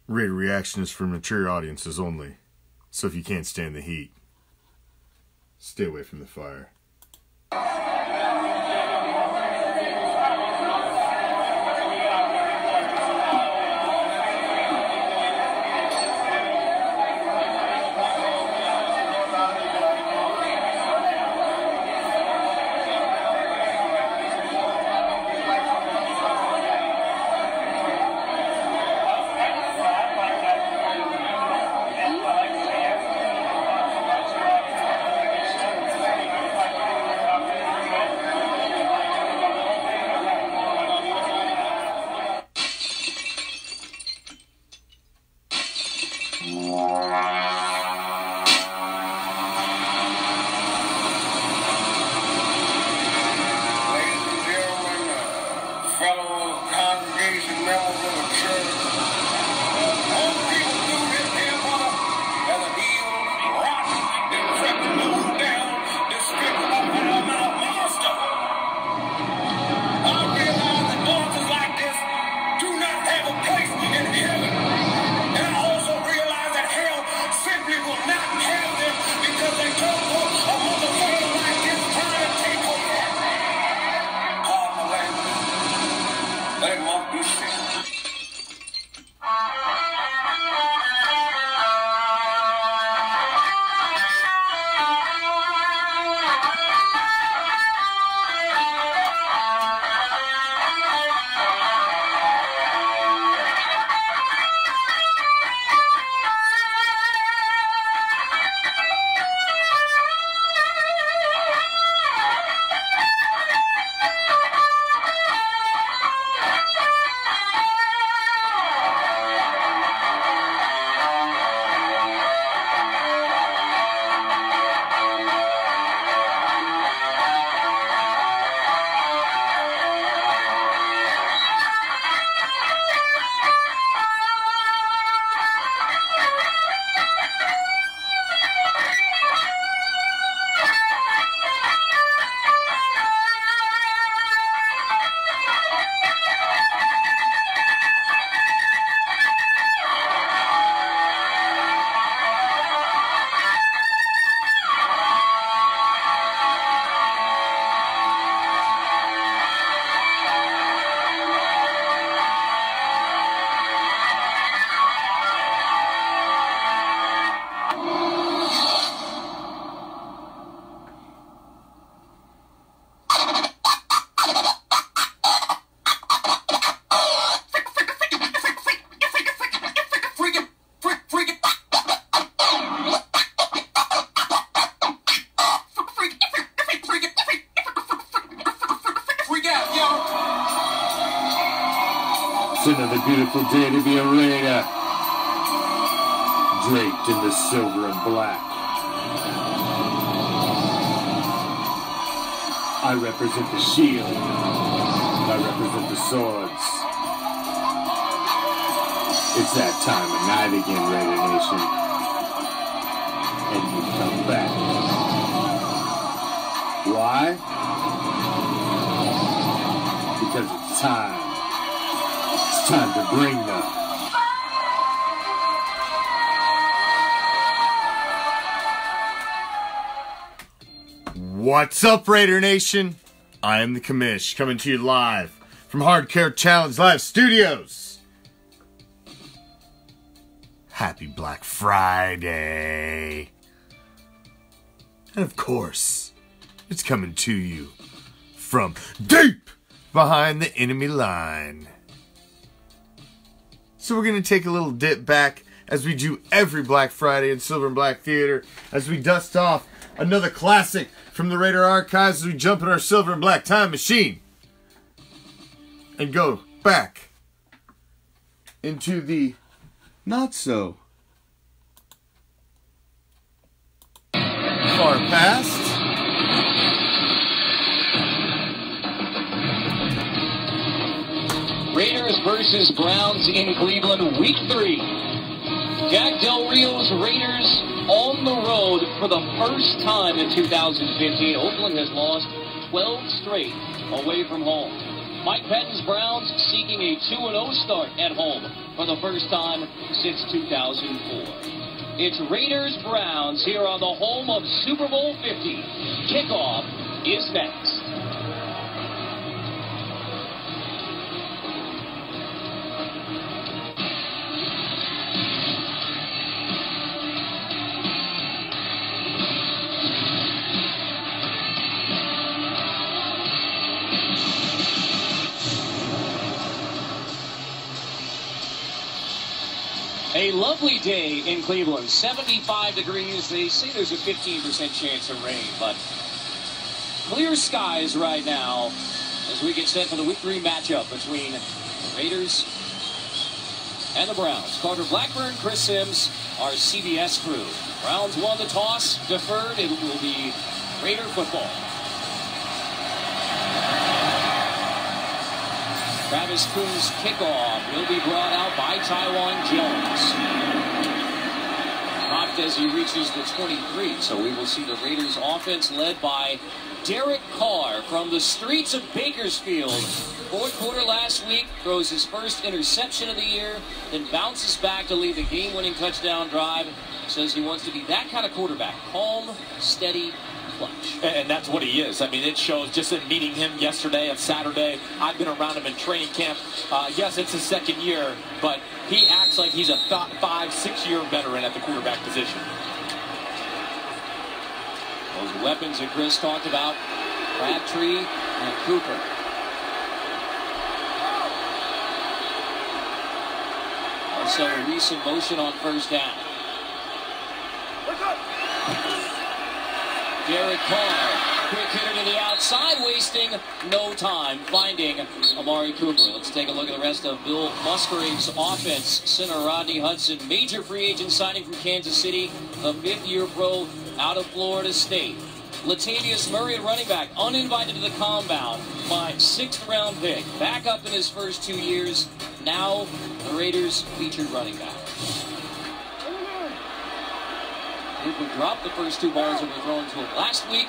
Raider Reaction is for mature audiences only. So if you can't stand the heat, stay away from the fire. It's another beautiful day to be a Raider, draped in the silver and black. I represent the shield. I represent the swords. It's that time of night again, Raider Nation. And you come back. Why? Because it's time. It's time to bring the... What's up, Raider Nation? I am the Commish, coming to you live from Hardcore Challenge Live Studios. Happy Black Friday. And of course, it's coming to you from deep behind the enemy line. So we're going to take a little dip back as we do every Black Friday in Silver and Black Theater, as we dust off another classic from the Raider archives, as we jump in our Silver and Black time machine and go back into the not so far past. Raiders versus Browns in Cleveland, Week 3. Jack Del Rio's Raiders on the road for the first time in 2015. Oakland has lost 12 straight away from home. Mike Pettine's Browns seeking a 2-0 start at home for the first time since 2004. It's Raiders Browns here on the home of Super Bowl 50. Kickoff is next. A lovely day in Cleveland, 75 degrees. They say there's a 15% chance of rain, but clear skies right now as we get set for the Week 3 matchup between the Raiders and the Browns. Carter Blackburn, Chris Sims, our CBS crew. Browns won the toss, deferred. It will be Raider football. Travis Coon's kickoff will be brought out by Taiwan Jones. Dropped as he reaches the 23, so we will see the Raiders offense led by Derek Carr from the streets of Bakersfield. Fourth quarter last week, throws his first interception of the year, then bounces back to lead the game-winning touchdown drive. Says he wants to be that kind of quarterback, calm, steady, clutch. And that's what he is. I mean, it shows just in meeting him yesterday and Saturday. I've been around him in training camp. Yes, it's his second year, but he acts like he's a 5-6-year veteran at the quarterback position. Those weapons that Chris talked about, Crabtree and Cooper. Also, Reese in motion on first down. Derek Carr, quick hitter to the outside, wasting no time, finding Amari Cooper. Let's take a look at the rest of Bill Musgrave's offense. Center Rodney Hudson, major free agent signing from Kansas City, a fifth-year pro out of Florida State. Latavius Murray, running back, uninvited to the compound by 6th-round pick. Back up in his first 2 years. Now the Raiders' featured running back. Cooper dropped the first 2 balls that were thrown to him last week.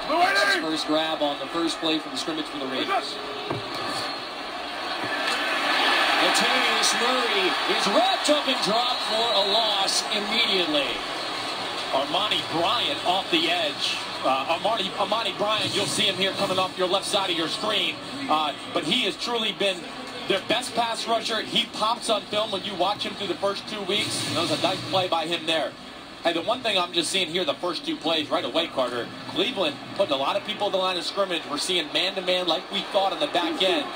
That's his first grab on the first play from the scrimmage for the Raiders. Latavius Murray is wrapped up and dropped for a loss immediately. Armani Bryant off the edge. Armani Bryant, you'll see him here coming off your left side of your screen. But he has truly been their best pass rusher. He pops on film when you watch him through the first 2 weeks. And that was a nice play by him there. Hey, the one thing I'm just seeing here, the first 2 plays right away, Carter, Cleveland putting a lot of people at the line of scrimmage. We're seeing man-to-man like we thought on the back end.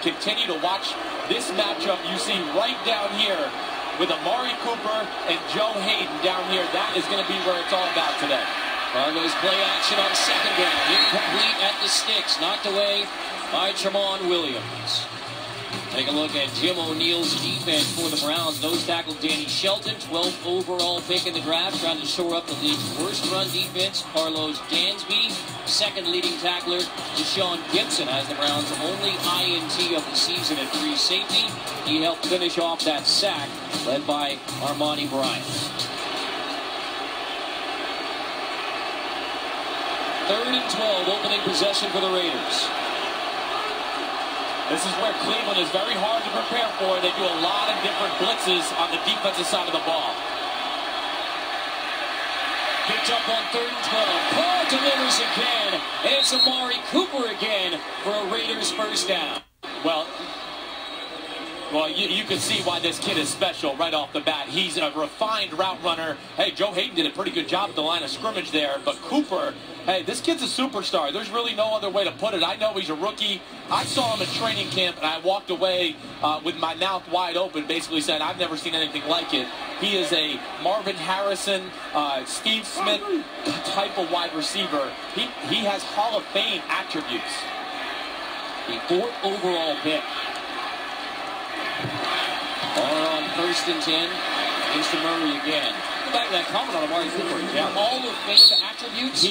Continue to watch this matchup you see right down here with Amari Cooper and Joe Hayden down here. That is going to be where it's all about today. Fargo's play action on second down. Incomplete at the sticks. Knocked away by Tramon Williams. Take a look at Jim O'Neill's defense for the Browns. Nose tackle Danny Shelton, 12th overall pick in the draft, trying to shore up the league's worst run defense. Carlos Dansby, second leading tackler. Deshaun Gibson has the Browns' only INT of the season at free safety. He helped finish off that sack, led by Armani Bryant. 3rd and 12, opening possession for the Raiders. This is where Cleveland is very hard to prepare for. They do a lot of different blitzes on the defensive side of the ball. Picked up on 3rd and 12. Carr delivers again. And it's Amari Cooper again for a Raiders first down. Well, you can see why this kid is special right off the bat. He's a refined route runner. Hey, Joe Hayden did a pretty good job at the line of scrimmage there. But Cooper, hey, this kid's a superstar. There's really no other way to put it. I know he's a rookie. I saw him at training camp, and I walked away with my mouth wide open, basically saying, I've never seen anything like it. He is a Marvin Harrison, Steve Smith type of wide receiver. He has Hall of Fame attributes. The 4th overall pick. Or on 1st and 10, against Murray again. Go back to that comment on Amari Cooper. Yeah, all of Fame attributes.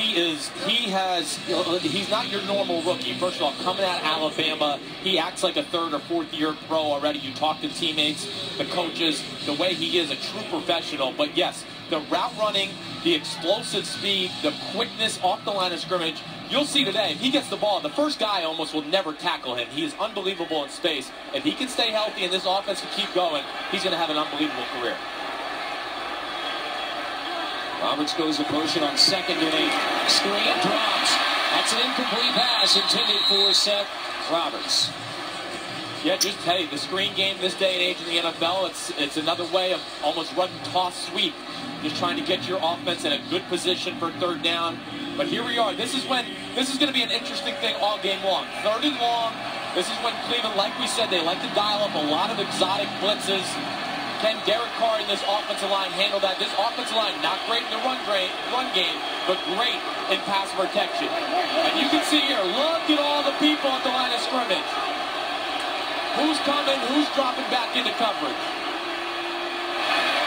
He's not your normal rookie. First of all, coming out of Alabama, he acts like a 3rd or 4th year pro already. You talk to teammates, the coaches, the way he is a true professional. But yes, the route running, the explosive speed, the quickness off the line of scrimmage. You'll see today, if he gets the ball, the first guy almost will never tackle him. He is unbelievable in space. If he can stay healthy and this offense can keep going, he's going to have an unbelievable career. Roberts goes to motion on 2nd and 8. Screen drops. That's an incomplete pass intended for Seth Roberts. Yeah, just, hey, the screen game this day and age in the NFL, it's another way of almost run, toss, sweep. Just trying to get your offense in a good position for 3rd down. But here we are. This is going to be an interesting thing all game long. 3rd and long. This is when Cleveland, like we said, they like to dial up a lot of exotic blitzes. Can Derek Carr and this offensive line handle that? This offensive line, not great in the run game, but great in pass protection. And you can see here, look at all the people at the line of scrimmage. Who's coming? Who's dropping back into coverage?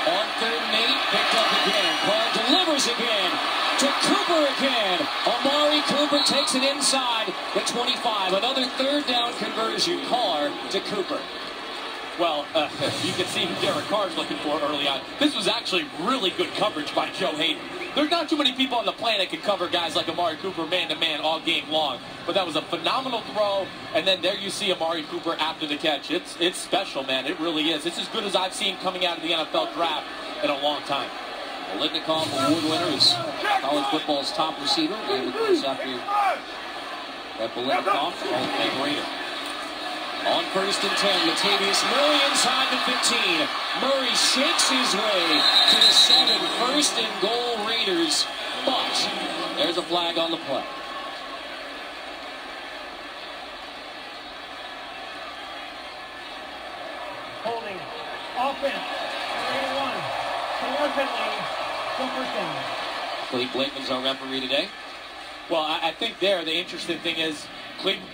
On 3rd and 8, picked up again. Carr delivers again to Cooper again. Amari Cooper takes it inside the 25. Another 3rd down conversion. Carr to Cooper. Well, you can see who Derek Carr's looking for early on. This was actually really good coverage by Joe Hayden. There's not too many people on the planet can cover guys like Amari Cooper man-to-man all game long. But that was a phenomenal throw, and then there you see Amari Cooper after the catch. It's special, man. It really is. It's as good as I've seen coming out of the NFL draft in a long time. Litnikoff Award winner is college football's top receiver. And of course, after that, Litnikoff, Hall of Fame Raider. On 1st and 10, Latavius Murray inside the 15. Murray shakes his way to the 7. 1st and goal, Raiders. But there's a flag on the play. Holding. Offense. 3-1. 4 penalty. Go 1st down. Cleve Blakeman's our referee today. Well, I think there, the interesting thing is,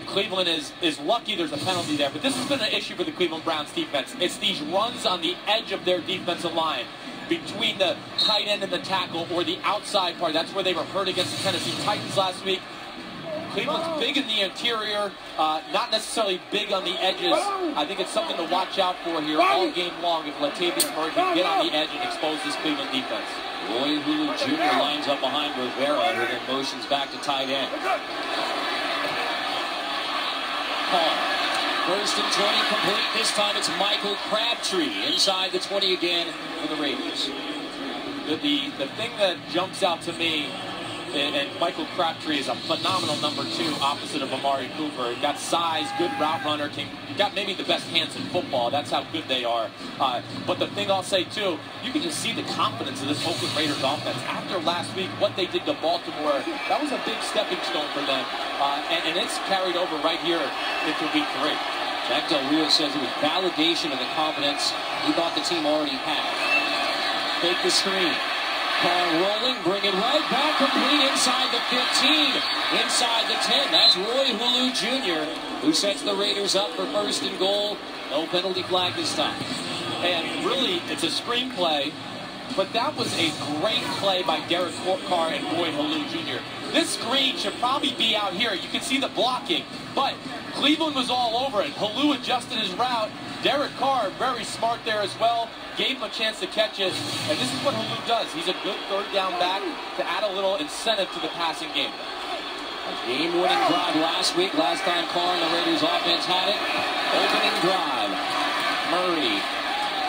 Cleveland is lucky there's a penalty there, but this has been an issue for the Cleveland Browns defense. It's these runs on the edge of their defensive line, between the tight end and the tackle, or the outside part. That's where they were hurt against the Tennessee Titans last week. Cleveland's big in the interior, not necessarily big on the edges. I think it's something to watch out for here all game long if Latavius Murray can get on the edge and expose this Cleveland defense. Roy Hulu Jr. lines up behind Rivera, who then motions back to tight end. Carr. 1st and 20 complete. This time it's Michael Crabtree inside the 20 again for the Raiders. The thing that jumps out to me, and Michael Crabtree is a phenomenal number 2 opposite of Amari Cooper. Got size, good route runner, got maybe the best hands in football. That's how good they are. But the thing I'll say too, you can just see the confidence of this Oakland Raiders offense. After last week, what they did to Baltimore, that was a big stepping stone for them. And it's carried over right here into week 3. Jack Del Rio says it was validation of the confidence he thought the team already had. Take the screen. Carr rolling, bring it right back, complete inside the 15, inside the 10. That's Roy Hulu Jr., who sets the Raiders up for 1st and goal. No penalty flag this time. And really, it's a screenplay, but that was a great play by Derek Carr and Roy Hulu Jr. This screen should probably be out here. You can see the blocking, but Cleveland was all over it. Hulu adjusted his route. Derek Carr, very smart there as well, gave him a chance to catch it, and this is what Hulu does. He's a good 3rd down back to add a little incentive to the passing game. A game-winning drive last week. Last time Carr and the Raiders offense had it. Opening drive. Murray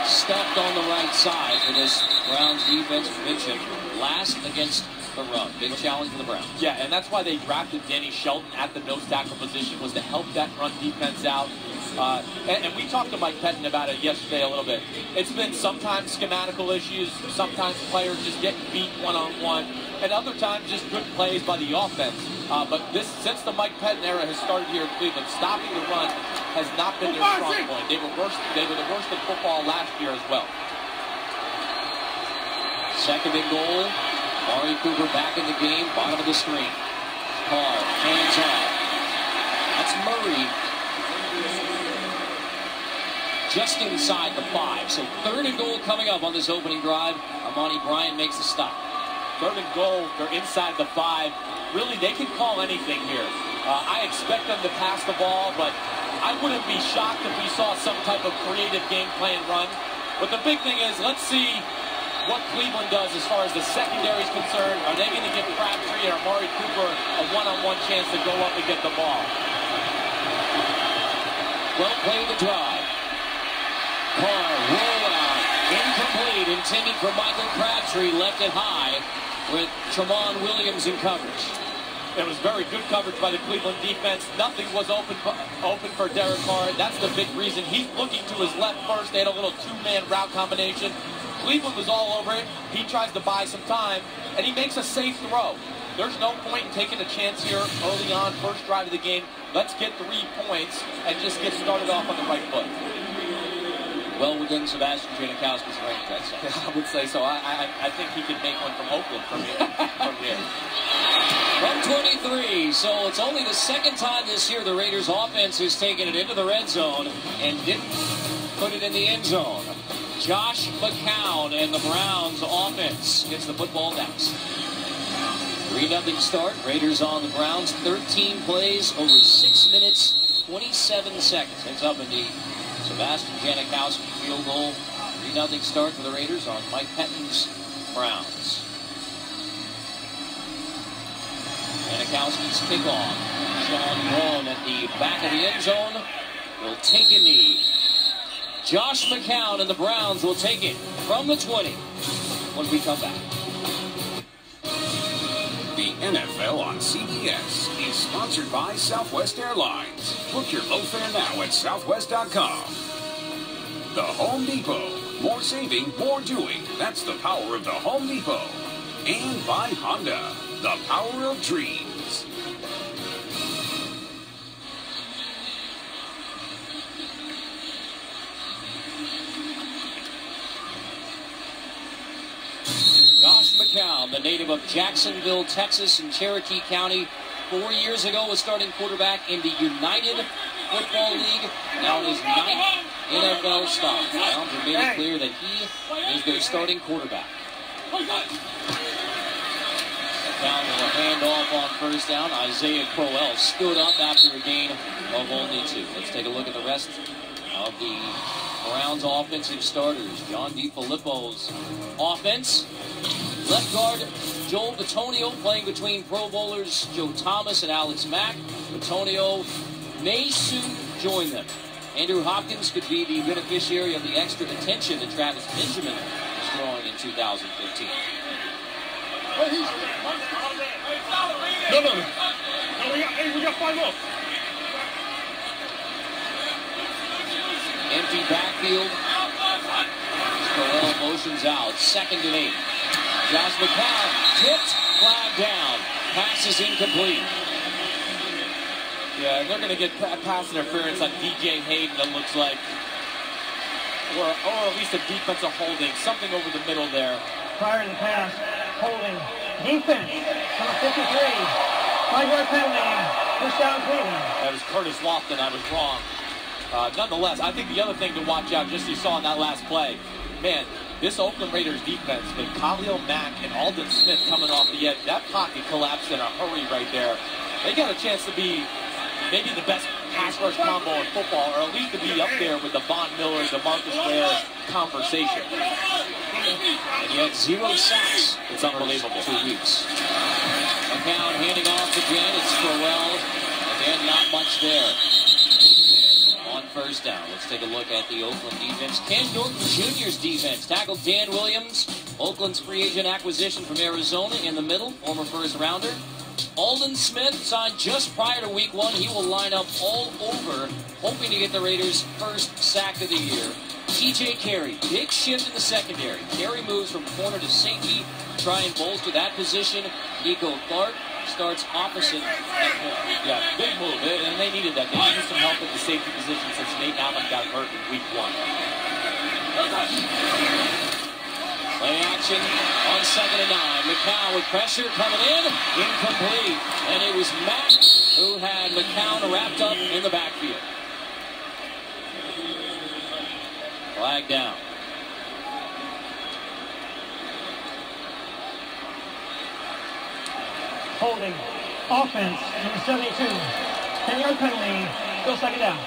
stepped on the right side for this Browns defense. Mentioned last against the run. Big challenge for the Browns. Yeah, and that's why they drafted Danny Shelton at the nose tackle position, was to help that run defense out. And we talked to Mike Pettin about it yesterday a little bit. It's been sometimes schematical issues, sometimes players just getting beat one-on-one, and other times just good plays by the offense. But since the Mike Pettin era has started here in Cleveland, stopping the run has not been their strong point. They were the worst in football last year as well. 2nd and goal. Amari Cooper back in the game, bottom of the screen. Carr, hands off. That's Murray. Just inside the 5. So 3rd and goal coming up on this opening drive. Armani Bryant makes the stop. 3rd and goal, they're inside the 5. Really, they can call anything here. I expect them to pass the ball, but I wouldn't be shocked if we saw some type of creative game plan run. But the big thing is, let's see what Cleveland does as far as the secondary is concerned. Are they going to give Crabtree or Amari Cooper a one-on-one chance to go up and get the ball? Well played the drive. Carr, roll out, incomplete, intended for Michael Crabtree, left it high with Tramon Williams in coverage. It was very good coverage by the Cleveland defense. Nothing was open for Derek Carr. That's the big reason. He's looking to his left first. They had a little two-man route combination. Cleveland was all over it. He tries to buy some time, and he makes a safe throw. There's no point in taking a chance here early on, first drive of the game. Let's get 3 points and just get started off on the right foot. Well within Sebastian Janikowski's range, I'd say. I would say so. I think he could make one from Oakland from here. From 23, so it's only the second time this year the Raiders offense has taken it into the red zone and didn't put it in the end zone. Josh McCown and the Browns offense gets the football next. 3-0 start. Raiders on the Browns. 13 plays over 6 minutes, 27 seconds. Ends up in the Sebastian Janikowski field goal. 3-0 start for the Raiders on Mike Pettine's Browns. Janikowski's kickoff. Sean Brown at the back of the end zone will take a knee. Josh McCown and the Browns will take it from the 20 when we come back. The NFL on CBS is sponsored by Southwest Airlines. Book your low fare now at southwest.com. The Home Depot. More saving, more doing. That's the power of the Home Depot. And by Honda. The power of dreams. Josh McCown, the native of Jacksonville, Texas, in Cherokee County, 4 years ago was starting quarterback in the United Football League. Now his 9th NFL stop. Browns have made it clear that he is their starting quarterback. McCown will hand off on first down. Isaiah Crowell stood up after a gain of only 2. Let's take a look at the rest of the Browns offensive starters. John DeFilippo's offense. Left guard Joel Bitonio playing between Pro Bowlers Joe Thomas and Alex Mack. Bitonio may soon join them. Andrew Hopkins could be the beneficiary of the extra attention that Travis Benjamin is drawing in 2015. No, we got 5 more. Empty backfield. Crowell motions out. 2nd and 8. Josh McCown tipped, flag down. Pass is incomplete. Yeah, they're going to get pass interference on DJ Hayden, it looks like. Or at least a defensive holding. Something over the middle there. Prior to the pass, holding. Defense, number 53. 5-yard penalty. First down, Cleveland. That was Curtis Lofton. I was wrong. Nonetheless, I think the other thing to watch out, just you saw in that last play, man, this Oakland Raiders defense with Khalil Mack and Aldon Smith coming off the edge, that pocket collapsed in a hurry right there. They got a chance to be maybe the best pass rush combo in football, or at least to be up there with the Von Miller, the Marcus Ware conversation. And he had 0 sacks. It's unbelievable. 2 weeks. McCown handing off to Janet Crowell. Again, not much there. On first down, let's take a look at the Oakland defense. Ken Norton Jr.'s defense tackled Dan Williams, Oakland's free agent acquisition from Arizona in the middle, former first rounder. Aldon Smith signed just prior to week 1. He will line up all over, hoping to get the Raiders' first sack of the year. TJ Carey, big shift in the secondary. Carey moves from corner to safety, try and bolster that position. Nico Clark starts opposite that corner. Yeah, big move, and they needed that. They needed some help at the safety position since Nate Allen got hurt in week 1. Play action on 2nd and 9. McCown with pressure coming in. Incomplete. And it was Mack who had McCown wrapped up in the backfield. Flag down. Holding. Offense, number 72. 10-yard penalty. Still 2nd down.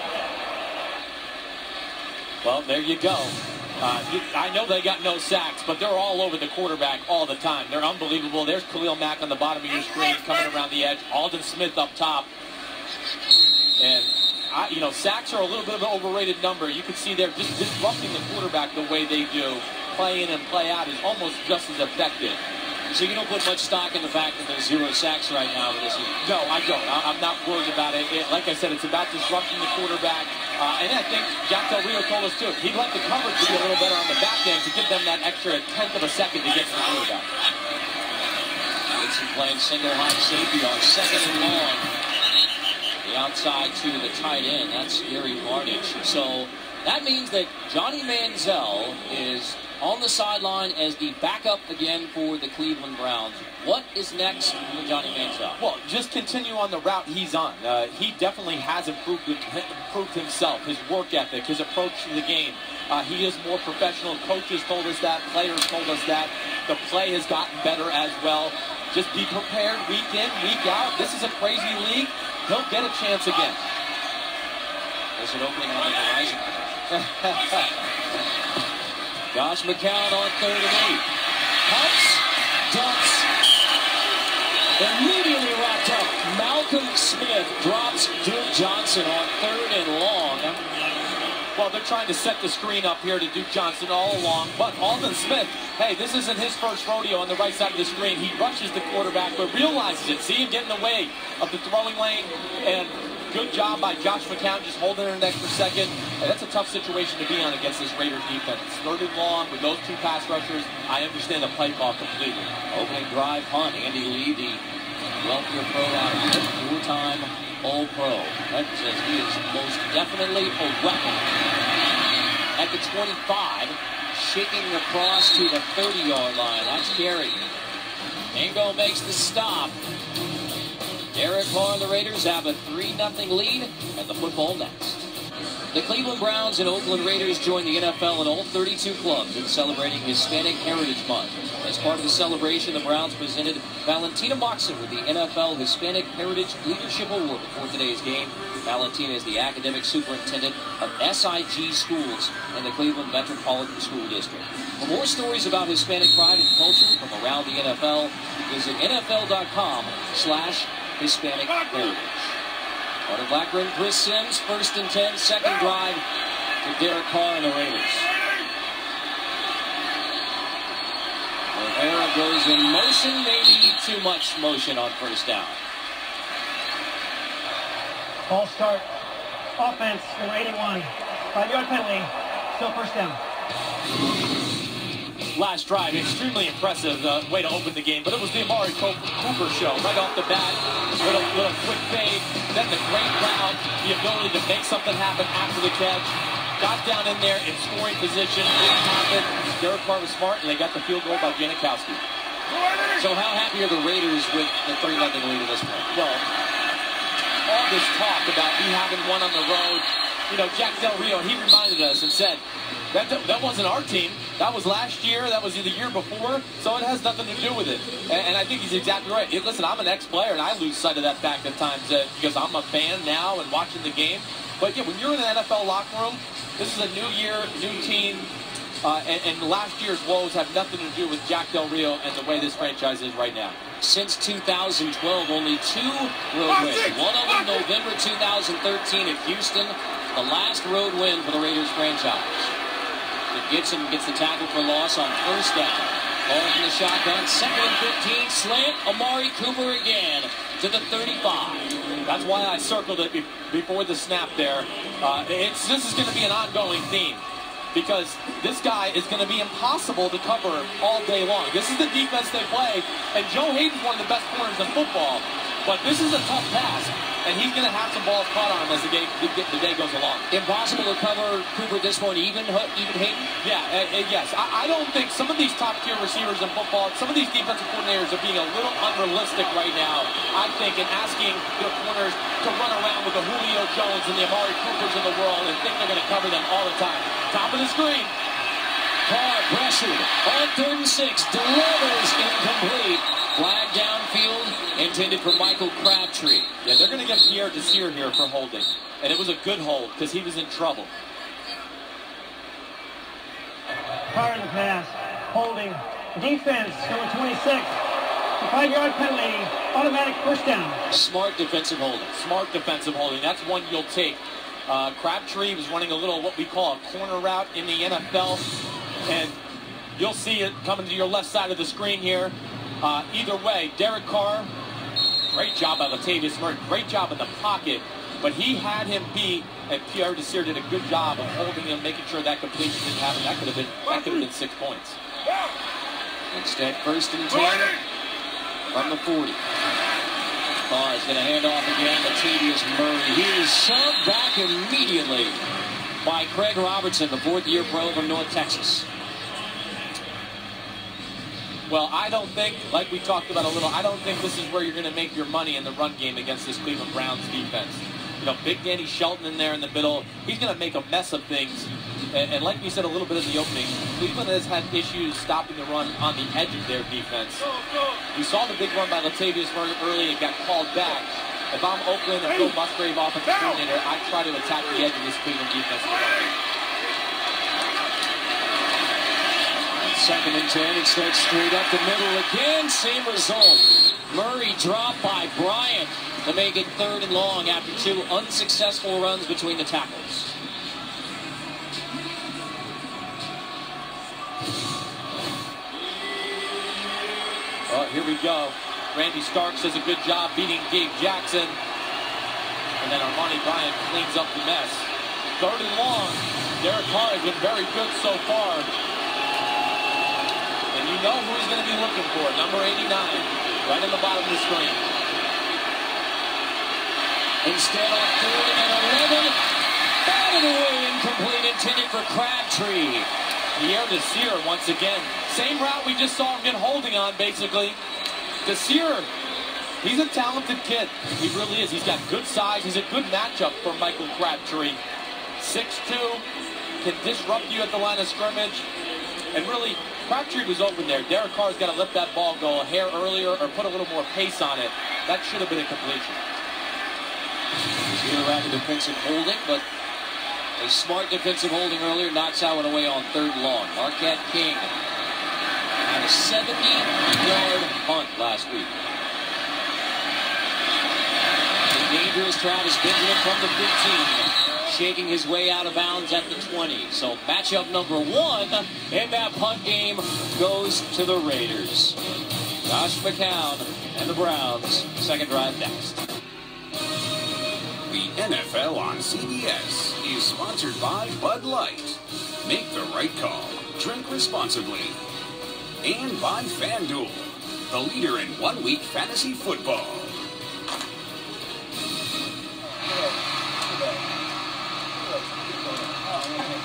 Well, there you go. I know they got no sacks, but they're all over the quarterback all the time. They're unbelievable. There's Khalil Mack on the bottom of your screen coming around the edge. Aldon Smith up top. And, sacks are a little bit of an overrated number. You can see they're just disrupting the quarterback the way they do. Play in and play out is almost just as effective. So you don't put much stock in the fact that there's 0 sacks right now with this year? No, I don't. I'm not worried about it. Like I said, it's about disrupting the quarterback. And I think Jack Del Rio told us, too, he'd like the coverage to be a little better on the back end to give them that extra 1/10 of a second to get to the quarterback. Gibson playing single high safety on 2nd and long. The outside to the tight end. That's Gary Barnidge. So that means that Johnny Manziel is on the sideline as the backup again for the Cleveland Browns. What is next for Johnny Manziel? Well, just continue on the route he's on. He definitely has improved himself, his work ethic, his approach to the game. He is more professional. Coaches told us that. Players told us that. The play has gotten better as well. Just be prepared week in, week out. This is a crazy league. He'll get a chance again. There's an opening on the horizon. Josh McCown on 3rd and 8. Pumps, dumps, immediately wrapped up. Malcolm Smith drops Duke Johnson on 3rd and long. Well, they're trying to set the screen up here to Duke Johnson all along. But Aldon Smith, hey, this isn't his first rodeo on the right side of the screen. He rushes the quarterback, but realizes it. See him get in the way of the throwing lane. And good job by Josh McCown just holding it an extra second. And that's a tough situation to be on against this Raiders defense. It's 3rd and long with those 2 pass rushers. I understand the play call completely. Opening drive punt. Andy Lee, the wealthier pro out of here, 4-time All-Pro. That says he is most definitely a weapon. At the 25, shaking across to the 30-yard line. That's Gary. Ingo makes the stop. Derek Carr and the Raiders have a 3-0 lead, and the football next. The Cleveland Browns and Oakland Raiders join the NFL and all 32 clubs in celebrating Hispanic Heritage Month. As part of the celebration, the Browns presented Valentina Moxon with the NFL Hispanic Heritage Leadership Award before today's game. Valentina is the academic superintendent of SIG schools in the Cleveland Metropolitan School District. For more stories about Hispanic pride and culture from around the NFL, visit NFL.com/Hispanic Heritage. Carter Blackburn, Chris Sims, 1st and 10, 2nd drive to Derek Carr and the Raiders. Rivera goes in motion, maybe too much motion on 1st down. Ball start. Offense, number 81. 5-yard penalty. Still 1st down. Last drive, extremely impressive way to open the game, but it was the Amari Cooper show right off the bat. Little quick fade, then the great route, the ability to make something happen after the catch. Got down in there in scoring position, didn't happen. Derek Carr was smart, and they got the field goal by Janikowski. So how happy are the Raiders with the 3-0 lead at this point? Well, all this talk about we having one on the road, Jack Del Rio, he reminded us and said, that wasn't our team. That was last year. That was the year before. So it has nothing to do with it. And I think he's exactly right. Listen, I'm an ex-player, and I lose sight of that fact at times because I'm a fan now and watching the game. But, yeah, when you're in an NFL locker room, this is a new year, new team. And last year's woes have nothing to do with Jack Del Rio and the way this franchise is right now. Since 2012, only 2 road wins. One of them November 2013 at Houston, the last road win for the Raiders franchise. Gibson gets the tackle for loss on 1st down. Ball from the shotgun, 2nd and 15, slant, Amari Cooper again to the 35. That's why I circled it before the snap there. This is going to be an ongoing theme because this guy is going to be impossible to cover all day long. This is the defense they play, and Joe Hayden's one of the best corners in football, but this is a tough task. And he's going to have some balls caught on him as the day goes along. Impossible to cover Cooper at this point, even Hayden? Yeah, yes. I don't think some of these top-tier receivers in football, some of these defensive coordinators are being a little unrealistic right now, I think, in asking their corners to run around with the Julio Jones and the Amari Coopers of the world and think they're going to cover them all the time. Top of the screen. Carr pressured on 3rd and 6, delivers incomplete. Flag downfield, intended for Michael Crabtree. Yeah, they're going to get Pierre Desir here for holding. And it was a good hold because he was in trouble. Carr in the pass. Holding. Defense, number 26. The 5-yard penalty. Automatic push down. Smart defensive holding. Smart defensive holding. That's one you'll take. Crabtree was running a little what we call a corner route in the NFL. And you'll see it coming to your left side of the screen here. Either way, Derek Carr, great job by Latavius Murray. Great job in the pocket. But he had him beat, and Pierre Desir did a good job of holding him, making sure that completion didn't happen. That could have been 6 points. Instead, 1st and 10 from the 40. Carr is going to hand off again. Latavius Murray. He is shoved back immediately by Craig Robertson, the 4th-year pro from North Texas. Well, I don't think, like we talked about a little, I don't think this is where you're going to make your money in the run game against this Cleveland Browns defense. You know, Big Danny Shelton in there in the middle, he's going to make a mess of things. And like we said a little bit in the opening, Cleveland has had issues stopping the run on the edge of their defense. We saw the big run by Latavius Murray early and got called back. If I'm Oakland and Bill Musgrave offensive coordinator, I try to attack the edge of this Cleveland defense. 2nd and 10, it starts straight up the middle again, same result. Murray dropped by Bryant to make it 3rd and long after 2 unsuccessful runs between the tackles. Oh, here we go. Randy Starks does a good job beating Gabe Jackson. And then Armani Bryant cleans up the mess. 3rd and long. Derek Carr has been very good so far. And you know who he's going to be looking for. Number 89, right in the bottom of the screen. Instead on 3rd and 11. Batted away, incomplete, intended for Crabtree. Pierre Desir once again. Same route we just saw him get holding on, basically. Desir, he's a talented kid. He really is. He's got good size. He's a good matchup for Michael Crabtree. 6'2", can disrupt you at the line of scrimmage. And really, Crabtree was open there. Derek Carr's got to let that ball go a hair earlier or put a little more pace on it. That should have been a completion. Desir around the defensive holding, but a smart defensive holding earlier knocks that one away on 3rd and long. Marquette King had a 70-yard punt last week. The dangerous Travis Benjamin from the 15, shaking his way out of bounds at the 20. So matchup number 1 in that punt game goes to the Raiders. Josh McCown and the Browns, 2nd drive next. The NFL on CBS is sponsored by Bud Light. Make the right call. Drink responsibly. And by FanDuel, the leader in one-week fantasy football.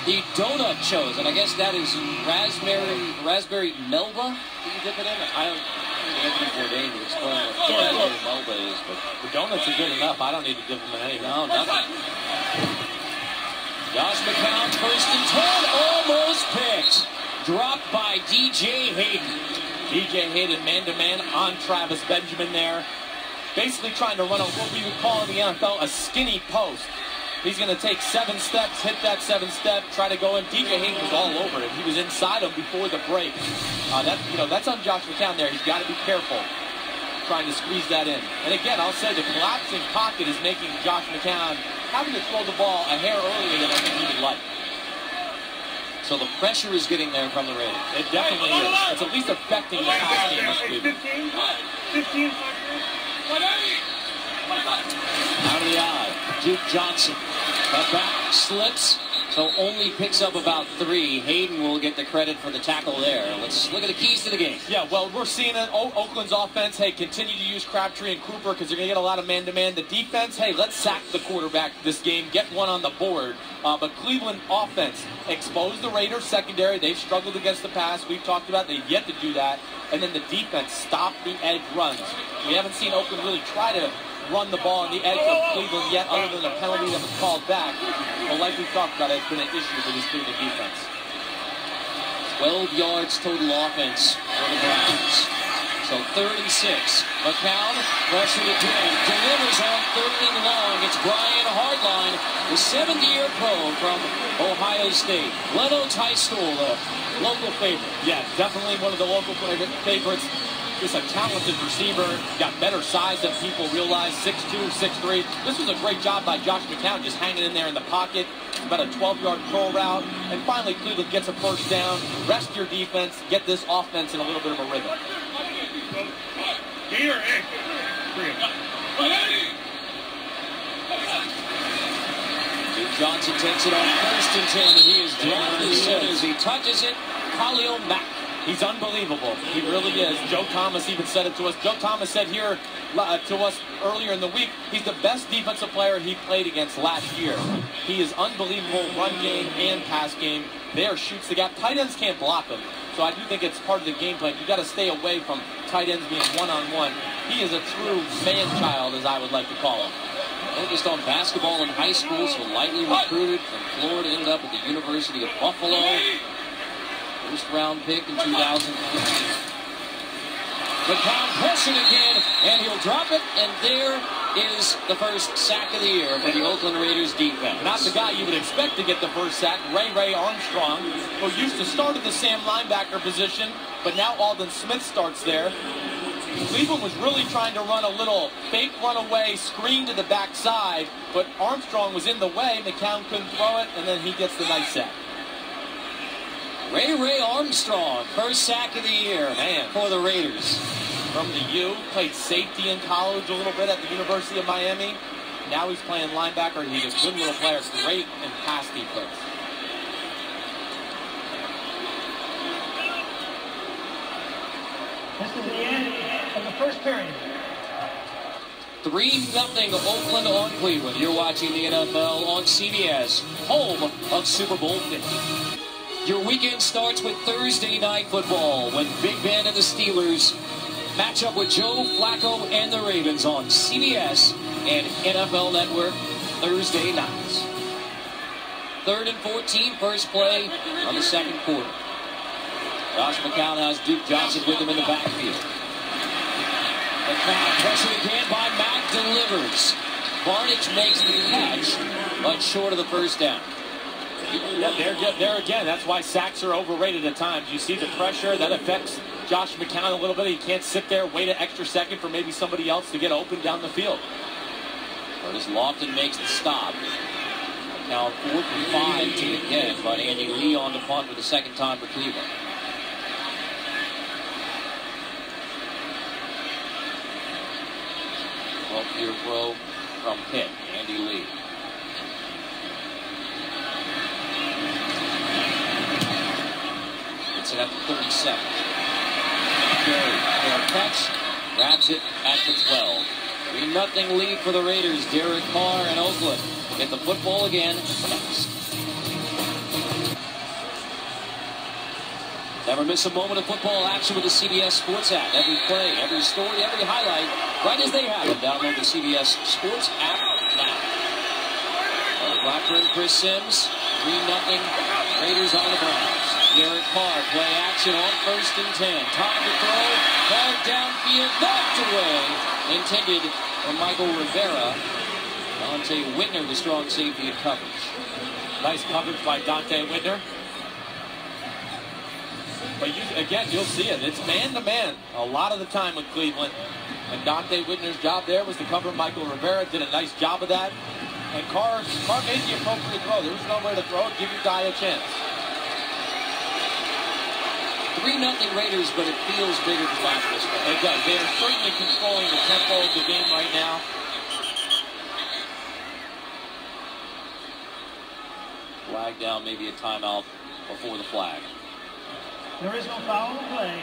The donut chose, and I guess that is raspberry melba that you dip it in. I don't Anthony Bourdain to explain what raspberry melba is, but the donuts are good enough. I don't need to dip them in anything. No, nothing. Josh McCown, 1st and 10, almost picked. Dropped by DJ Hayden. DJ Hayden man-to-man on Travis Benjamin there. Basically trying to run a, what we would call in the NFL a skinny post. He's going to take 7 steps, hit that 7-step, try to go in. DJ Hayden was all over it. He was inside him before the break. That's on Josh McCown there. He's got to be careful trying to squeeze that in. And again, I'll say the collapsing pocket is making Josh McCown having to throw the ball a hair earlier than I think he would like. So the pressure is getting there from the Raiders. It definitely is. It's at least affecting the pass game this Cleveland. 15. Out of the eye, Duke Johnson. Cut back, slips, so only picks up about 3. Hayden will get the credit for the tackle there. Let's look at the keys to the game. Yeah, well, we're seeing it. Oakland's offense, hey, continue to use Crabtree and Cooper because they're going to get a lot of man-to-man. The defense, hey, let's sack the quarterback this game, get one on the board. But Cleveland offense exposed the Raiders secondary. They've struggled against the pass. We've talked about they've yet to do that. And then the defense stopped the edge runs. We haven't seen Oakland really try to run the ball on the edge of Cleveland yet, other than a penalty that was called back. But like we talked about, it's been an issue for this Cleveland defense. 12 yards total offense for the Browns. So 36. McCown pressured again. Delivers on 3rd and long. It's Brian Hardline, the 7th-year pro from Ohio State. Leno's High School, the local favorite. Yeah, definitely one of the local favorites. Just a talented receiver. Got better size than people realize. 6'2", 6'3". This was a great job by Josh McCown, just hanging in there in the pocket. About a 12-yard curl route. And finally, Cleveland gets a first down. Rest your defense. Get this offense in a little bit of a rhythm. Duke Johnson takes it on 1st and 10, and he is dropped as soon as he touches it. Khalil Mack. He's unbelievable. He really is. Joe Thomas even said it to us. Joe Thomas said here to us earlier in the week, he's the best defensive player he played against last year. He is unbelievable run game and pass game. There shoots the gap. Tight ends can't block him. So I do think it's part of the game plan. You've got to stay away from tight ends being one-on-one. He is a true man-child, as I would like to call him. Focused on basketball in high school, so lightly recruited from Florida, ended up at the University of Buffalo. First-round pick in 2015. McCown pressing again, and he'll drop it, and there is the first sack of the year for the Oakland Raiders defense. Not the guy you would expect to get the first sack, Ray Armstrong, who used to start at the Sam linebacker position, but now Alden Smith starts there. Cleveland was really trying to run a little fake runaway screen to the backside, but Armstrong was in the way. McCown couldn't throw it, and then he gets the nice sack. Ray Armstrong, first sack of the year, man, for the Raiders. From the U, played safety in college a little bit at the University of Miami. Now he's playing linebacker. He's a good little player, great in pass defense. This is the end of the first period. 3-0 Oakland on Cleveland. You're watching the NFL on CBS, home of Super Bowl 50. Your weekend starts with Thursday Night Football when Big Ben and the Steelers match up with Joe Flacco and the Ravens on CBS and NFL Network Thursday nights. 3rd and 14, first play on the second quarter. Josh McCown has Duke Johnson with him in the backfield. McCown pressured again by Mack, delivers. Barnage makes the catch, but short of the first down. Yeah, there again. That's why sacks are overrated at times. You see the pressure that affects Josh McCown a little bit. He can't sit there, wait an extra second for maybe somebody else to get open down the field. Curtis Lofton makes the stop. McCown 4 for 5 to again, but Andy Lee on the punt for the second time for Cleveland. Year pro from Pitt, Andy Lee. It's at the 37. Fair catch, grabs it at the 12. 3-0 lead for the Raiders. Derek Carr and Oakland get the football again next. Never miss a moment of football action with the CBS Sports app. Every play, every story, every highlight, right as they happen. Download the CBS Sports app now. Blackburn, Chris Sims, 3-0 Raiders on the Browns. Derek Carr, play action on 1st and 10. Time to throw. Carr downfield, knocked away. Intended for Michael Rivera. Dante Whitner, the strong safety in coverage. Nice coverage by Dante Whitner. But you'll see it. It's man-to-man a lot of the time with Cleveland. And Dante Whitner's job there was to cover Michael Rivera. Did a nice job of that. And Carr made the appropriate throw. There was nowhere to throw it. Give your guy a chance. 3-0 Raiders, but it feels bigger to watch this one. It does. They are certainly controlling the tempo of the game right now. Flag down, maybe a timeout before the flag. There is no foul on the play.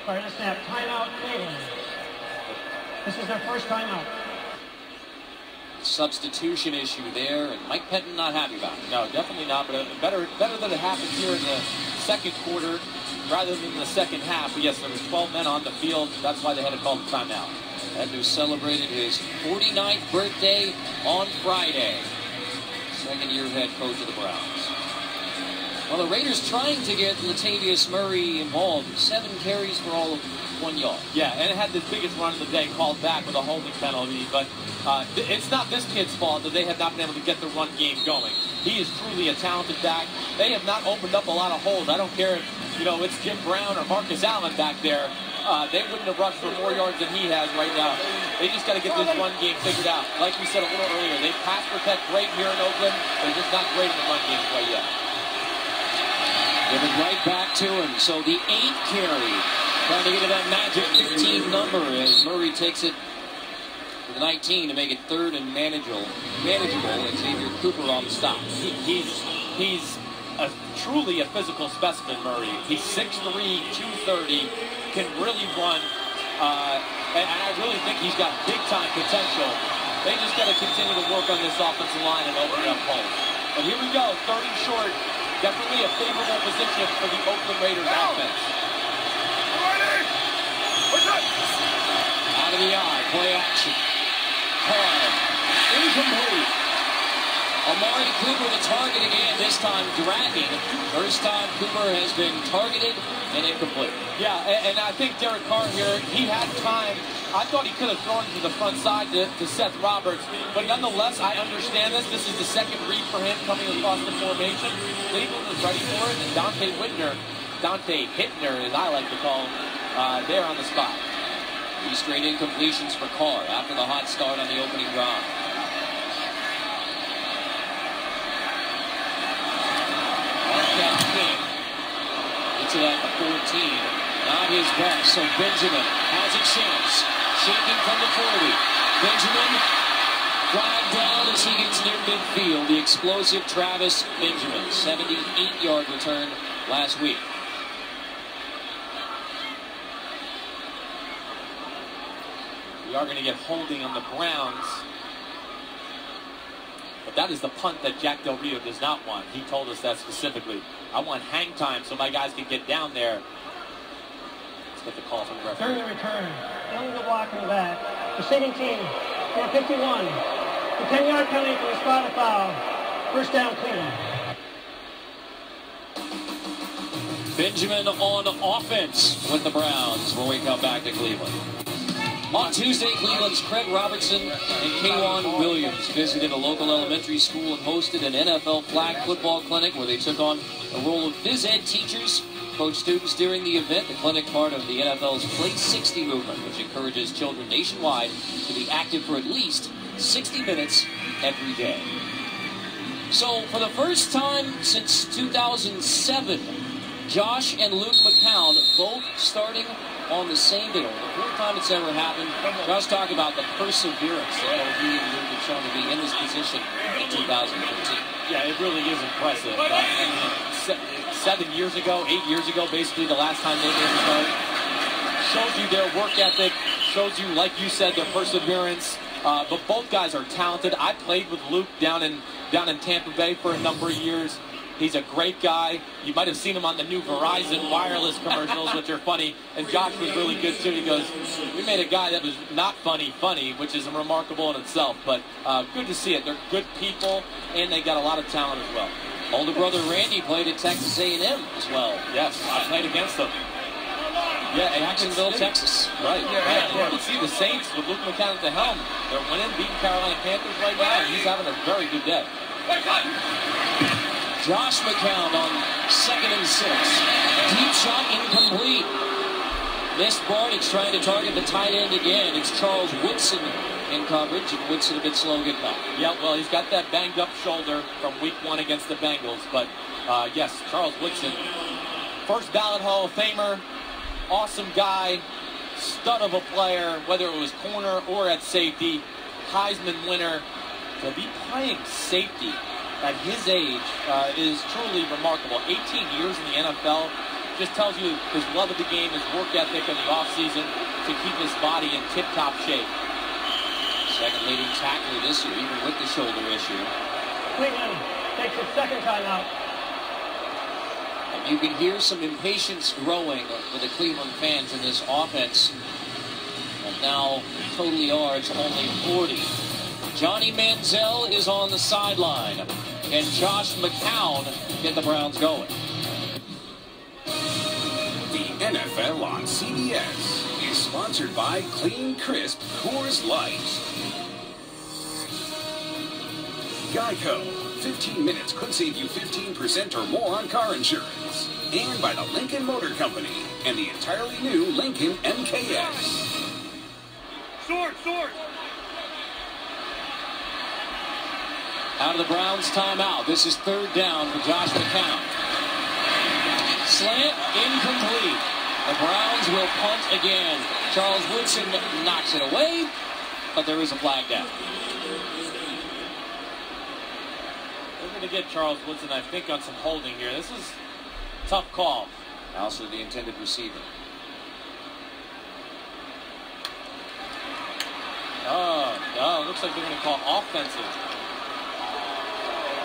Prior to snap, timeout Cleveland. This is their first timeout. Substitution issue there, and Mike Pettin not happy about it. No, definitely not, but better that it happened here in the second quarter rather than the second half. But yes, there was 12 men on the field. That's why they had to call the timeout. Pettin celebrated his 49th birthday on Friday. Second-year head coach of the Browns. Well, the Raiders trying to get Latavius Murray involved. 7 carries for all of 1 yard. Yeah, and it had the biggest run of the day called back with a holding penalty, but it's not this kid's fault that they have not been able to get the run game going. He is truly a talented back. They have not opened up a lot of holes. I don't care if, it's Jim Brown or Marcus Allen back there. They wouldn't have rushed for more yards than he has right now. They just got to get this run game figured out. Like we said a little earlier, they pass protect great here in Oakland. They're just not great in the run game quite yet. Give it right back to him. So the 8th carry, trying to get to that magic 15 number as Murray takes it to the 19 to make it 3rd and manageable. And Xavier Cooper on the stop. He's truly a physical specimen, Murray. He's 6'3", 230, can really run, and I really think he's got big-time potential. They just got to continue to work on this offensive line and open up holes. But here we go, 3rd and short. Definitely a favorable position for the Oakland Raiders offense. Out of the eye, play action. Carr, incomplete. Amari Cooper the target again, this time dragging. First time Cooper has been targeted and incomplete. Yeah, and I think Derek Carr here, he had time. I thought he could have thrown to the front side to Seth Roberts, but nonetheless, I understand this. This is the second read for him coming across the formation. Cleveland is ready for it, and Dante Hittner, as I like to call him, there on the spot. 3 straight incompletions for Carr after the hot start on the opening drive. Gets it at the 14. Not his best, so Benjamin has a chance. Shaking from the 40. Benjamin flagged down as he gets near midfield. The explosive Travis Benjamin, 78-yard return last week. We are going to get holding on the Browns. But that is the punt that Jack Del Rio does not want. He told us that specifically. I want hang time so my guys can get down there. Let's get the call from the referee. During the return, under the block in the back, receiving team, number 51. The 10-yard penalty for the spot of foul. First down, Cleveland. Benjamin on offense with the Browns when we come back to Cleveland. On Tuesday, Cleveland's Craig Robertson and K'Wan Williams visited a local elementary school and hosted an NFL flag football clinic where they took on the role of phys ed teachers, coach students during the event. The clinic, part of the NFL's Play 60 movement, which encourages children nationwide to be active for at least 60 minutes every day. So, for the first time since 2007, Josh and Luke McCown both starting on the same day. The fourth time it's ever happened. Josh talked about the perseverance that both he and Luke have shown to be in this position in 2015. Yeah, it really is impressive. 7 years ago, 8 years ago, basically the last time they made the start. Shows you their work ethic, shows you, like you said, their perseverance. But both guys are talented. I played with Luke down in Tampa Bay for a number of years. He's a great guy. You might have seen him on the new Verizon wireless commercials, which are funny. And Josh was really good, too. He goes, we made a guy that was not funny, which is remarkable in itself. But good to see it. They're good people, and they got a lot of talent as well. Older brother Randy played at Texas A&M as well. Yes, I played against him. Yeah, Jacksonville, Texas. Right. You can see the Saints with Luke McCown at the helm. They're winning, beating Carolina Panthers right now, and he's having a very good day. Josh McCown on 2nd and 6. Deep shot incomplete. Missed Barnage trying to target the tight end again. It's Charles Woodson in coverage, and Woodson a bit slow getting up. Yeah, well, he's got that banged up shoulder from week 1 against the Bengals. But, yes, Charles Woodson, first ballot Hall of Famer, awesome guy, stud of a player, whether it was corner or at safety, Heisman winner. To be playing safety at his age is truly remarkable. 18 years in the NFL just tells you his love of the game, his work ethic in the offseason to keep his body in tip-top shape. Second leading tackler this year, even with the shoulder issue. Cleveland takes its second timeout. And you can hear some impatience growing with the Cleveland fans in this offense. And now total yards only 40. Johnny Manziel is on the sideline, and Josh McCown get the Browns going. The NFL on CBS is sponsored by Clean Crisp Coors Light. Geico. 15 minutes could save you 15% or more on car insurance. And by the Lincoln Motor Company and the entirely new Lincoln MKS. Sword! Out of the Browns' timeout. This is 3rd down for Josh McCown. Slant incomplete. The Browns will punt again. Charles Woodson knocks it away, but there is a flag down. They're going to get Charles Woodson, I think, on some holding here. This is a tough call. Also the intended receiver. Oh, looks like they're going to call offensive.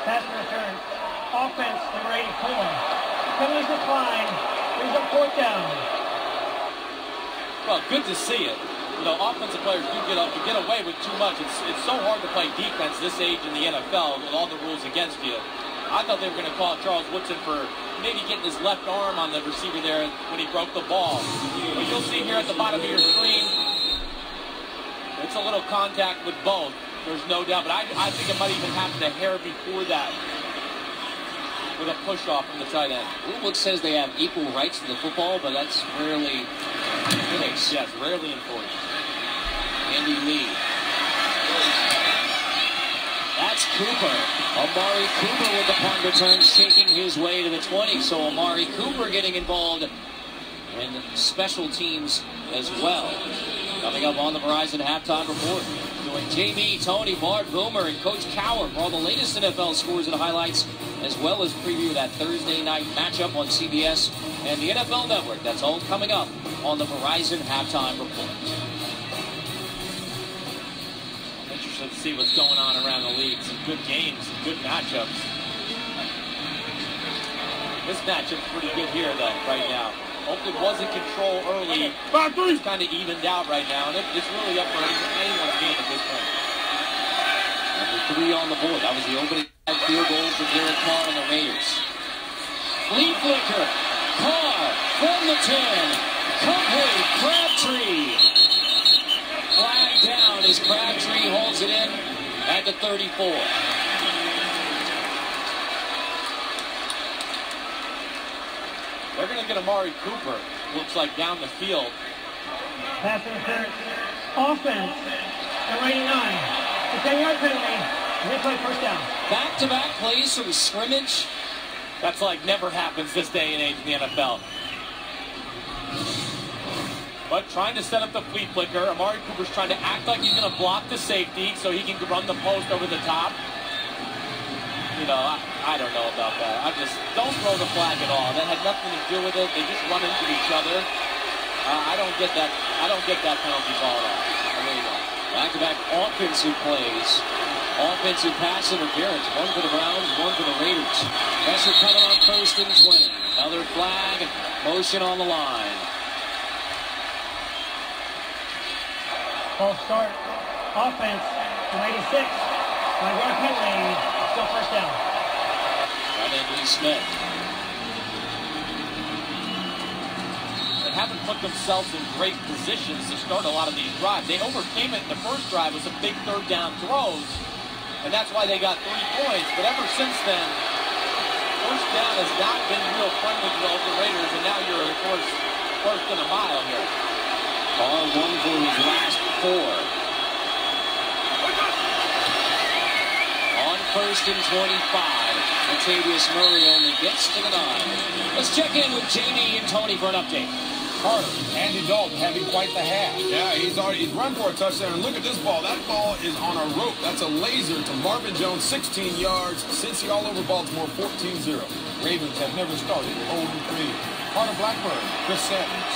Pass interference. Offense, number 84. Penalties decline. Brings up 4th down. Well, good to see it. You know, offensive players do get away with too much. It's so hard to play defense this age in the NFL with all the rules against you. I thought they were going to call Charles Woodson for maybe getting his left arm on the receiver there when he broke the ball. But you'll see here at the bottom of your screen, it's a little contact with both. There's no doubt, but I think it might even happen a hair before that with a push-off from the tight end. Rulebook says they have equal rights to the football, but that's rarely the case. Yes, rarely enforced. Andy Lee. That's Cooper. Amari Cooper with the punt return, shaking his way to the 20. So Amari Cooper getting involved in special teams as well. Coming up on the Verizon Halftime Report. Doing JB, Tony, Bart, Boomer, and Coach Cower for all the latest NFL scores and highlights, as well as preview that Thursday night matchup on CBS and the NFL Network. That's all coming up on the Verizon Halftime Report. I'm interested to see what's going on around the league. Some good games, some good matchups. This matchup's pretty good here, though, right now. Oakland was in control early. It's kind of evened out right now, and it's really up for anyone's game at this point. Number 3 on the board. That was the opening field goal for Derek Carr and the Raiders. Flea flicker. Carr from the 10. Complete. Crabtree. Flag down as Crabtree holds it in at the 34. They're going to get Amari Cooper, looks like, down the field. Pass interference. Offense, number 89. The 10-yard penalty. Replay 1st down. Back-to-back plays from scrimmage. That's like never happens this day and age in the NFL. But trying to set up the flea flicker. Amari Cooper's trying to act like he's going to block the safety so he can run the post over the top. You know, I don't know about that. Don't throw the flag at all. That had nothing to do with it. They just run into each other. I don't get that. I don't get that penalty call at all. I really don't. Back-to-back offensive plays. Offensive pass interference. One for the Browns, one for the Raiders. Pressure coming on 1st and 20. Another flag. Motion on the line. False start. Offense, number 86. 5-yard penalty. Still 1st down. And then Lee Smith. They haven't put themselves in great positions to start a lot of these drives. They overcame it in the first drive with some big 3rd down throws, and that's why they got 3 points. But ever since then, 1st down has not been real friendly to the Raiders, and now you're, of course, 1st and a mile here. Carr 1 for his last 4. On 1st and 25, Latavius Murray only gets to the 9. Let's check in with JD and Tony for an update. Carter, Andy Dalton having quite the half. Yeah, he's run for a touchdown. And look at this ball. That ball is on a rope. That's a laser to Marvin Jones, 16 yards. Cincy all over Baltimore, 14-0. Ravens have never started 0-3. Carter Blackburn, Chris Sanders.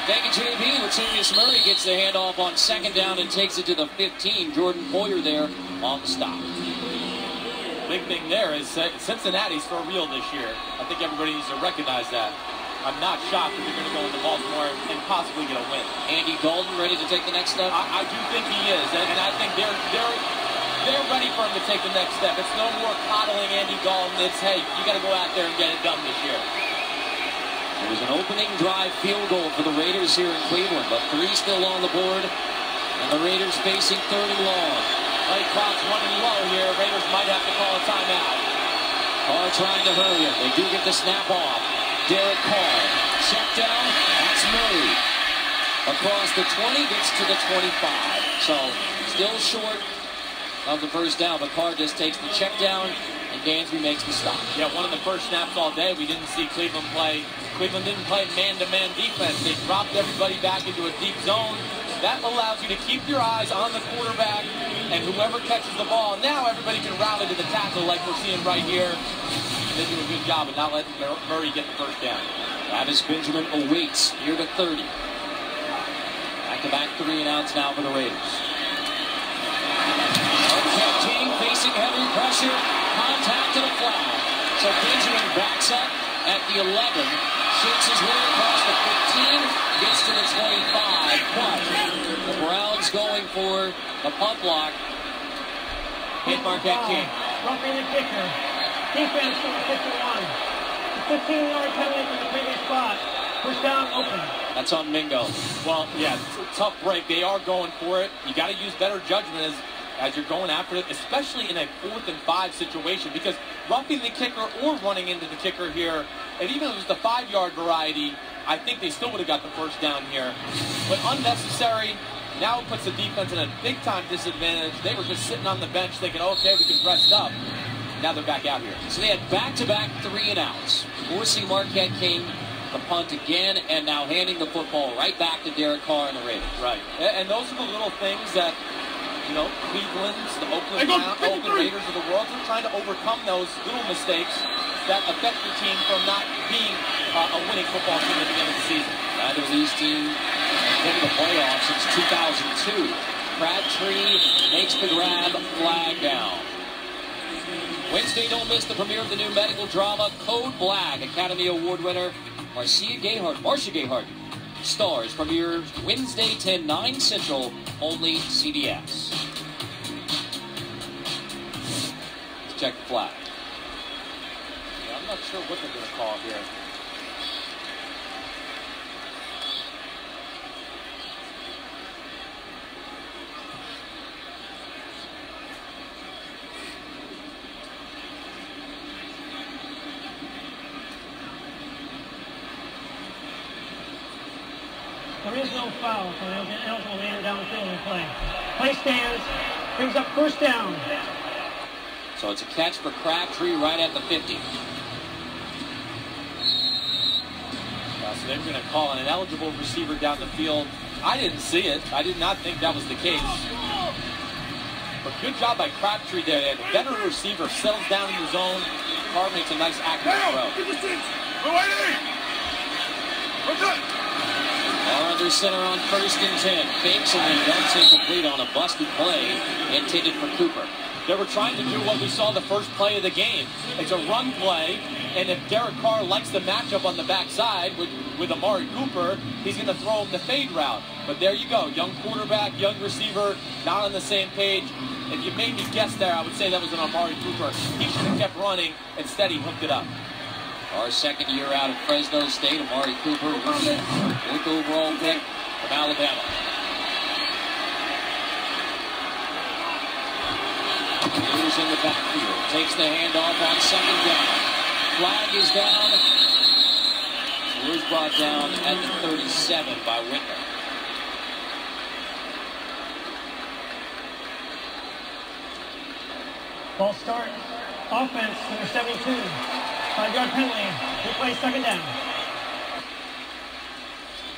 Thank you, JB. Latavius Murray gets the handoff on 2nd down and takes it to the 15. Jordan Poyer there on the stop. Big thing there is Cincinnati's for real this year. I think everybody needs to recognize that. I'm not shocked if they're going to go into Baltimore and possibly get a win. Andy Dalton ready to take the next step? I do think he is, and I think they're they're ready for him to take the next step. It's no more coddling Andy Dalton. It's, hey, you got to go out there and get it done this year. There's an opening drive field goal for the Raiders here in Cleveland, but 3 still on the board, and the Raiders facing 3rd and long. Play clock's running low here. Raiders might have to call a timeout. Carr trying to hurry him. They do get the snap off. Derek Carr, check down. That's Murray. Across the 20, gets to the 25. So, still short of the first down, but Carr just takes the check down, and Dansby makes the stop. Yeah, one of the first snaps all day, we didn't see Cleveland play. Cleveland didn't play man-to-man defense. They dropped everybody back into a deep zone. That allows you to keep your eyes on the quarterback and whoever catches the ball. Now everybody can rally to the tackle like we're seeing right here. They do a good job of not letting Murray get the first down. Travis Benjamin awaits near the 30. Back-to-back 3 and outs now for the Raiders. Marquette King facing heavy pressure. Contact and a flag. So Benjamin backs up at the 11. Shakes his way across the 15. Gets to the 25. But the Browns going for the punt block. Hit Marquette King. Roughing the kicker. Defense from the 51. The 15-yard penalty from the previous spot. First down open. That's on Mingo. Well, yeah, it's a tough break. They are going for it. You got to use better judgment as you're going after it, especially in a 4th and 5 situation, because roughing the kicker or running into the kicker here, and even if it was the 5-yard variety, I think they still would have got the first down here. But unnecessary. Now it puts the defense in a big-time disadvantage. They were just sitting on the bench thinking, okay, we can rest up. Now they're back out here. So they had back-to-back 3 and outs, forcing Marquette King the punt again, and now handing the football right back to Derek Carr and the Raiders. Right. And those are the little things that, you know, Cleveland's, the Oakland Raiders of the world are trying to overcome those little mistakes that affect your team from not being a winning football team at the end of the season. Neither of these teams have been in the playoffs since 2002. Crabtree makes the grab, flag down. Wednesday, don't miss the premiere of the new medical drama, Code Black. Academy Award winner Marcia Gayheart stars, premieres Wednesday, 10/9 Central, only CBS. Let's check the flag. Yeah, I'm not sure what they're going to call here. There is no foul, so they'll get eligible man downfield and play. Play stands, brings up first down. So it's a catch for Crabtree right at the 50. So they're going to call an eligible receiver down the field. I didn't see it. I did not think that was the case. But good job by Crabtree there. The veteran receiver settles down in the zone. Carr makes a nice accurate throw. Are under center on 1st and 10. Fakes and then dumps incomplete on a busted play intended for Cooper. They were trying to do what we saw the first play of the game. It's a run play, and if Derek Carr likes the matchup on the backside with Amari Cooper, he's going to throw him the fade route. But there you go, young quarterback, young receiver, not on the same page. If you made me guess there, I would say that was an Amari Cooper. He should have kept running. Instead, he hooked it up. Our second year out of Fresno State, Amari Cooper, 4th overall pick from Alabama. Here's in the backfield, takes the handoff on 2nd down. Flag is down. Here's brought down at the 37 by Whitmer. Ball start. Offense, number 72. 5-yard penalty. Replay 2nd down.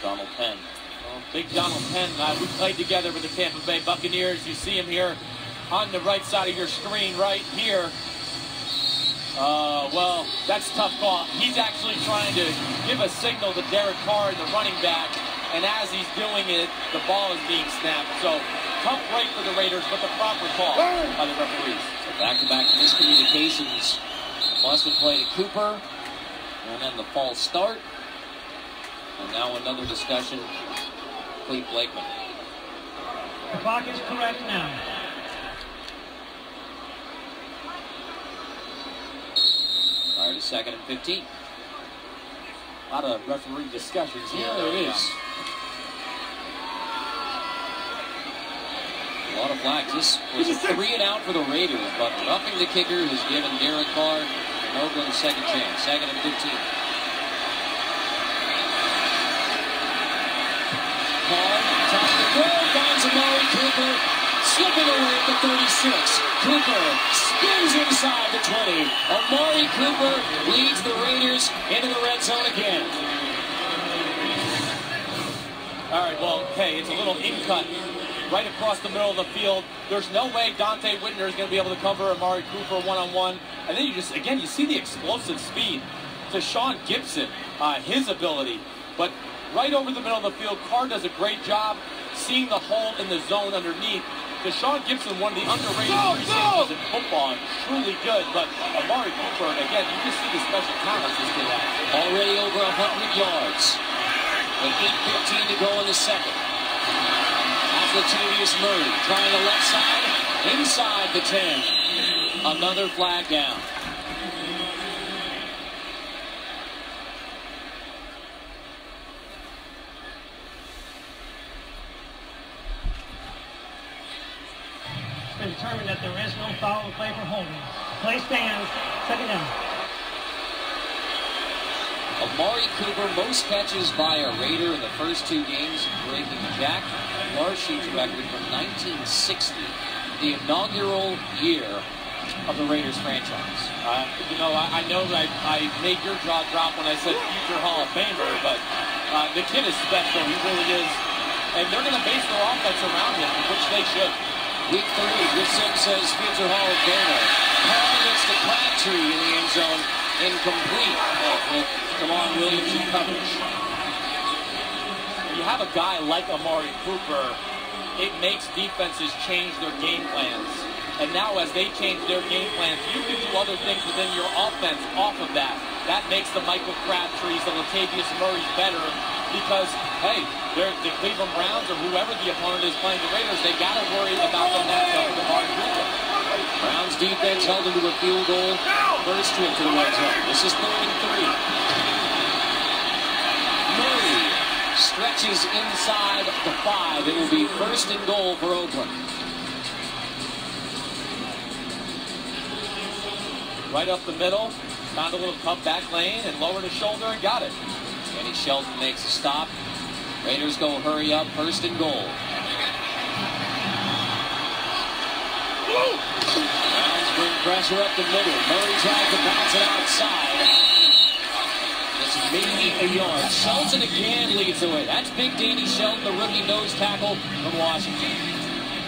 Donald Penn. Well, big Donald Penn. We played together with the Tampa Bay Buccaneers. You see him here on the right side of your screen right here. Well, that's a tough call. He's actually trying to give a signal to Derek Carr, the running back, and as he's doing it, the ball is being snapped. So, tough break for the Raiders, but the proper call by the referees. So back-to-back miscommunications. Busted play to Cooper, and then the false start. And now another discussion, Cleve Blakeman. The clock is correct now. 2nd and 15. A lot of referee discussions here. Yeah, there is. A lot of flags. This was a 3 and out for the Raiders, but roughing the kicker has given Derek Carr and Oakland a second chance. 2nd and 15. Carr, top of the goal, finds Amari Cooper, slipping away at the 36. Cooper spins inside the 20. Amari Cooper leads the Raiders into the red zone again. All right, well, hey, it's a little in-cut right across the middle of the field. There's no way Dante Whitner is going to be able to cover Amari Cooper one-on-one. And then you just, again, you see the explosive speed to Sean Gibson, his ability. But right over the middle of the field, Carr does a great job seeing the hole in the zone underneath. Deshaun Gibson, one of the underrated free safeties in football, and truly good. But Amari Cooper, again, you just see the special talents this kid has. Already over 100 yards. With 8:15 to go in the second. Latavius Murray trying the left side, inside the 10. Another flag down. It's been determined that there is no foul play for holding. Play stands, 2nd down. Amari Cooper, most catches by a Raider in the first 2 games, breaking Jack Larshi's record from 1960, the inaugural year of the Raiders franchise. You know, I know that I made your jaw drop when I said future Hall of Famer, but the kid is special. He really is. And they're going to base their offense around him, which they should. Week 3, Chris Sims says future Hall of Famer. Carr gets the Crabtree in the end zone, incomplete. Come on, Williams and coverage. You have a guy like Amari Cooper, it makes defenses change their game plans. And now as they change their game plans, you can do other things within your offense off of that. That makes the Michael Crabtrees, the Latavius Murrays better because, hey, the Cleveland Browns or whoever the opponent is playing the Raiders, they got to worry about the matchup with Amari Cooper. Browns defense held into a field goal. First trip to the red zone. This is 3rd and 3. Murray stretches inside the 5. It will be 1st and goal for Oakland. Right up the middle, found a little cut back lane and lowered his shoulder and got it. Kenny Shelton makes a stop. Raiders go hurry up, 1st and goal. Browns bring pressure up the middle. Murray tries to bounce it outside. It's maybe a yard. Shelton again leads the way. That's Big Danny Shelton, the rookie nose tackle from Washington.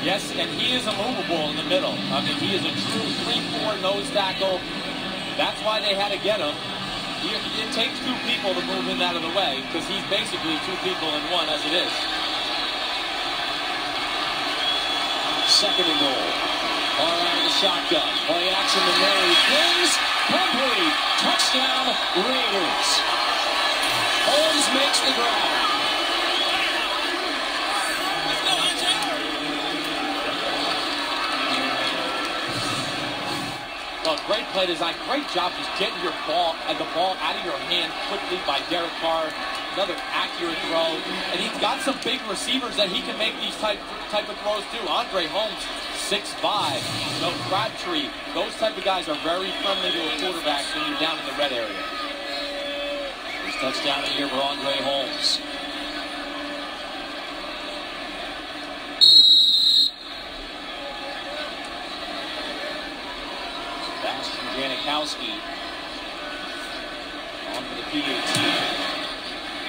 Yes, and he is immovable in the middle. I mean, he is a true 3-4 nose tackle. That's why they had to get him. It takes 2 people to move him out of the way because he's basically 2 people in one as it is. 2nd and goal. All out of the shotgun. Play action to Murray. Flings. Complete. Touchdown, Raiders. Holmes makes the grab. Well, great play design. Great job just getting the ball out of your hand quickly by Derek Carr. Another accurate throw. And he's got some big receivers that he can make these type of throws too. Andre Holmes, 6'5". No, Crabtree. Those type of guys are very friendly to a quarterback when you're down in the red area. First touchdown of the year for Andre Holmes. Sebastian Janikowski on for the PAT.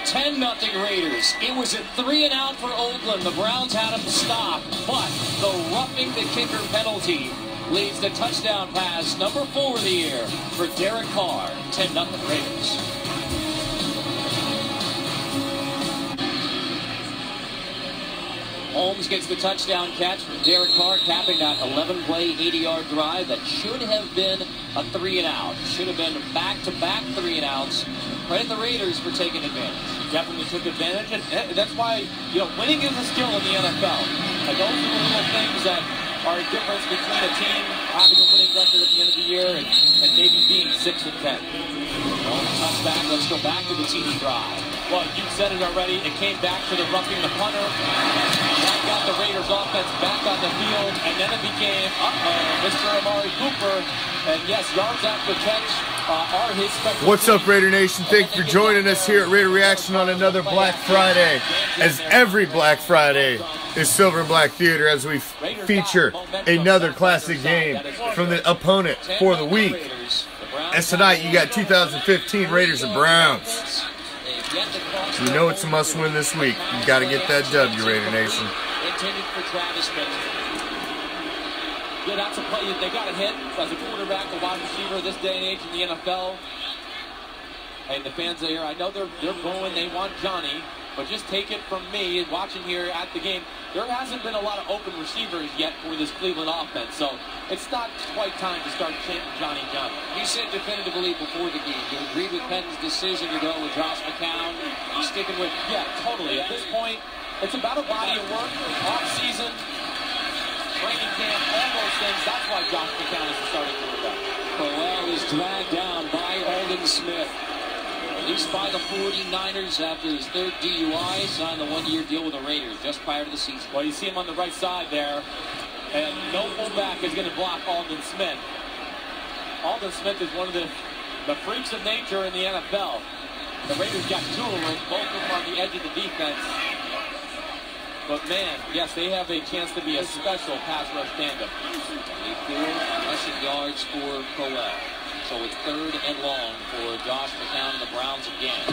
10-0 Raiders. It was a 3 and out for Oakland. The Browns had him stopped, but the roughing the kicker penalty leads to touchdown pass number 4 of the year for Derek Carr. 10-0 Raiders. Holmes gets the touchdown catch from Derek Carr, capping that 11-play, 80-yard drive that should have been a 3 and out. Should have been back-to-back 3 and outs. Credit the Raiders for taking advantage. Definitely took advantage, and that's why, you know, winning is a skill in the NFL. And those are the little things that are a difference between a team having a winning record at the end of the year and maybe being 6 6 and 10. Touchback. Let's go back to the TV drive. Well, you said it already. It came back to the roughing the punter. That got the Raiders offense back on the field, and then it became, Mr. Amari Cooper. And yes, yards after catch are his special. What's up, Raider Nation? Thank you for joining us here at Raider Reaction on another Black Friday. As every Black Friday is Silver and Black Theater, as we feature another classic game from the opponent for the week. As tonight, you got 2015 Raiders and Browns. You know it's a must-win this week. You got to get that W, Raider Nation. Intended for Travis Benson. Yeah, that's a play that they got to hit as a quarterback, a wide receiver this day and age in the NFL. Hey, the fans are here. I know they're booing. They want Johnny. But just take it from me, watching here at the game, there hasn't been a lot of open receivers yet for this Cleveland offense. So it's not quite time to start chanting Johnny Johnny. You said definitively before the game, you agreed with Penton's decision to go with Josh McCown. You're sticking with... Yeah, totally. At this point, it's about a body of work, off-season, training camp, all those things. That's why Josh McCown is the starting quarterback. Crowell is dragged down by Aldon Smith. Released by the 49ers after his third DUI, signed the one-year deal with the Raiders just prior to the season. Well, you see him on the right side there, and no fullback is going to block Aldon Smith. Aldon Smith is one of the freaks of nature in the NFL. The Raiders got two of them, both of them on the edge of the defense. But man, yes, they have a chance to be a special pass rush tandem. 4 rushing yards for Crowell. So it's 3rd and long for Josh McCown and the Browns again.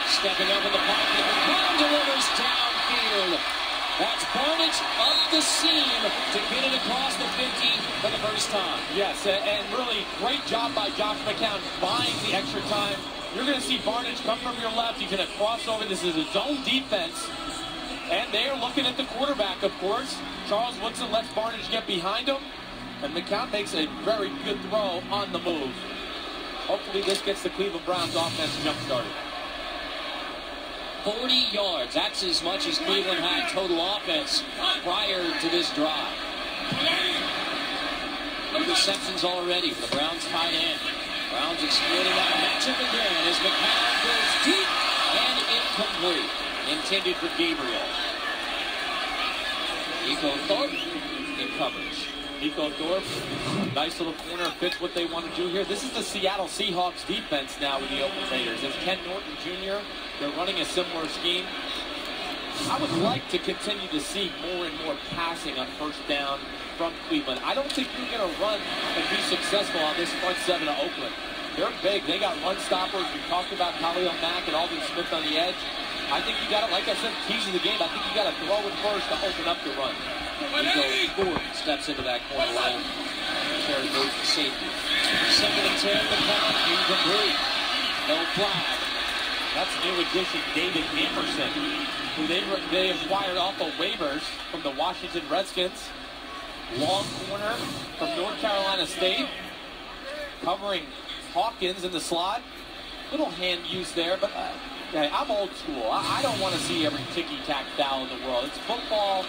Stepping up in the pocket, McCown delivers downfield. That's Barnage up the seam to get it across the 50 for the first time. Yes, and really great job by Josh McCown buying the extra time. You're going to see Barnage come from your left. He's going to cross over. This is a zone defense. And they are looking at the quarterback, of course. Charles Woodson lets Barnage get behind him. And McCown makes a very good throw on the move. Hopefully this gets the Cleveland Browns offense jump-started. 40 yards. That's as much as Cleveland had total offense prior to this drive. Interceptions already for the Browns tight end. Browns exploiting that matchup again as McCown goes deep and incomplete. Intended for Gabriel. Nico Thorpe in coverage. Nico Thorpe, nice little corner, fits what they want to do here. This is the Seattle Seahawks defense now with the Oakland Raiders. There's Ken Norton Jr. They're running a similar scheme. I would like to continue to see more and more passing on first down from Cleveland. I don't think you're going to run and be successful on this front seven of Oakland. They're big. They got run stoppers. We talked about Khalil Mack and Aldon Smith on the edge. I think you got to, like I said, keys to the game. I think you got to throw it first to open up the run. Nico Thorpe steps into that corner line. Terry goes to safety. 2nd and 10, McCown incomplete. No flag. That's new addition David Emerson, who they acquired off of waivers from the Washington Redskins. Long corner from North Carolina State, covering Hawkins in the slot. Little hand use there, but I'm old school. I don't want to see every ticky-tack foul in the world. It's football.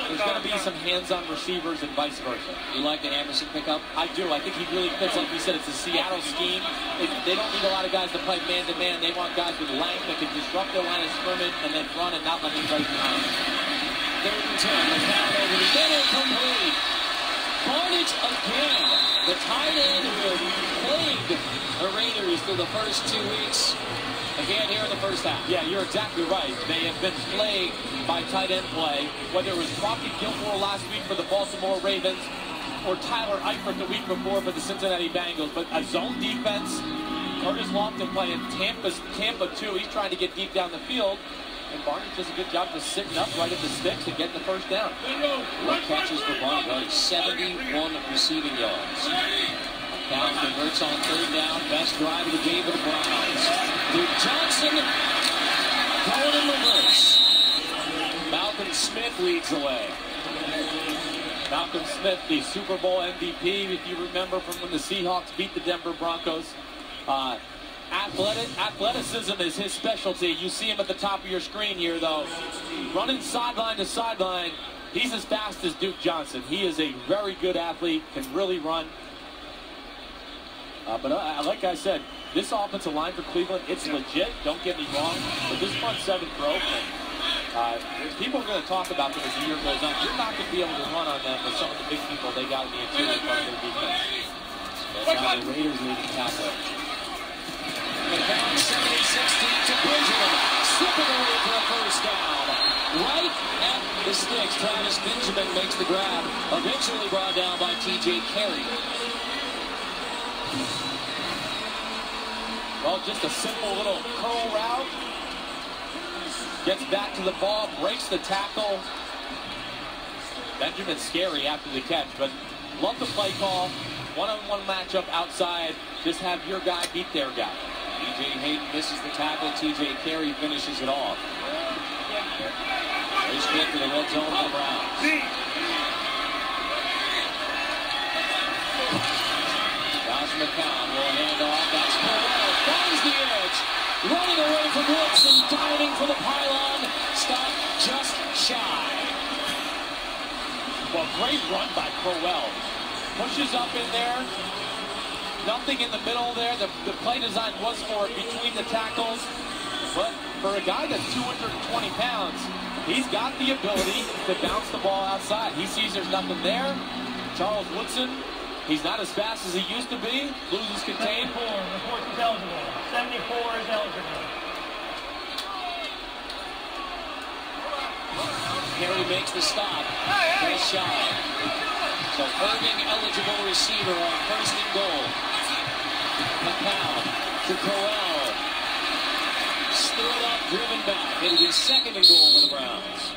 There's going to be some hands-on receivers and vice versa. You like the Emerson pickup? I do. I think he really fits. Like you said, it's a Seattle scheme. They don't need a lot of guys to play man-to-man. They want guys with length that can disrupt their line of scrimmage and then run and not let anybody behind. 3rd and 10. McCown over the middle, complete. Barnage again. The tight end who has plagued the Raiders through the first 2 weeks. Again here in the first half. Yeah, you're exactly right. They have been plagued by tight end play, whether it was Rocky Gilmore last week for the Baltimore Ravens or Tyler Eifert the week before for the Cincinnati Bengals. But a zone defense, Curtis Lofton playing Tampa too. He's trying to get deep down the field. And Barnage does a good job just sitting up right at the sticks and getting the first down. 4 catches for Barnage, 71 receiving yards. McCown converts on 3rd down. Best drive of the game for the Browns. Duke Johnson going in reverse. Malcolm Smith leads the way. Malcolm Smith, the Super Bowl MVP, if you remember from when the Seahawks beat the Denver Broncos. Athleticism is his specialty. You see him at the top of your screen here, though. Running sideline to sideline. He's as fast as Duke Johnson. He is a very good athlete, can really run. But like I said, this offensive line for Cleveland, it's legit. Don't get me wrong. But this front seven for Oakland, people are going to talk about them as the year goes on. You're not going to be able to run on them with some of the big people they got in the interior part of their defense. But now the Raiders leading tackle. McCown 70-16 to Bridgeland, slipping away for a first down. Right at the sticks, Travis Benjamin makes the grab, eventually brought down by T.J. Carey. Well, just a simple little curl route. Gets back to the ball, breaks the tackle. Benjamin's scary after the catch, but love the play call. One-on-one matchup outside. Just have your guy beat their guy. T.J. Hayden misses the tackle. T.J. Carey finishes it off. Race kick to the red zone for the Browns. Josh McCown will hand off. That's Crowell. Finds the edge. Running away from Woods and diving for the pylon. Stop just shy. Well, great run by Crowell. Pushes up in there. Nothing in the middle there. The play design was for it between the tackles. But for a guy that's 220 pounds, he's got the ability to bounce the ball outside. He sees there's nothing there. Charles Woodson, he's not as fast as he used to be. Loses contain. 74 reports is eligible. 74 is eligible. Carey makes the stop. Just shy. So Irving eligible receiver on first and goal. McCown to Crowell. Stood up, driven back. It'll be second and goal for the Browns.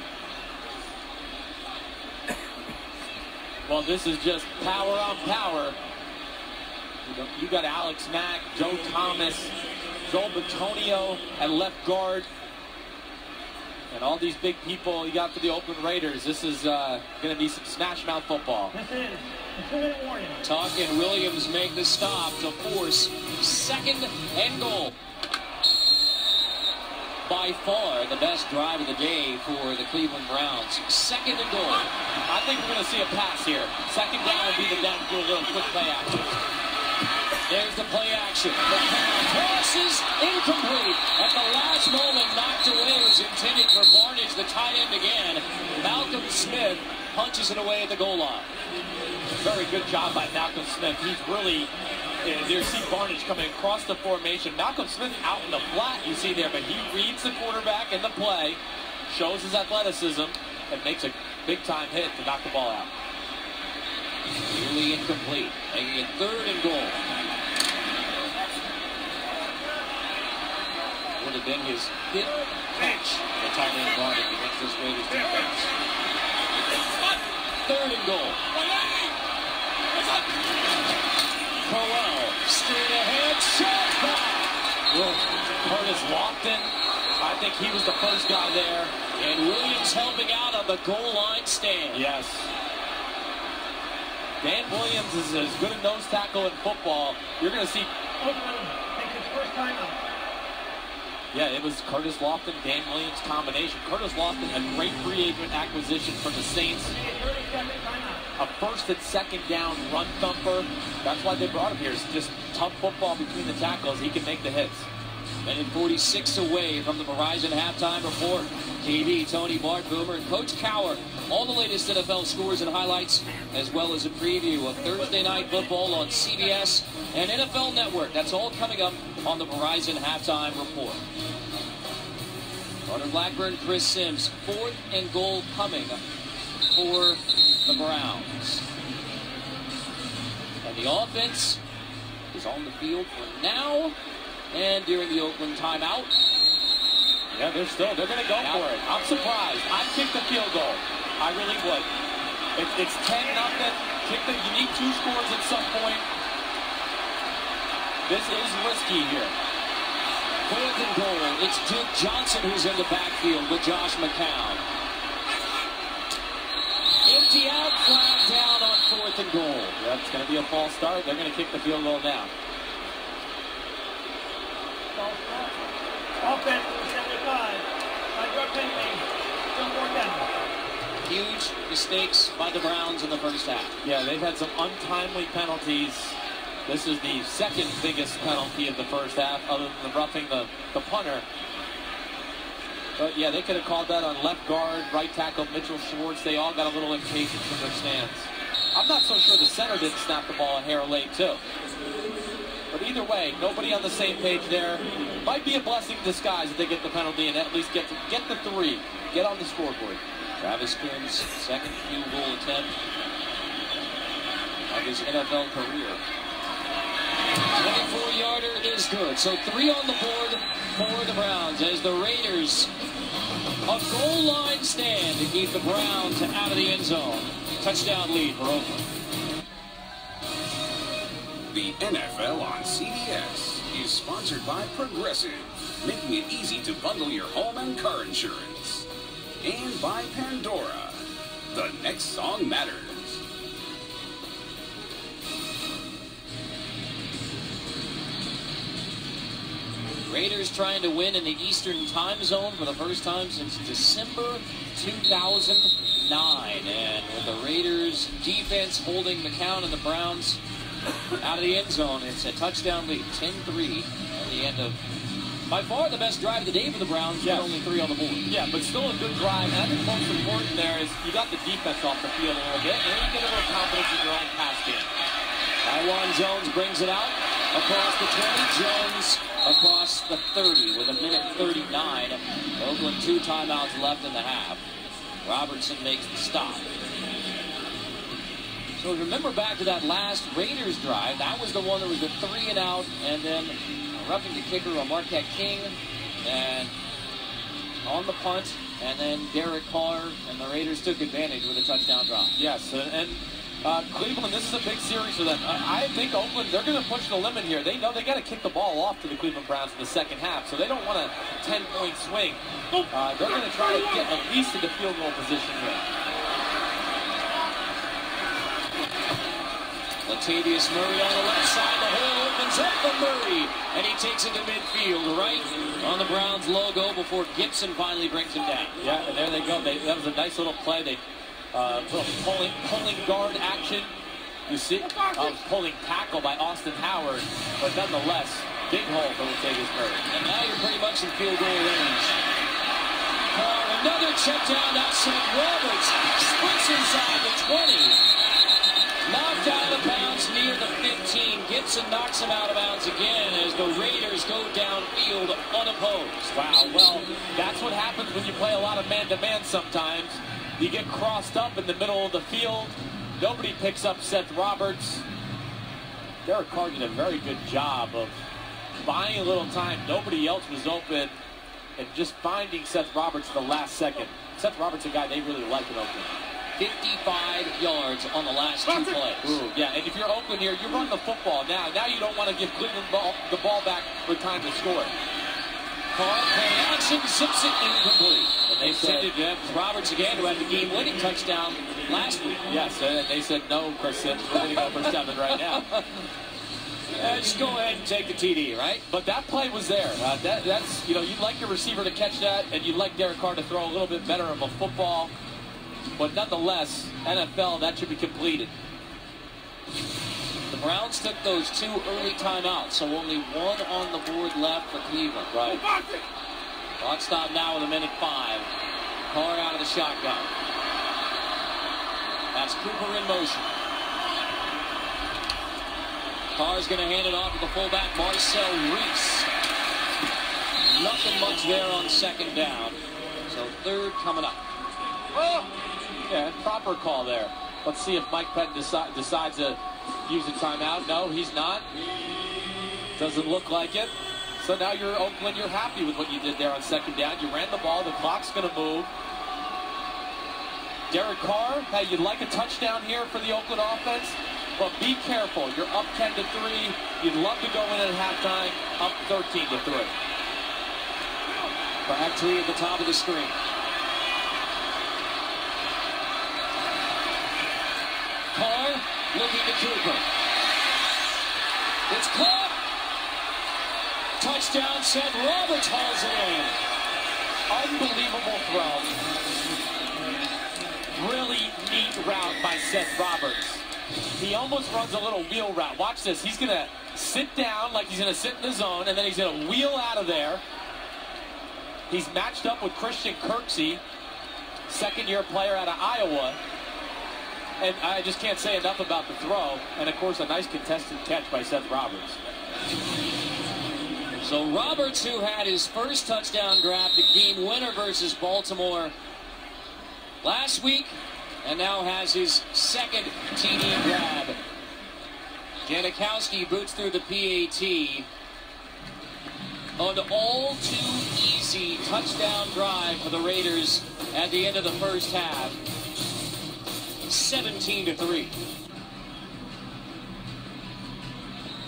Well, this is just power on power. You got Alex Mack, Joe Thomas, Joel Batonio at left guard. And all these big people you got for the Oakland Raiders. This is going to be some smash mouth football. This is a 2-minute warning. Tuck and Williams make the stop to force second and goal. By far the best drive of the day for the Cleveland Browns. Second and goal. I think we're going to see a pass here. Second down will be the downfield, little quick play action. There's the play action. McCown crosses, incomplete. At the last moment, knocked away. It was intended for Barnage, the tight end again. Malcolm Smith punches it away at the goal line. Very good job by Malcolm Smith. He's really, there's see Barnage coming across the formation. Malcolm Smith out in the flat, you see there, but he reads the quarterback in the play, shows his athleticism, and makes a big-time hit to knock the ball out. Nearly incomplete, making it third and goal. Would have been his fifth catch, the tight end Barnage against this Raiders defense. Third and goal. Crowell, straight ahead, shot back. Curtis Lofton, I think he was the first guy there. And Williams helping out on the goal line stand. Yes. Dan Williams is as good a nose tackle in football. You're going to see. Oakland takes its first timeout. Yeah, it was Curtis Lofton, Dan Williams combination. Curtis Lofton, a great free agent acquisition from the Saints. A first and second down run thumper. That's why they brought him here. It's just tough football between the tackles. He can make the hits. Minute 46 away from the Verizon halftime report. KD, Tony Bart, Boomer, and Coach Cower. All the latest NFL scores and highlights, as well as a preview of Thursday Night Football on CBS and NFL Network. That's all coming up on the Verizon halftime report. Carter Blackburn, Chris Sims, fourth and goal coming for the Browns. And the offense is on the field for now and during the Oakland timeout. Yeah, they're going to go for it. I'm surprised. I'd kick the field goal. I really would. It's 10-0. You need two scores at some point. This is risky here. Fourth and goal. It's Duke Johnson who's in the backfield with Josh McCown. Empty out, flag down on fourth and goal. Yeah, it's going to be a false start. They're going to kick the field goal now. Offense 75. Pending. Still 4 down. Huge mistakes by the Browns in the first half. Yeah, they've had some untimely penalties This is the second biggest penalty of the first half, other than the roughing the punter. But yeah, they could have called that on left guard, right tackle Mitchell Schwartz. They all got a little impatient from their stands. I'm not so sure the center didn't snap the ball a hair late too. But either way, nobody on the same page there. Might be a blessing in disguise if they get the penalty and at least get the 3. Get on the scoreboard. Travis Coon's second field goal attempt of his NFL career. 24-yarder is good. So 3 on the board for the Browns as the Raiders, a goal line stand to keep the Browns out of the end zone. Touchdown lead for Oakland. The NFL on CBS is sponsored by Progressive, making it easy to bundle your home and car insurance. And by Pandora, the next song matters. Raiders trying to win in the Eastern time zone for the first time since December 2009. And with the Raiders defense holding the count and the Browns out of the end zone, it's a touchdown lead, 10-3 at the end of, by far the best drive of the day for the Browns, but only 3 on the board. Yeah, but still a good drive. And I think most important there is you got the defense off the field a little bit, and you get a little confidence in your own pass game. Taiwan Jones brings it out across the 20. Jones across the 30 with 1:39. Oakland 2 timeouts left in the half. Robertson makes the stop. So remember back to that last Raiders drive. That was the one that was the 3 and out, and then roughing the kicker on Marquette King, and on the punt, and then Derek Carr, and the Raiders took advantage with a touchdown drop. Yes, and Cleveland, this is a big series for them. I think Oakland, they're going to push the limit here. They know they got to kick the ball off to the Cleveland Browns in the second half, so they don't want a 10-point swing. They're going to try to get at least into field goal position here. Latavius Murray on the left side. The hole opens up for Murray, and he takes it to midfield, right on the Browns logo before Gibson finally brings him down. Yeah, and there they go. That was a nice little play. They pulling guard action. You see, pulling tackle by Austin Howard, but nonetheless, big hole for Latavius Murray. And now you're pretty much in field goal range. Another check down outside. Roberts sprints inside the 20. Knocked out of bounds near the 15. Gibson knocks him out of bounds again as the Raiders go downfield unopposed. Wow, well, that's what happens when you play a lot of man-to-man sometimes. You get crossed up in the middle of the field. Nobody picks up Seth Roberts. Derek Carr did a very good job of buying a little time. Nobody else was open and just finding Seth Roberts at the last second. Seth Roberts is a guy they really like in Oakland. 55 yards on the last 2 plays. Ooh, yeah, and if you're Oakland here, you run the football now. Now you don't want to give Cleveland the ball back with time to score. Carr play action, zips it incomplete. And they sent it to Roberts again, who had the game-winning touchdown last week. Yes, and they said, no, Chris Sims, we're going to go for 7 right now. Just go ahead and take the TD, right? But that play was there. That's, you know, you'd like your receiver to catch that, and you'd like Derek Carr to throw a little bit better of a football. But nonetheless, NFL, that should be completed. The Browns took those 2 early timeouts, so only 1 on the board left for Cleveland. Right. Clock stop now with 1:05. Carr out of the shotgun. That's Cooper in motion. Carr's going to hand it off to the fullback, Marcel Reese. Nothing much there on second down. So 3rd coming up. Oh! Yeah, proper call there. Let's see if Mike Pettin decides to use a timeout. No, he's not. Doesn't look like it. So now you're Oakland, you're happy with what you did there on second down. You ran the ball, the clock's going to move. Derek Carr, hey, you'd like a touchdown here for the Oakland offense, but be careful. You're up 10-3. You'd love to go in at halftime, up 13-3. Crabtree at the top of the screen. Carr looking to Cooper. It's caught. Touchdown, Seth Roberts hauls it in. Unbelievable throw. Really neat route by Seth Roberts. He almost runs a little wheel route. Watch this. He's going to sit down like he's going to sit in the zone, and then he's going to wheel out of there. He's matched up with Christian Kirksey, second-year player out of Iowa. And I just can't say enough about the throw. And, of course, a nice contested catch by Seth Roberts. So Roberts, who had his first touchdown grab, the game winner versus Baltimore last week, and now has his second TD grab. Janikowski boots through the PAT. An all-too-easy touchdown drive for the Raiders at the end of the first half. 17-3.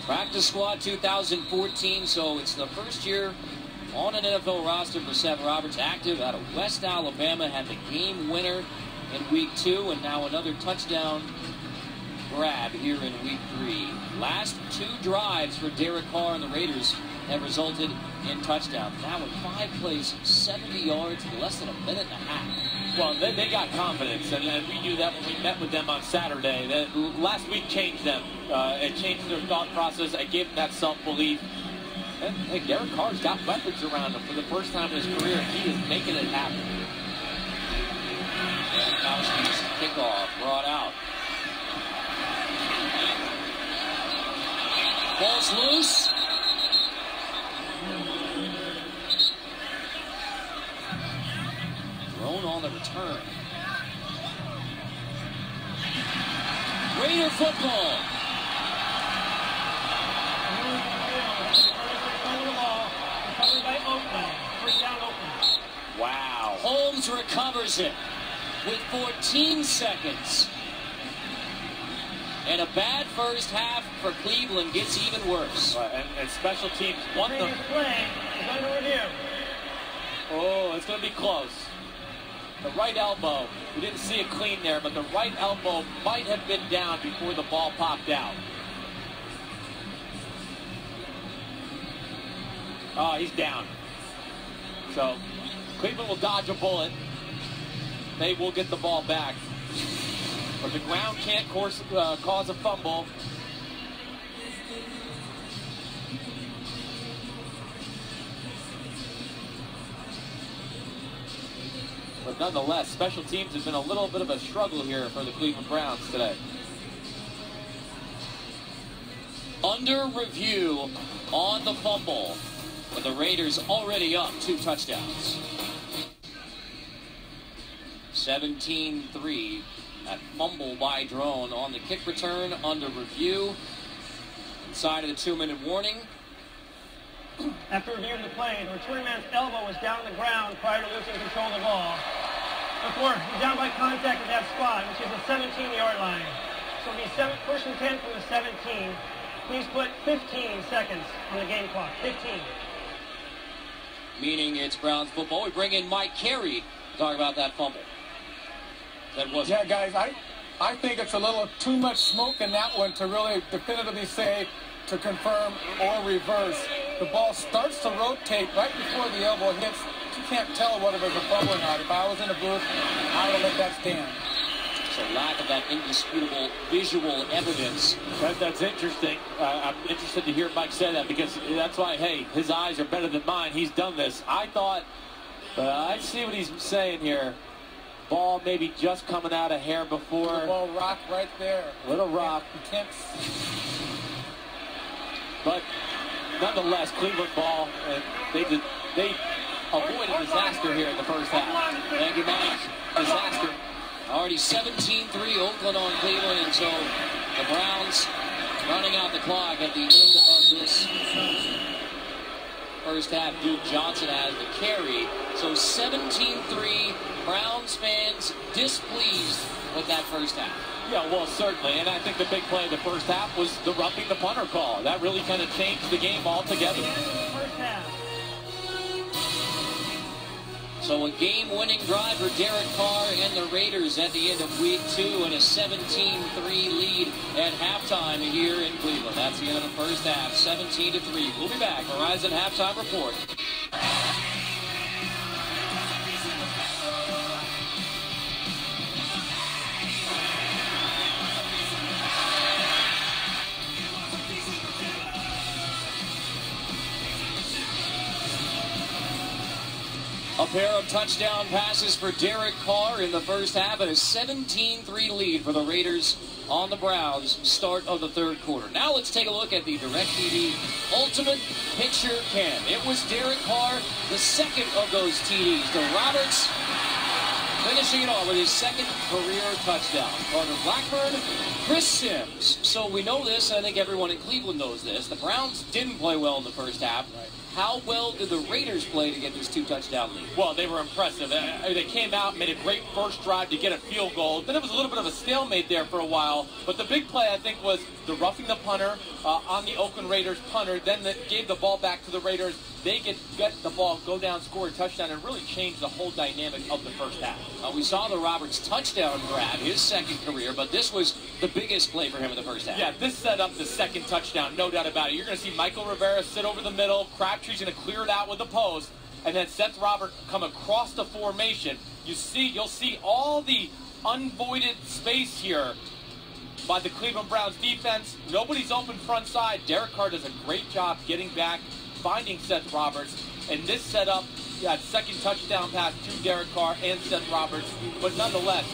Practice squad 2014, so it's the first year on an NFL roster for Seth Roberts, active out of West Alabama, had the game winner in week 2, and now another touchdown grab here in week 3. Last 2 drives for Derek Carr and the Raiders have resulted in touchdowns. Now with 5 plays, 70 yards in less than a minute and a half. Well, they got confidence, and we knew that when we met with them on Saturday. Last week changed them. It changed their thought process. It gave them that self-belief. And hey, Derek Carr's got weapons around him for the first time in his career. He is making it happen. Janikowski's kickoff brought out. Ball's loose. Thrown on the return. Raider football. Wow. Holmes recovers it with 14 seconds. And a bad first half for Cleveland gets even worse. And special teams won them. Play is under review. Oh, it's going to be close. The right elbow, we didn't see it clean there, but the right elbow might have been down before the ball popped out. Oh, he's down. So Cleveland will dodge a bullet. They will get the ball back. But the ground can't cause a fumble. But nonetheless, special teams has been a little bit of a struggle here for the Cleveland Browns today. Under review on the fumble, with the Raiders already up 2 touchdowns. 17-3. That fumble by Drone on the kick return under review. Inside of the 2-minute warning. After reviewing the play, the return man's elbow was down on the ground prior to losing control of the ball. Before, he's down by contact at that spot, which is the 17-yard line. So it'll be first and 10 from the 17. Please put 15 seconds on the game clock. 15. Meaning it's Browns football. We bring in Mike Carey to talk about that fumble. Yeah, guys, I think it's a little too much smoke in that one to really definitively say, to confirm or reverse. The ball starts to rotate right before the elbow hits. You can't tell whether it was a fumble or not. If I was in the booth, I would let that stand. So lack of that indisputable visual evidence. That's interesting. I'm interested to hear Mike say that, because that's why, hey, his eyes are better than mine. He's done this. I thought, I see what he's saying here. Ball maybe just coming out a hair before. The ball rock right there. Little rock. You can't. But nonetheless, Cleveland ball, and they avoided disaster here in the first half. Thank you, Mike. Disaster. Already 17-3 Oakland on Cleveland, and so the Browns running out the clock at the end of this first half. Duke Johnson has the carry. So 17-3, Browns fans displeased with that first half. Yeah, well, certainly. And I think the big play in the first half was the roughing the punter call. That really kind of changed the game altogether. First half. So a game-winning drive for Derek Carr and the Raiders at the end of week 2, and a 17-3 lead at halftime here in Cleveland. That's the end of the first half, 17-3. We'll be back. Verizon Halftime Report. A pair of touchdown passes for Derek Carr in the first half and a 17-3 lead for the Raiders on the Browns start of the third quarter. Now let's take a look at the DirecTV Ultimate Picture Cam. It was Derek Carr, the second of those TDs to Roberts, finishing it off with his second career touchdown. Carter Blackburn, Chris Sims. So we know this, I think everyone in Cleveland knows this. The Browns didn't play well in the first half. Right. How well did the Raiders play to get this 2-touchdown lead? Well, they were impressive. They came out, made a great first drive to get a field goal. Then it was a little bit of a stalemate there for a while. But the big play, I think, was the roughing the punter on the Oakland Raiders punter. Then gave the ball back to the Raiders. They get the ball, go down, score a touchdown, and really change the whole dynamic of the first half. We saw the Roberts touchdown grab, his second career, but this was the biggest play for him in the first half. Yeah, this set up the second touchdown, no doubt about it. You're going to see Michael Rivera sit over the middle. Crabtree's going to clear it out with the post, and then Seth Roberts come across the formation. You'll see all the unvoided space here by the Cleveland Browns defense. Nobody's open front side. Derek Carr does a great job getting back, finding Seth Roberts, and this set up that second touchdown pass to Derek Carr and Seth Roberts. But nonetheless,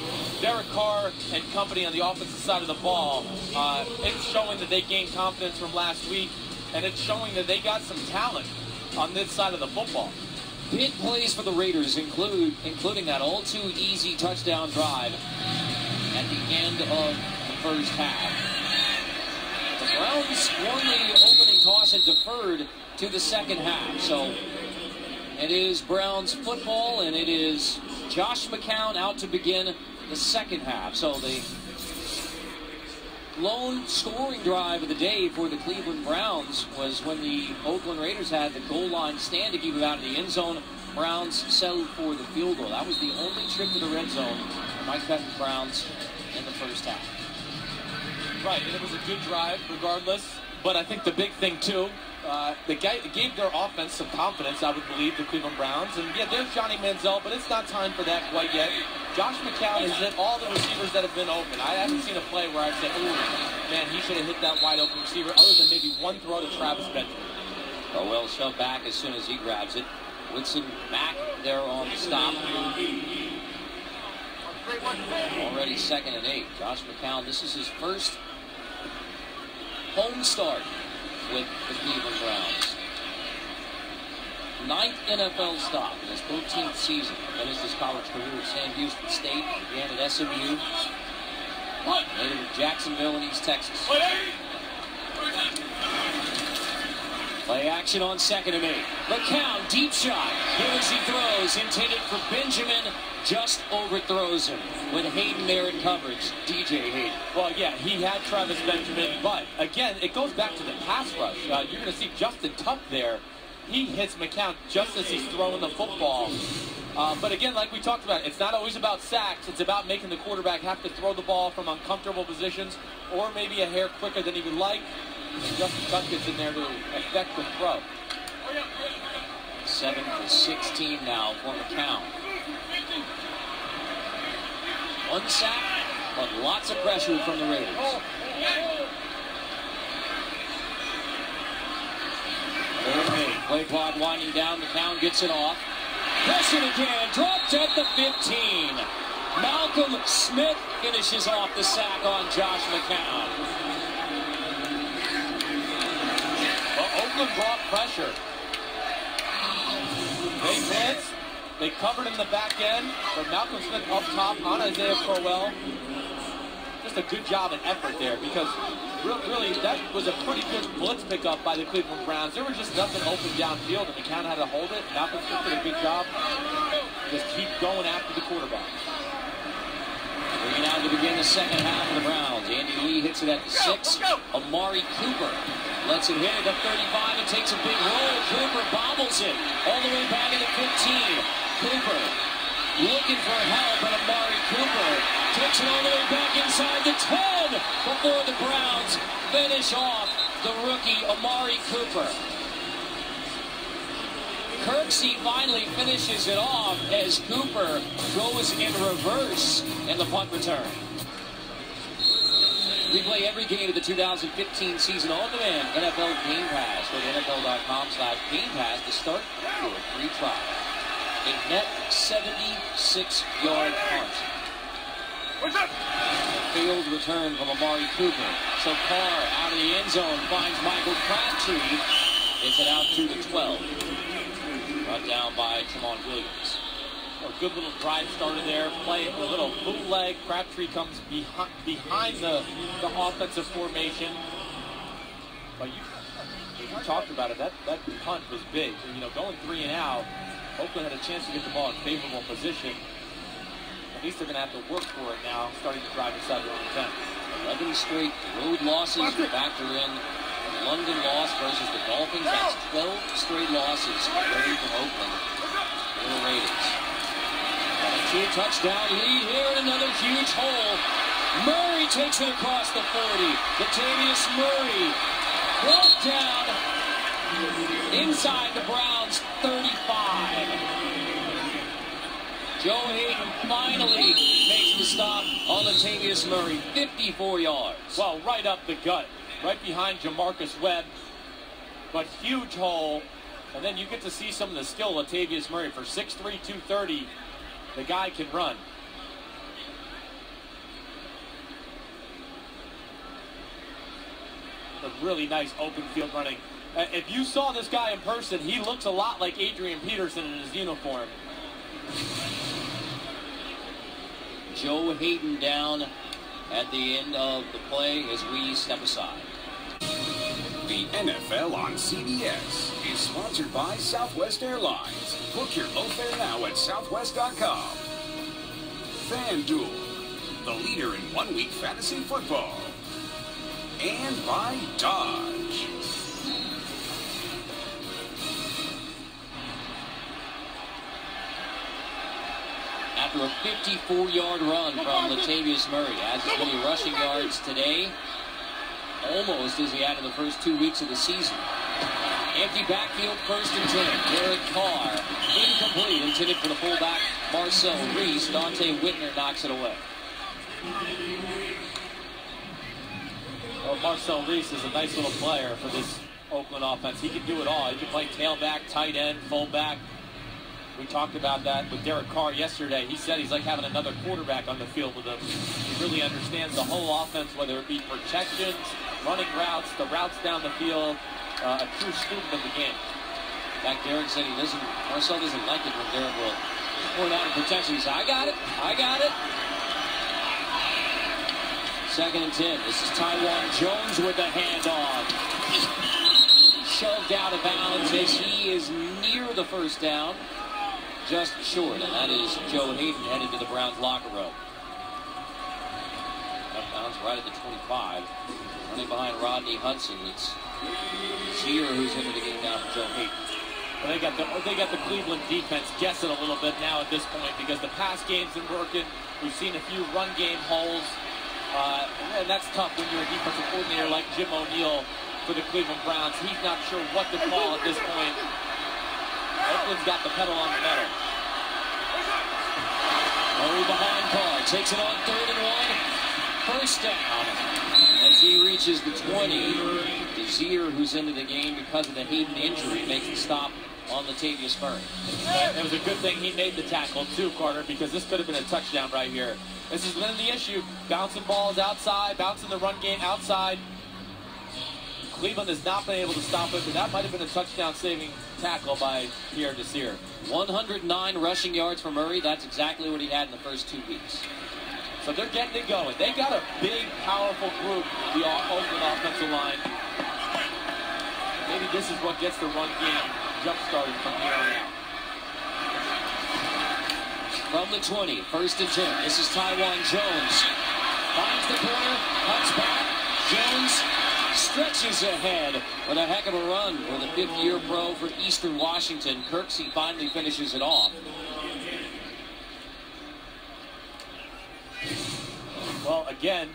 Derek Carr and company on the offensive side of the ball, it's showing that they gained confidence from last week, and it's showing that they got some talent on this side of the football. Big plays for the Raiders including that all-too-easy touchdown drive at the end of the first half. The Browns won the opening toss and deferred to the second half. So it is Browns football, and it is Josh McCown out to begin the second half. So the lone scoring drive of the day for the Cleveland Browns was when the Oakland Raiders had the goal line stand to keep it out of the end zone. Browns settled for the field goal. That was the only trip to the red zone for Mike Pettine's Browns in the first half. Right, and it was a good drive regardless. But I think the big thing, too, they gave their offense some confidence, I would believe, the Cleveland Browns. And, yeah, there's Johnny Manziel, but it's not time for that quite yet. Josh McCown has hit all the receivers that have been open. I haven't seen a play where I'd say, ooh, man, he should have hit that wide-open receiver, other than maybe one throw to Travis Benjamin. Well shoved back as soon as he grabs it. Woodson back there on the stop. Already 2nd and 8. Josh McCown, this is his first home start with the Cleveland Browns. 9th NFL stop in his 13th season. Finished his college career at Sam Houston State, began at SMU, later at Jacksonville in East Texas. Play action on 2nd and 8. McCown, deep shot. Here as he throws, intended for Benjamin, just overthrows him with Hayden there in coverage. DJ Hayden. Well, yeah, he had Travis Benjamin, but again, it goes back to the pass rush. You're going to see Justin Tuck there. He hits McCown just as he's throwing the football. But again, like we talked about, it's not always about sacks. It's about making the quarterback have to throw the ball from uncomfortable positions or maybe a hair quicker than he would like. And Justin Tuck gets in there to effect the throw. 7 for 16 now for McCown. 1 sack, but lots of pressure from the Raiders. Play clock winding down. McCown gets it off. Pressure again. Dropped at the 15. Malcolm Smith finishes off the sack on Josh McCown. Well, Oakland brought pressure. They blitzed. They covered in the back end, but Malcolm Smith up top on Isaiah Crowell. Just a good job and effort there, because really that was a pretty good blitz pickup by the Cleveland Browns. There was just nothing open downfield, and McCown had to hold it. Malcolm Smith did a good job. Just keep going after the quarterback. Bringing out to begin the second half of the Browns. Andy Lee hits it at the 6. Amari Cooper lets it hit at the 35 and takes a big roll. Cooper bobbles it all the way back at the 15. Cooper looking for help, and Amari Cooper takes it all the way back inside the 10 before the Browns finish off the rookie Amari Cooper. Kirksey finally finishes it off as Cooper goes in reverse in the punt return. We play every game of the 2015 season on demand. NFL Game Pass. Go to NFL.com/Game Pass to start your free trial. A net 76-yard punt. A failed return from Amari Cooper. So Carr out of the end zone finds Michael Crabtree. Gets it out to the 12. Brought down by Tramon Williams. A good little drive started there. Play a little bootleg. Crabtree comes behind the offensive formation. But you talked about it. That punt was big. You know, going 3 and out, Oakland had a chance to get the ball in favorable position. At least they're going to have to work for it now, starting to drive inside their own 10. 11 straight road losses. Factor in the London loss versus the Dolphins. That's 12 straight losses away from Oakland for the Raiders. Got a 2-touchdown lead here and another huge hole. Murray takes it across the 40. Latavius Murray brought down inside the Browns 35. Joe Hayden finally makes the stop on Latavius Murray, 54 yards. Well, right up the gut, right behind Jamarcus Webb, but huge hole. And then you get to see some of the skill of Latavius Murray. For 6'3", 230, the guy can run. A really nice open field running. If you saw this guy in person, he looks a lot like Adrian Peterson in his uniform. Joe Hayden down at the end of the play as we step aside. The NFL on CBS is sponsored by Southwest Airlines. Book your low fare now at Southwest.com. FanDuel, the leader in one-week fantasy football. And by Dodge. After a 54-yard run from Latavius Murray, has as many rushing yards today, almost as he had in the first 2 weeks of the season. Empty backfield, 1st and 10. Derek Carr, incomplete, intended for the fullback, Marcel Reese. Dante Whitner knocks it away. Well, Marcel Reese is a nice little player for this Oakland offense. He can do it all. He can play tailback, tight end, fullback. We talked about that with Derek Carr yesterday. He said he's like having another quarterback on the field with him. He really understands the whole offense, whether it be protections, running routes, the routes down the field. A true student of the game. In fact, Derek said Marcel doesn't like it when Derek will point out in protection. He said, I got it. 2nd and 10. This is Taiwan Jones with the handoff. Shoved out of bounds as he is near the first down. Just short, and that is Joe Hayden headed to the Browns locker room. Up bounds right at the 25. Running behind Rodney Hudson. It's Zier who's into the game now for Joe Hayden. Well, they got the Cleveland defense guessing a little bit now at this point because the pass game's been working. We've seen a few run game holes. And that's tough when you're a defensive coordinator like Jim O'Neill for the Cleveland Browns. He's not sure what to call at this point. Oakland's got the pedal on the metal. Murray behind Carr. Takes it on 3rd and 1. First down. As he reaches the 20. Zier, who's into the game because of the Hayden injury, makes the stop on Latavius Murray. It was a good thing he made the tackle too, Carter, because this could have been a touchdown right here. This has been the issue. Bouncing balls outside, bouncing the run game outside. Cleveland has not been able to stop it, but that might have been a touchdown-saving tackle by Pierre Desir. 109 rushing yards for Murray. That's exactly what he had in the first 2 weeks. So they're getting it going. They got a big, powerful group, the Oakland offensive line. Maybe this is what gets the run game jump-started from here on out. From the 20, 1st and 10. This is Taiwan Jones. Finds the corner, cuts back. Jones stretches ahead with a heck of a run for the 5th-year pro for Eastern Washington. Kirksey finally finishes it off. Well, again,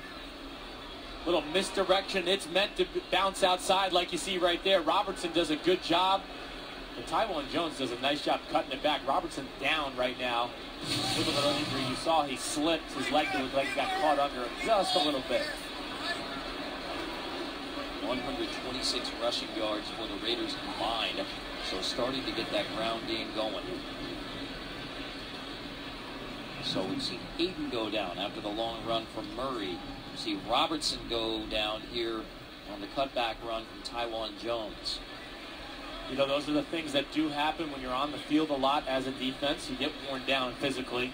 little misdirection. It's meant to bounce outside like you see right there. Robertson does a good job. But Taiwan Jones does a nice job cutting it back. Robertson down right now. With a little injury. You saw he slipped. His leg got caught under him just a little bit. 126 rushing yards for the Raiders combined. So starting to get that ground game going. So we've seen Hayden go down after the long run from Murray. We see Robertson go down here on the cutback run from Taiwan Jones. You know, those are the things that do happen when you're on the field a lot as a defense. You get worn down physically.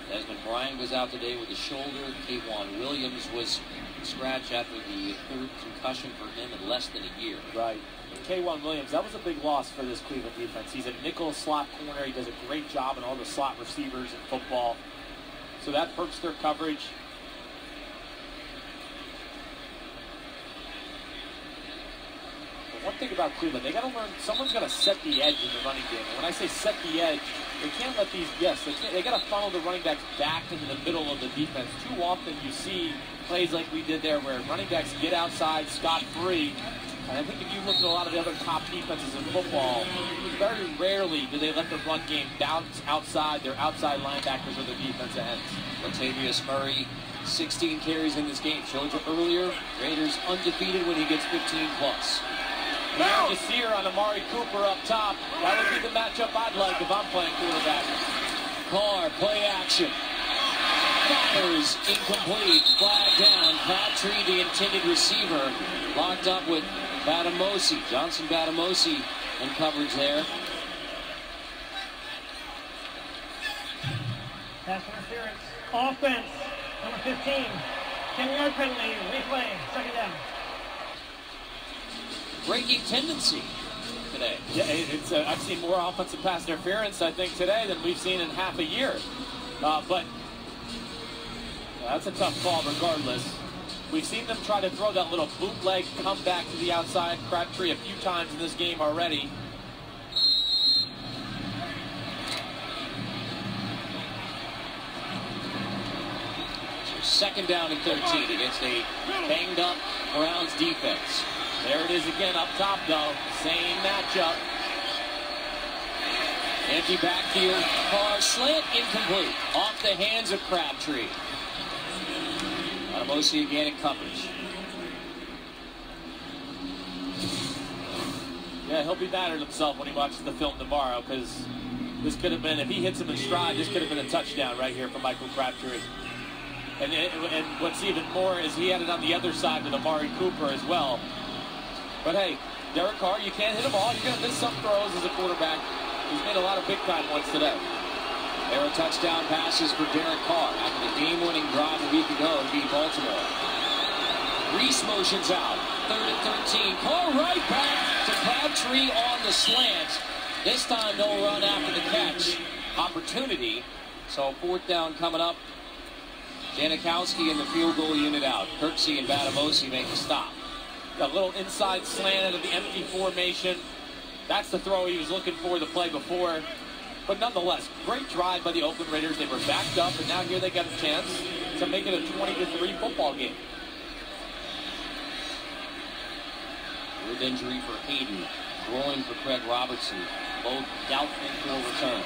Desmond Bryant was out today with a shoulder. K'Wan Williams was scratched after the third concussion for him in less than a year. Right. And K'Wan Williams, that was a big loss for this Cleveland defense. He's a nickel slot corner. He does a great job in all the slot receivers in football. So that hurts their coverage. But one thing about Cleveland, they got to learn, someone's got to set the edge in the running game. And when I say set the edge, they can't let these, they got to funnel the running backs back into the middle of the defense. Too often you see plays like we did there where running backs get outside scot-free. And I think if you look at a lot of the other top defenses in football, very rarely do they let the run game bounce outside their outside linebackers or their defensive ends. Latavius Murray, 16 carries in this game. Showed you earlier, Raiders undefeated when he gets 15 plus. Now Jasir on Amari Cooper up top. That would be the matchup I'd like if I'm playing quarterback. Carr, play action. Fires, incomplete, flag down. Crabtree, the intended receiver, locked up with Batamosi. Johnson Batamosi in coverage there. Pass interference. Offense. Number 15. 10-yard penalty. Replay. Second down. Breaking tendency today. Yeah, it's I've seen more offensive pass interference, I think, today than we've seen in half a year. But that's a tough call regardless. We've seen them try to throw that little bootleg comeback to the outside Crabtree a few times in this game already. So second down and 13 against a banged-up Browns defense. There it is again up top, though. Same matchup. Empty backfield. Carr slant incomplete. Off the hands of Crabtree. Batamosi again in coverage. Yeah, he'll be mad at himself when he watches the film tomorrow, because this could have been, if he hits him in stride, this could have been a touchdown right here for Michael Crabtree. And what's even more is he had it on the other side with Amari Cooper as well. But hey, Derek Carr, you can't hit them all. You're going to miss some throws as a quarterback. He's made a lot of big-time ones today. There are touchdown passes for Derek Carr after the game-winning drive a week ago to beat Baltimore. Reese motions out. 3rd and 13. Carr right back to Crabtree on the slant. This time no run after the catch. Opportunity. So 4th down coming up. Janikowski and the field goal unit out. Kirksey and Batamosi make the stop. A little inside slant out of the empty formation. That's the throw he was looking for the play before. But nonetheless, great drive by the Oakland Raiders. They were backed up, and now here they got a chance to make it a 20-3 football game. Rib injury for Hayden. Groin for Craig Robertson. Both doubtful for return.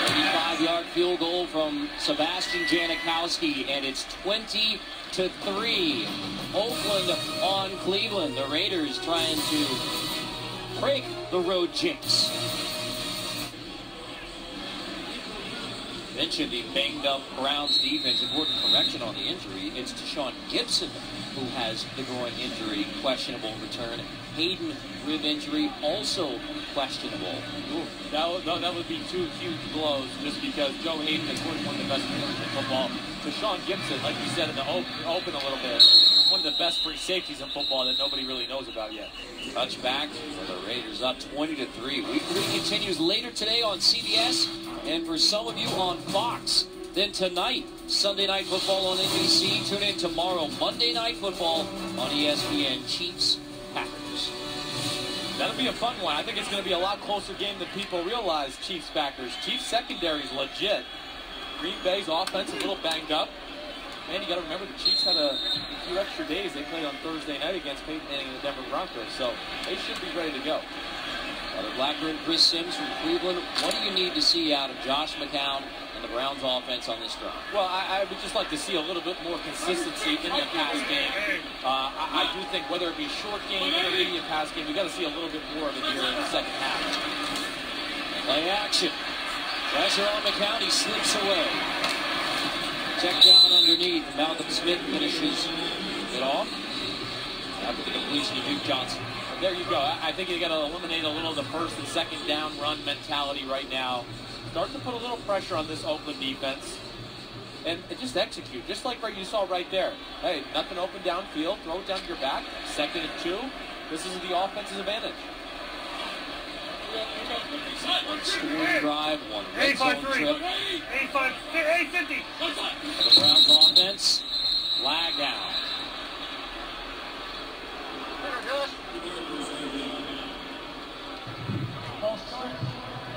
35-yard field goal from Sebastian Janikowski, and it's 20-3. Oakland on Cleveland. The Raiders trying to break the road jinx. Mentioned the banged-up Browns defense. Important correction on the injury. It's Deshaun Gibson who has the groin injury, questionable return. Hayden, rib injury, also questionable. Ooh, that would be 2 huge blows, just because Joe Hayden is one of the best players in football. Deshaun Gibson, like you said in the open a little bit, one of the best free safeties in football that nobody really knows about yet. Touchback for the Raiders, up 20-3. Week 3 continues later today on CBS, and for some of you on Fox. Then tonight, Sunday Night Football on NBC. Tune in tomorrow, Monday Night Football on ESPN. Chiefs, Packers. That'll be a fun one. I think it's going to be a lot closer game than people realize, Chiefs, Packers. Chiefs secondary is legit. Green Bay's offense a little banged up. Man, you got to remember the Chiefs had a few extra days. They played on Thursday night against Peyton Manning and the Denver Broncos, so they should be ready to go. Tyler Blackburn and Chris Sims from Cleveland. What do you need to see out of Josh McCown and the Browns offense on this drive? Well, I would just like to see a little bit more consistency in the pass game. I do think whether it be short game, intermediate pass game, we've got to see a little bit more of it here in the second half. Play action. Pressure on McCown, he slips away. Check down underneath. Malcolm Smith finishes it off after the completion of Duke Johnson. But there you go. I think you got to eliminate a little of the first and second down run mentality right now. Start to put a little pressure on this Oakland defense. And just execute, just like you saw right there. Hey, nothing open downfield, throw it down to your back. 2nd and 2. This is the offense's advantage. One scoring drive, one red zone trip. 850. For the Browns offense, flag down.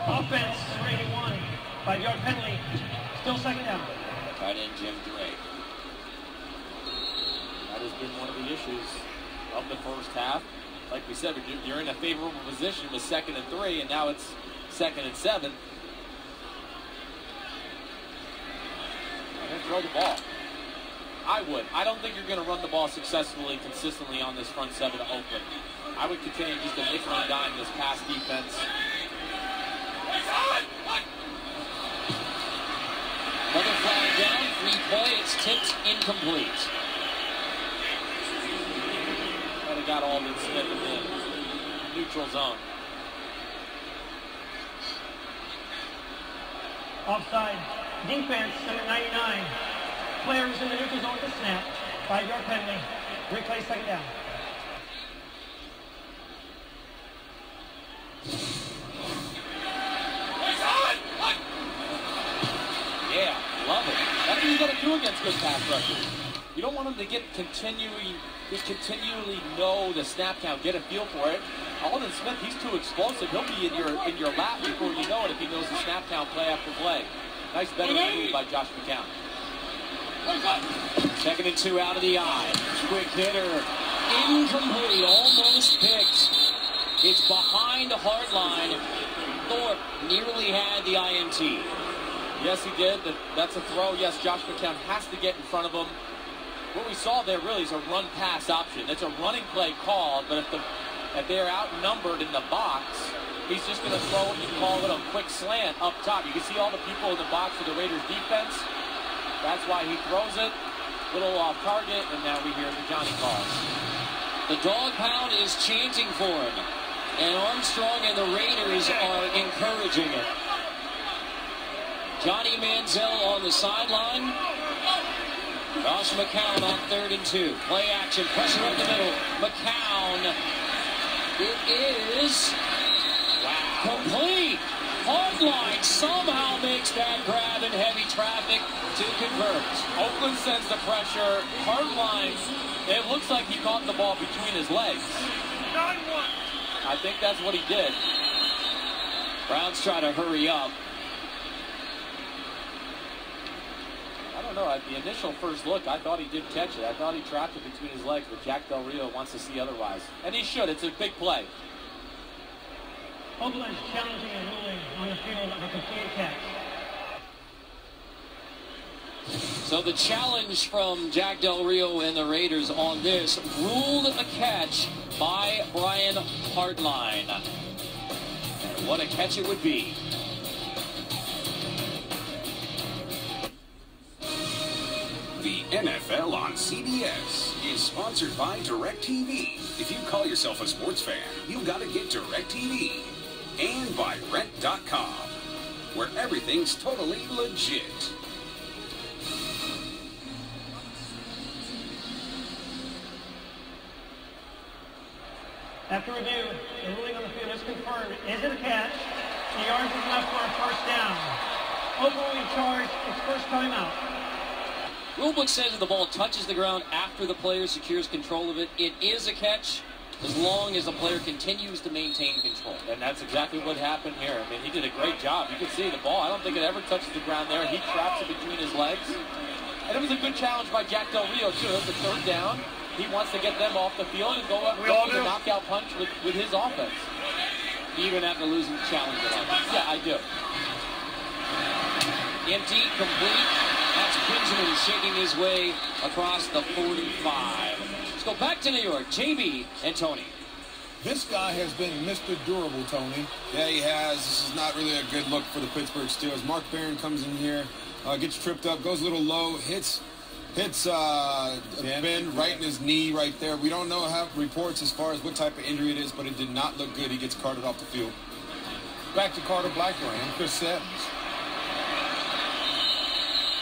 Offense, 81. 5-yard penalty. Still 2nd down. Tight end Jim Dre. That has been one of the issues of the first half. Like we said, you're in a favorable position with 2nd and 3, and now it's 2nd and 7. I'm going to throw the ball. I would. I don't think you're going to run the ball successfully, consistently on this front 7 of Oakland. I would continue just to nickel and dime this pass defense. Another flag down, free play, it's tipped incomplete. But it got Alden Smith in the neutral zone. Offside. Defense, number 99. Players in the neutral zone to snap. 5-yard penalty. Replay 2nd down. Yeah, love it. That's what you got to do against good pass rushers. You don't want them to get continually know the snap count, get a feel for it. Alden Smith, he's too explosive. He'll be in your lap before you know it if he knows the snap count play after play. Nice better move by Josh McCown. 2nd and 2 out of the eye. Quick hitter. Incomplete. Almost picked. It's behind the hard line. Thorpe nearly had the INT. Yes, he did. That's a throw. Yes, Josh McCown has to get in front of him. What we saw there really is a run-pass option. It's a running play called, but if they're outnumbered in the box, he's just going to throw what you call it a quick slant up top. You can see all the people in the box for the Raiders defense. That's why he throws it. Little off target, and now we hear the Johnny calls. The dog pound is chanting for him. And Armstrong and the Raiders are encouraging it. Johnny Manziel on the sideline. Josh McCown on 3rd and 2. Play action, pressure up the middle. McCown. It is complete. Hardline somehow makes that grab in heavy traffic to convert. Oakland sends the pressure. Hardline, it looks like he caught the ball between his legs. I think that's what he did. Browns try to hurry up. I don't know. At the initial first look, I thought he did catch it. I thought he trapped it between his legs, but Jack Del Rio wants to see otherwise. And he should. It's a big play. Oakland challenging and ruling on the field of a completed catch. So the challenge from Jack Del Rio and the Raiders on this, ruled a catch by Brian Hardline. And what a catch it would be. The NFL on CBS is sponsored by DirecTV. If you call yourself a sports fan, you've got to get DirecTV. And by Rent.com, where everything's totally legit. After review, the ruling on the field is confirmed. Is it a catch? The yards is left for a first down. Oakland will be charged its first timeout. Rulebook says if the ball touches the ground after the player secures control of it, it is a catch as long as the player continues to maintain control. And that's exactly what happened here. I mean, he did a great job. You can see the ball. I don't think it ever touches the ground there. He traps it between his legs. And it was a good challenge by Jack Del Rio, too. It's a 3rd down. He wants to get them off the field and go up with a knockout punch with his offense. Even after losing the challenge at all. Yeah, I do. Empty, complete. That's Benjamin shaking his way across the 45. Let's go back to New York. JB and Tony. This guy has been Mr. Durable, Tony. Yeah, he has. This is not really a good look for the Pittsburgh Steelers. Mark Barron comes in here, gets tripped up, goes a little low, hits Ben right in his knee right there. We don't know how reports as far as what type of injury it is, but it did not look good. He gets carted off the field. Back to Carter Blackburn and Chris Sims.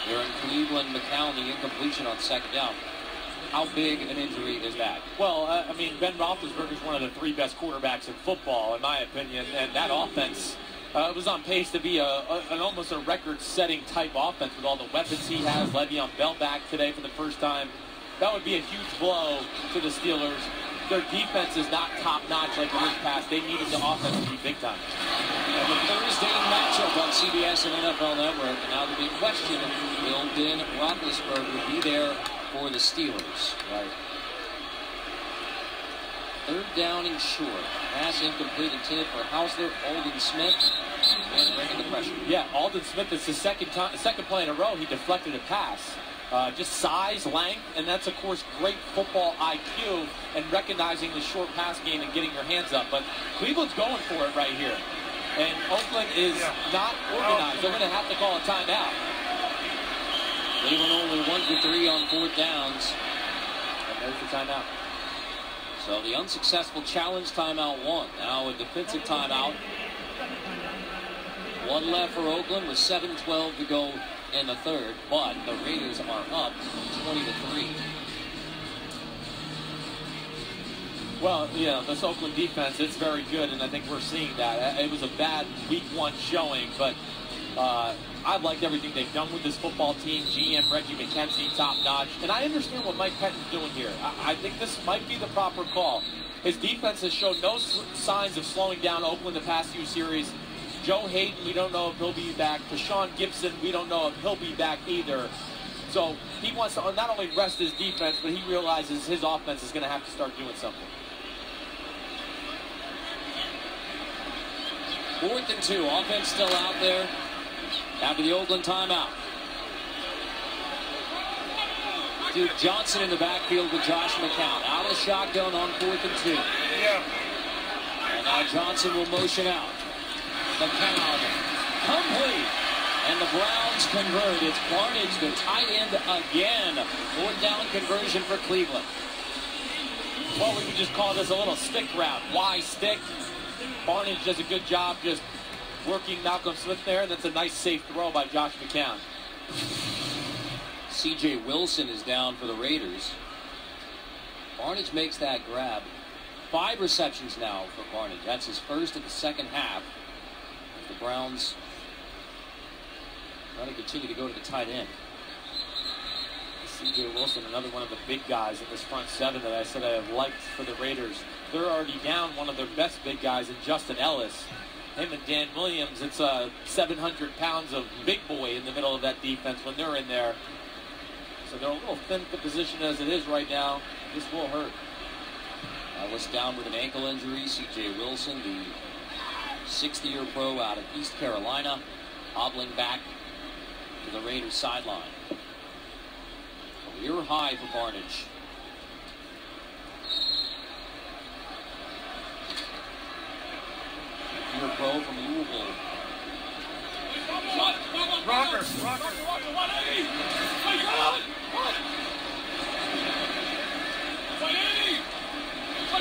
Here in Cleveland, McCown, the incompletion on second down. How big of an injury is that? Well, I mean, Ben Roethlisberger is one of the 3 best quarterbacks in football, in my opinion, and that offense was on pace to be an almost a record-setting type offense with all the weapons he has. Le'Veon Bell back today for the first time. That would be a huge blow to the Steelers. Their defense is not top-notch like years past. They needed the offense to be big time. And the Thursday matchup on CBS and NFL Network. And now the big question, will Ben Roethlisberger be there for the Steelers? Right. Third down and short. Pass incomplete intended for Hausler, Alden Smith, and bringing the pressure. Yeah, Alden Smith, it's the second play in a row he deflected a pass. Just size, length, and that's, of course, great football IQ and recognizing the short pass game and getting your hands up. But Cleveland's going for it right here. And Oakland is not organized. They're going to have to call a timeout. Cleveland only 1 for 3 on 4th downs. And there's the timeout. So the unsuccessful challenge timeout 1. Now a defensive timeout. 1 left for Oakland with 7:12 to go in the third, but the Raiders are up 20-3. Well, yeah, this Oakland defense, it's very good, and I think we're seeing that. It was a bad week 1 showing, but I've liked everything they've done with this football team. GM Reggie McKenzie, top-notch. And I understand what Mike Pettine's doing here. I think this might be the proper call. His defense has shown no signs of slowing down Oakland the past few series. Joe Hayden, we don't know if he'll be back. Deshaun Gibson, we don't know if he'll be back either. So he wants to not only rest his defense, but he realizes his offense is going to have to start doing something. 4th and 2. Offense still out there after the Oakland timeout. Duke Johnson in the backfield with Josh McCown. Out of the shotgun on 4th and 2. Yeah. And now Johnson will motion out. McCown complete. And the Browns convert. It's Barnage, the tight end again. 4th down conversion for Cleveland. Well, we could just call this a little stick route. Why stick? Barnage does a good job just working Malcolm Smith there. That's a nice safe throw by Josh McCown. C.J. Wilson is down for the Raiders. Barnage makes that grab. 5 receptions now for Barnage. That's his first of the second half. The Browns trying to continue to go to the tight end. C.J. Wilson, another one of the big guys in this front 7 that I said I have liked for the Raiders. They're already down one of their best big guys in Justin Ellis. Him and Dan Williams, it's 700 pounds of big boy in the middle of that defense when they're in there. So they're a little thin at the position as it is right now. This will hurt. Ellis down with an ankle injury. C.J. Wilson, the 60-year pro out of East Carolina, hobbling back to the Raiders sideline. Career high for Barnage. Year pro from Louisville. Rocker.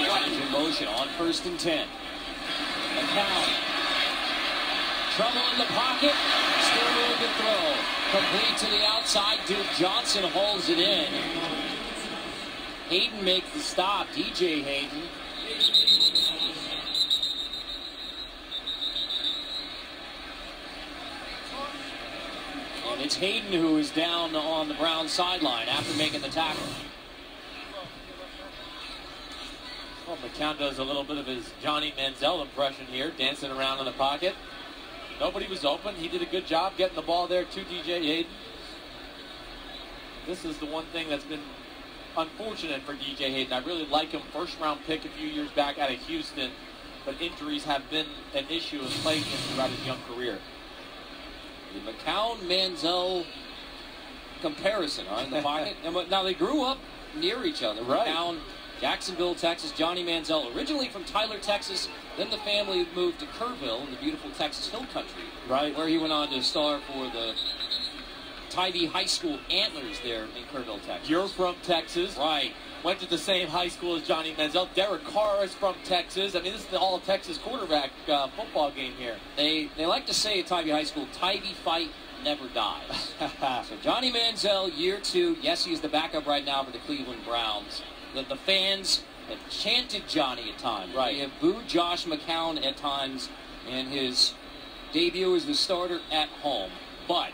Barnage in motion on 1st and 10. McCown. Trouble in the pocket. Still room to throw. Complete to the outside. Duke Johnson holds it in. Hayden makes the stop. DJ Hayden. And it's Hayden who is down on the Browns sideline after making the tackle. Well, McCown does a little bit of his Johnny Manziel impression here, dancing around in the pocket. Nobody was open. He did a good job getting the ball there to DJ Hayden. This is the one thing that's been unfortunate for DJ Hayden. I really like him. First-round pick a few years back out of Houston, but injuries have been an issue and plagued him throughout his young career. The McCown-Manziel comparison in the pocket. Now, they grew up near each other. Right. McCown Jacksonville, Texas, Johnny Manziel, originally from Tyler, Texas. Then the family moved to Kerrville in the beautiful Texas Hill Country, Right. where he went on to star for the Tybee High School Antlers there in Kerrville, Texas. You're from Texas. Right. Went to the same high school as Johnny Manziel. Derek Carr is from Texas. I mean, this is the all-Texas quarterback football game here. They like to say at Tybee High School, Tybee fight never dies. So Johnny Manziel, year 2. Yes, he's the backup right now for the Cleveland Browns. The fans have chanted Johnny at times. Right. They have booed Josh McCown at times in his debut as the starter at home. But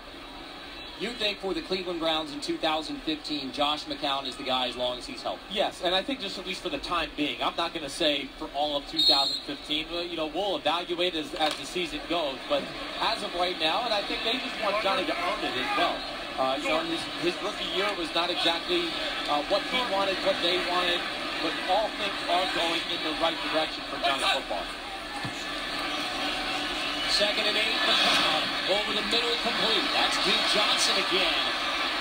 you think for the Cleveland Browns in 2015, Josh McCown is the guy as long as he's healthy? Yes, and I think just at least for the time being. I'm not going to say for all of 2015. You know, we'll evaluate as the season goes. But as of right now, and I think they just want Johnny to earn it as well. You know, his rookie year was not exactly what he wanted, what they wanted, but all things are going in the right direction for Johnny football. 2nd and 8, McCown over the middle, complete. That's Duke Johnson again.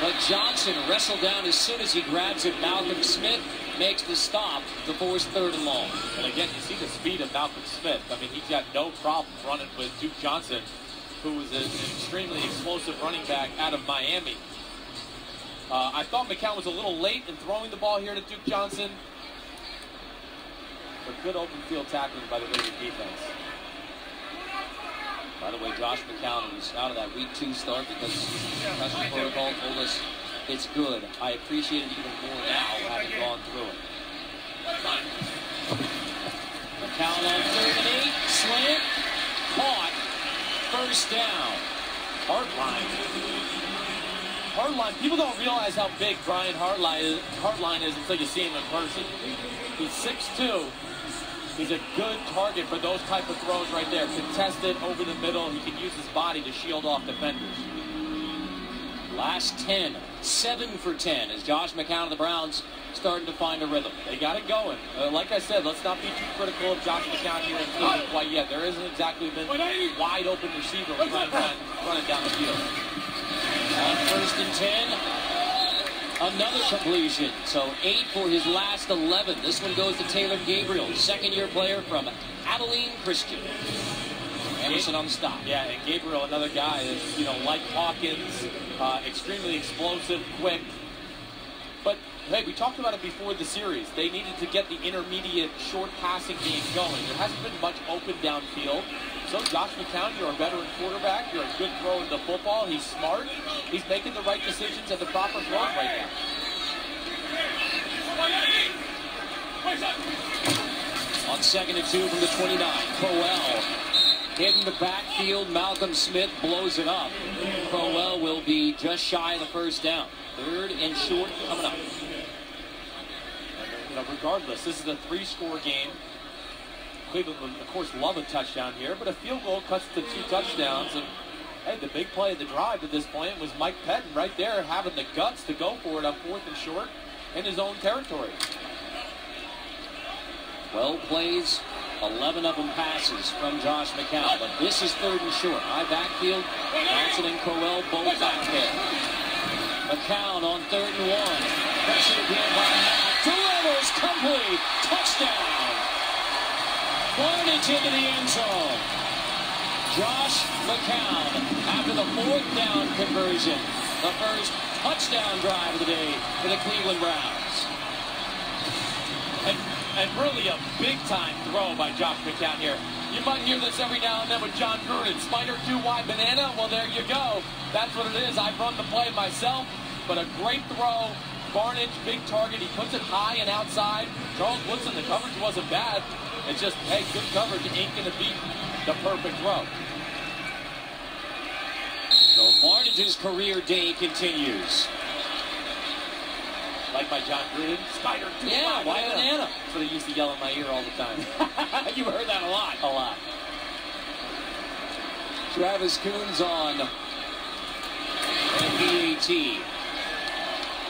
But Johnson wrestled down as soon as he grabs it. Malcolm Smith makes the stop to force 3rd and long. And again, you see the speed of Malcolm Smith. I mean, he's got no problem running with Duke Johnson, who was an extremely explosive running back out of Miami. I thought McCown was a little late in throwing the ball here to Duke Johnson. But good open field tackling by the Raider defense. By the way, Josh McCown was out of that week 2 start because concussion protocol told us it's good. I appreciate it even more now, having gone through it. McCown on 3rd and 8, slant, caught, 1st down. Hardline. People don't realize how big Brian Hardline is until you see him in person. He's 6'2". He's a good target for those type of throws right there. Contested over the middle. He can use his body to shield off defenders. Last 10, 7 for 10 as Josh McCown of the Browns starting to find a rhythm. They got it going. Like I said, let's not be too critical of Josh McCown here in Cleveland quite yet. There isn't exactly been wide open receiver running down the field. On 1st and 10, another completion. So 8 for his last 11. This one goes to Taylor Gabriel, 2nd-year player from Abilene Christian. Emerson on the stop. Yeah, and Gabriel, another guy is, you know, like Hawkins, extremely explosive, quick. But, hey, we talked about it before the series. They needed to get the intermediate short passing game going. There hasn't been much open downfield. So Josh McCown, you're a veteran quarterback. You're a good thrower in the football. He's smart. He's making the right decisions and the proper throws right now. On 2nd and 2 from the 29, Crowell hitting the backfield. Malcolm Smith blows it up. Crowell will be just shy of the 1st down. 3rd and short coming up. You know, regardless, this is a 3-score game. Cleveland would, of course, love a touchdown here, but a field goal cuts to 2 touchdowns. And hey, the big play of the drive at this point was Mike Pettin right there having the guts to go for it on 4th and short in his own territory. 12 plays, 11 of them passes from Josh McCown, but this is 3rd and short. High backfield, Johnson and Crowell both back there. McCown on 3rd and 1. Pressure again by Mack. To Rivers, complete. Touchdown. Barnage into the end zone. Josh McCown, after the 4th down conversion, the first touchdown drive of the day for the Cleveland Browns. And really a big-time throw by Josh McCown here. You might hear this every now and then with John Gruden. Spider 2-wide banana, well, there you go. That's what it is. I've run the play myself, but a great throw. Barnage, big target. He puts it high and outside. Charles Woodson, the coverage wasn't bad. It's just, hey, good coverage ain't going to beat the perfect throw. So Barnage's career day continues. Like by John Gruden, Spider 2-wide Yeah, why banana? That's what he used to yell in my ear all the time. You heard that a lot. A lot. Travis Coons on NBAT.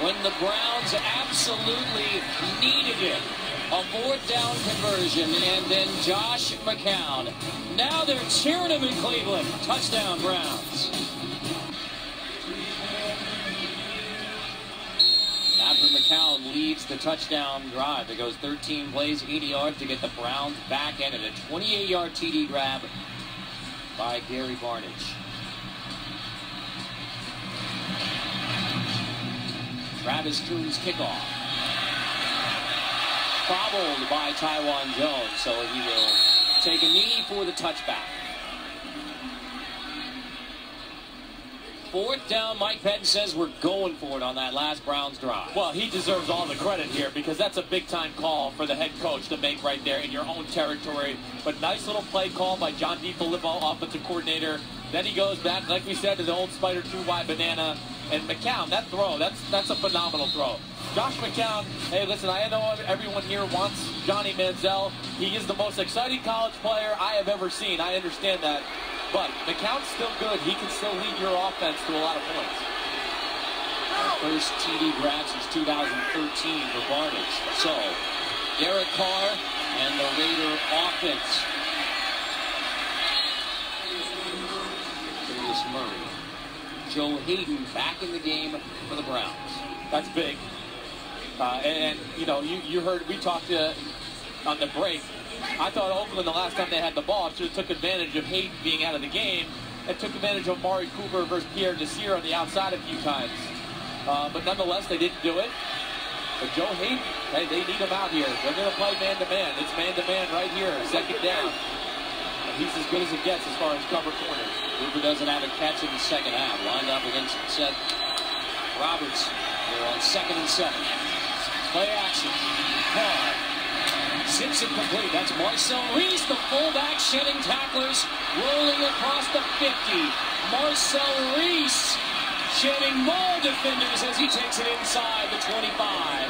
When the Browns absolutely needed it. A 4th down conversion, and then Josh McCown. Now they're cheering him in Cleveland. Touchdown, Browns. After McCown leaves completes the touchdown drive. It goes 13 plays, 80 yards to get the Browns back in it. A 28-yard TD grab by Gary Barnidge. Travis Coon's kickoff. Fouled by Taiwan Jones, so he will take a knee for the touchback. 4th down, Mike Pettin says we're going for it on that last Browns drive. Well, he deserves all the credit here because that's a big-time call for the head coach to make right there in your own territory. But nice little play call by John DiFilippo, offensive coordinator. Then he goes back, like we said, to the old Spider 2-wide banana. And McCown, that throw, that's a phenomenal throw. Josh McCown, hey, listen, I know everyone here wants Johnny Manziel. He is the most exciting college player I have ever seen. I understand that. But McCown's still good. He can still lead your offense to a lot of points. First TD grab since 2013 for Barnidge. So, Derek Carr and the Raider offense. Curtis Murray. Joe Hayden back in the game for the Browns. That's big. And you know, you heard, we talked on the break. I thought Oakland, the last time they had the ball, should have took advantage of Hayden being out of the game and took advantage of Amari Cooper versus Pierre Desir on the outside a few times. But nonetheless, they didn't do it. But Joe Hayden, hey, they need him out here. They're going to play man-to-man. It's man-to-man right here, 2nd down. And he's as good as it gets as far as cover corners. Cooper doesn't have a catch in the second half. Lined up against Seth Roberts. They're on 2nd and 7. Play action. Carr. Zips it complete. That's Marcel Reese, the fullback, shedding tacklers, rolling across the 50. Marcel Reese shedding more defenders as he takes it inside the 25.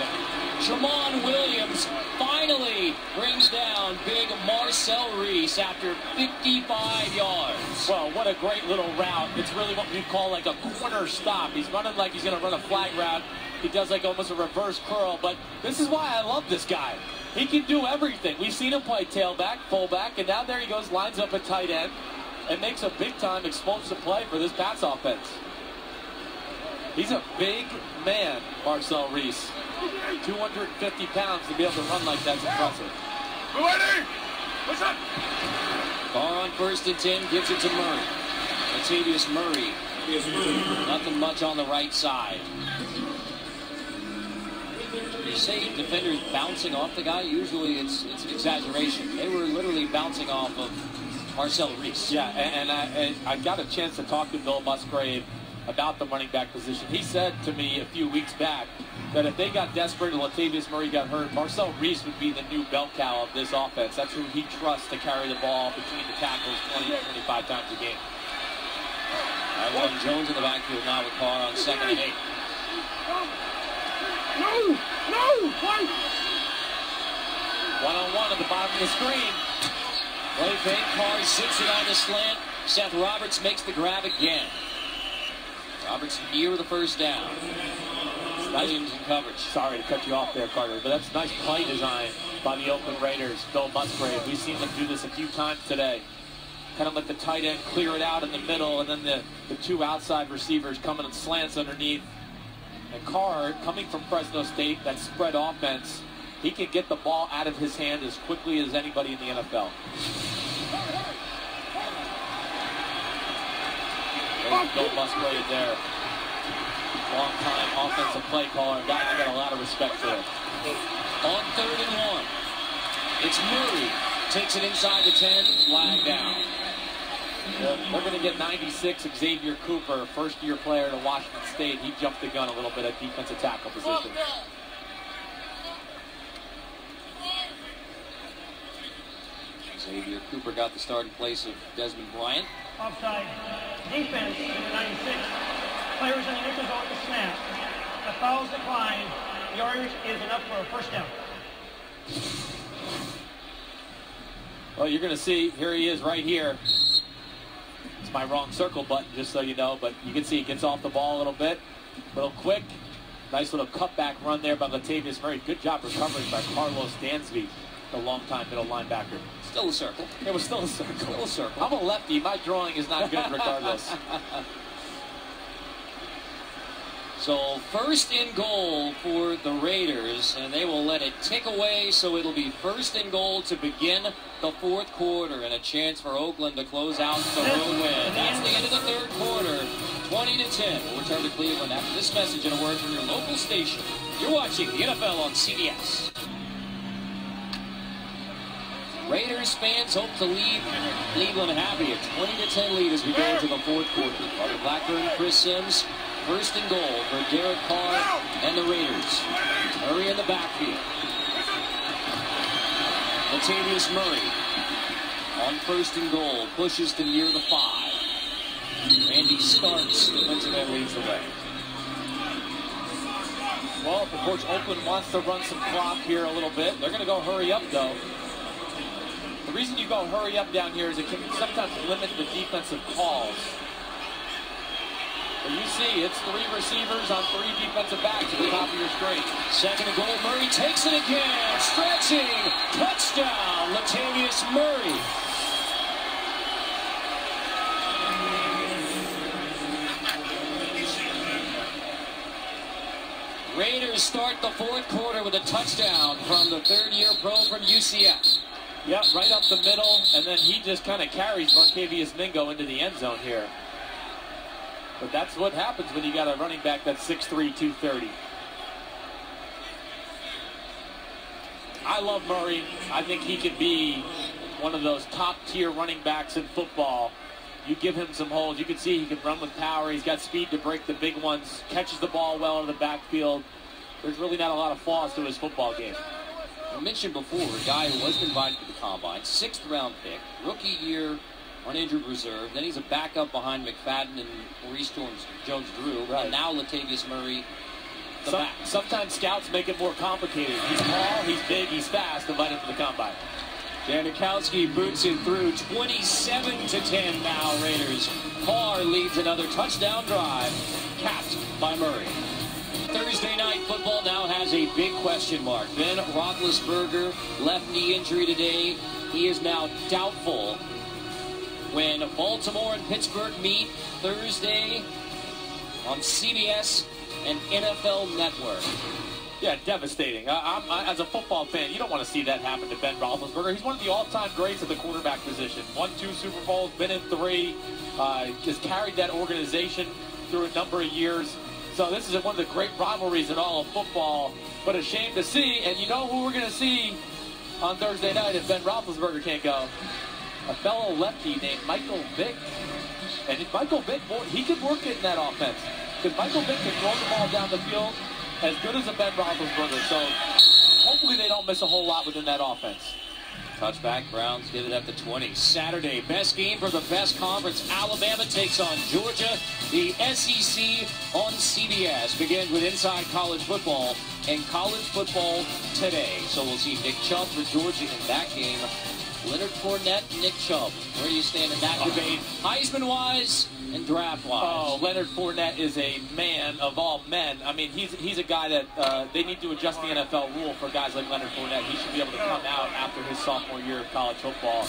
Tramon Williams finally brings down big Marcel Reese after 55 yards. Well, what a great little route. It's really what we call like a corner stop. He's running like he's going to run a flag route. He does like almost a reverse curl, but this is why I love this guy. He can do everything. We've seen him play tailback, fullback, and now there he goes, lines up at tight end, and makes a big-time explosive play for this Pats offense. He's a big man, Marcel Reese. 250 pounds to be able to run like that's impressive. What's up? Carr on 1st and 10, gives it to Murray. Latavius Murray. Nothing much on the right side. You say defenders bouncing off the guy, usually it's an exaggeration. They were literally bouncing off of Marcel Reese. Yeah, and I got a chance to talk to Bill Musgrave about the running back position. He said to me a few weeks back that if they got desperate and Latavius Murray got hurt, Marcel Reese would be the new bell cow of this offense. That's who he trusts to carry the ball between the tackles 20 to 25 times a game. Taiwan Jones in the backfield now with Carr on 2nd and 8. One-on-one at the bottom of the screen. Play fake, Carr zips it on the slant. Seth Roberts makes the grab again. Roberts near the 1st down. Williams in coverage. Sorry to cut you off there, Carter, but that's nice play design by the Oakland Raiders. Bill Musgrave. We've seen them do this a few times today. Kind of let the tight end clear it out in the middle, and then the 2 outside receivers coming in slants underneath. And Carr, coming from Fresno State, that spread offense, he can get the ball out of his hand as quickly as anybody in the NFL. Bill Musgrave there. Long-time offensive play caller. Guy I got a lot of respect for. On 3rd and 1. It's Murray. Takes it inside the 10. Flag down. We're going to get 96, Xavier Cooper, first-year player to Washington State. He jumped the gun a little bit at defensive tackle position. Xavier Cooper got the start in place of Desmond Bryant. Offside. Defense, number 96. Players in the neutral zone at the snap. The fouls decline. Yardage is enough for a 1st down. Well, you're going to see, here he is right here. It's my wrong circle button, just so you know, but you can see he gets off the ball a little bit. A little quick. Nice little cutback run there by Latavius Murray. Good job recovering by Carlos Dansby, the longtime middle linebacker. Still a circle. It was still a circle. Still a circle. I'm a lefty. My drawing is not good regardless. So first and goal for the Raiders, and they will let it tick away, so it'll be first and goal to begin the fourth quarter, and a chance for Oakland to close out the road win. That's the end of the third quarter, 20-10. We'll return to Cleveland after this message and a word from your local station. You're watching the NFL on CBS. Raiders fans hope to leave Cleveland happy. A 20-10 lead as we go into the fourth quarter. Carter Blackburn, Chris Sims. First and goal for Derek Carr and the Raiders. Murray in the backfield. Latavius Murray on first and goal. Pushes to near the 5. Randy Starks, defensive end, leads the way. Well, of course, Oakland wants to run some clock here a little bit. They're going to go hurry up, though. The reason you go hurry up down here is it can sometimes limit the defensive calls. But you see, it's 3 receivers on 3 defensive backs at the top of your screen. Second and goal, Murray takes it again. Stretching, touchdown, Latavius Murray. Raiders start the fourth quarter with a touchdown from the third-year pro from UCF. Yep, right up the middle, and then he just kind of carries Marcavius Mingo into the end zone here. But that's what happens when you got a running back that's 6'3", 230. I love Murray. I think he could be one of those top-tier running backs in football. You give him some holes. You can see he can run with power. He's got speed to break the big ones, catches the ball well in the backfield. There's really not a lot of flaws to his football game. I mentioned before, a guy who wasn't invited to the Combine, 6th round pick, rookie year on injured reserve. Then he's a backup behind McFadden and Maurice Jones-Drew. Right. And now Latavius Murray, the back. Sometimes scouts make it more complicated. He's tall, he's big, he's fast. Invite him to the Combine. Janikowski boots it through. 27-10 now, Raiders. Carr leads another touchdown drive, capped by Murray. Thursday night football now has a big question mark. Ben Roethlisberger, left knee injury today. He is now doubtful when Baltimore and Pittsburgh meet Thursday on CBS and NFL Network. Yeah, devastating. As a football fan, you don't want to see that happen to Ben Roethlisberger. He's one of the all-time greats at the quarterback position. Won 2 Super Bowls, been in 3, just carried that organization through a number of years. So this is one of the great rivalries in all of football, but a shame to see. And you know who we're going to see on Thursday night if Ben Roethlisberger can't go? A fellow lefty named Michael Vick. And if Michael Vick, he could work it in that offense. Because Michael Vick can throw the ball down the field as good as a Ben Roethlisberger. So hopefully they don't miss a whole lot within that offense. Touchback, Browns get it at the 20. Saturday, best game for the best conference. Alabama takes on Georgia. The SEC on CBS begins with Inside College Football and College Football Today. So we'll see Nick Chubb for Georgia in that game. Leonard Fournette, Nick Chubb. Where do you stand in that debate? Heisman-wise and draft-wise. Oh, Leonard Fournette is a man of all men. I mean, he's a guy that they need to adjust the NFL rule for guys like Leonard Fournette. He should be able to come out after his sophomore year of college football.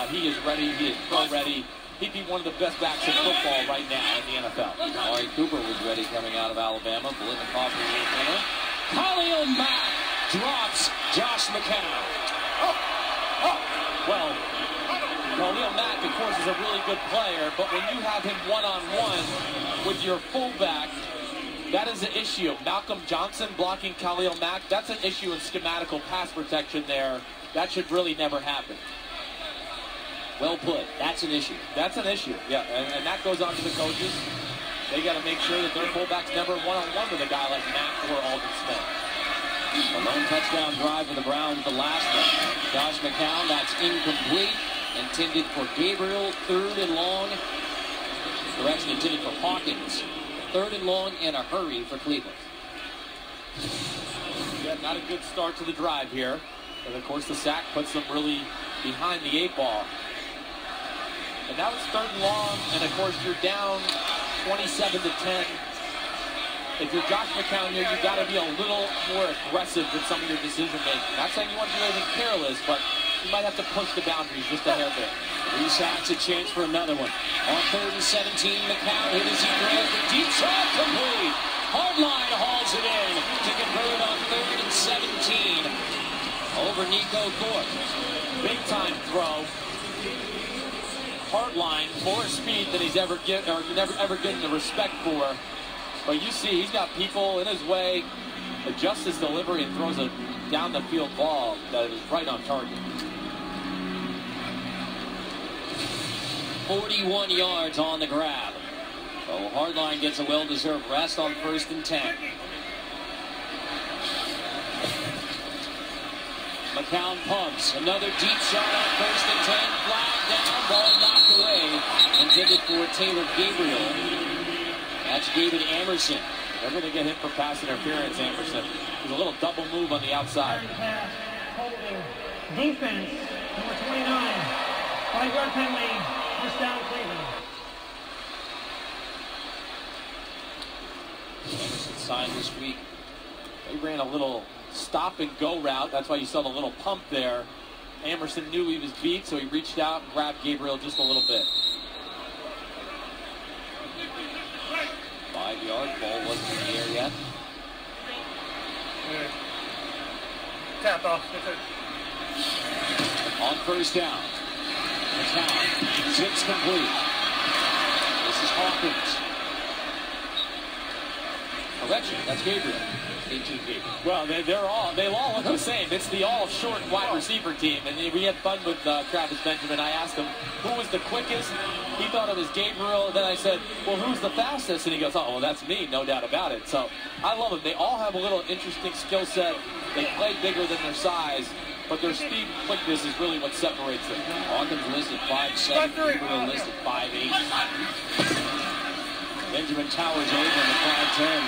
He is ready. He is pro-ready. He'd be one of the best backs in football right now in the NFL. Amari Cooper was ready coming out of Alabama. Blitnikoff was the winner. Khalil Mack drops Josh McCown. Well, Khalil Mack, of course, is a really good player, but when you have him one-on-one with your fullback, that is an issue. Malcolm Johnson blocking Khalil Mack, that's an issue in schematical pass protection there. That should really never happen. Well put. That's an issue. That's an issue, yeah. And that goes on to the coaches. They got to make sure that their fullback's never one-on-one with a guy like Mack or Aldon Smith. A lone touchdown drive for the Browns, the last one. Josh McCown, that's incomplete. Intended for Gabriel, 3rd and long. Correction, intended for Hawkins. 3rd and long and a hurry for Cleveland. Yeah, not a good start to the drive here. But of course the sack puts them really behind the 8 ball. And now it's 3rd and long, and of course you're down 27-10. If you're Josh McCown here, you've got to be a little more aggressive with some of your decision making. Not saying you want to do anything careless, but you might have to push the boundaries just a hair bit. 3 sacks, a chance for another one. On 3rd and 17, McCown hit as he throws the deep shot, complete. Hardline hauls it in to convert on 3rd and 17 over Nico Court. Big time throw. Hardline, more speed than he's ever getting the respect for. But you see, he's got people in his way, adjusts his delivery and throws a down the field ball that is right on target. 41 yards on the grab. So Hardline gets a well-deserved rest on 1st and 10. McCown pumps. Another deep shot on 1st and 10. Flag down. Ball knocked away. Intended for Taylor Gabriel. That's David Amerson. They're going to get him for pass interference, Amerson. There's a little double move on the outside. Pass, holding, defense, number 29. 5-yard penalty, first down Cleveland. Amerson signed this week. They ran a little stop and go route. That's why you saw the little pump there. Amerson knew he was beat, so he reached out and grabbed Gabriel just a little bit. 5-yard ball wasn't in the air yet. Tap off. On 1st down. McCown. 6 complete. This is Hawkins. Correction, that's Gabriel. 18 Gabriel. Well, they all look the same. It's the all short wide receiver team. And we had fun with Travis Benjamin. I asked him who was the quickest. He thought it was Gabriel. Then I said, well, who's the fastest? And he goes, oh, well, that's me, no doubt about it. So I love them. They all have a little interesting skill set. They play bigger than their size, but their speed and quickness is really what separates them. Hawkins listed 5'7", Gabriel listed 5'8". Benjamin towers over the 5'10".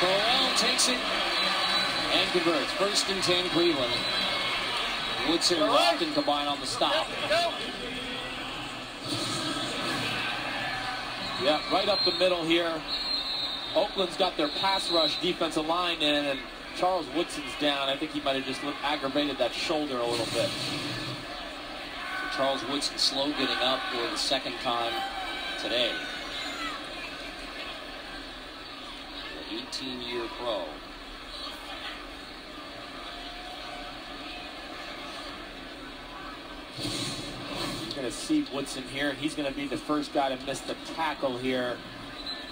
Corral takes it and converts. 1st and 10 Cleveland. Woodson and Lofton combine on the stop. Yeah, right up the middle here. Oakland's got their pass rush defensive line in, and Charles Woodson's down. I think he might have just aggravated that shoulder a little bit. So Charles Woodson slow getting up for the 2nd time today. 18-year pro. You're going to see Woodson here. He's going to be the first guy to miss the tackle here.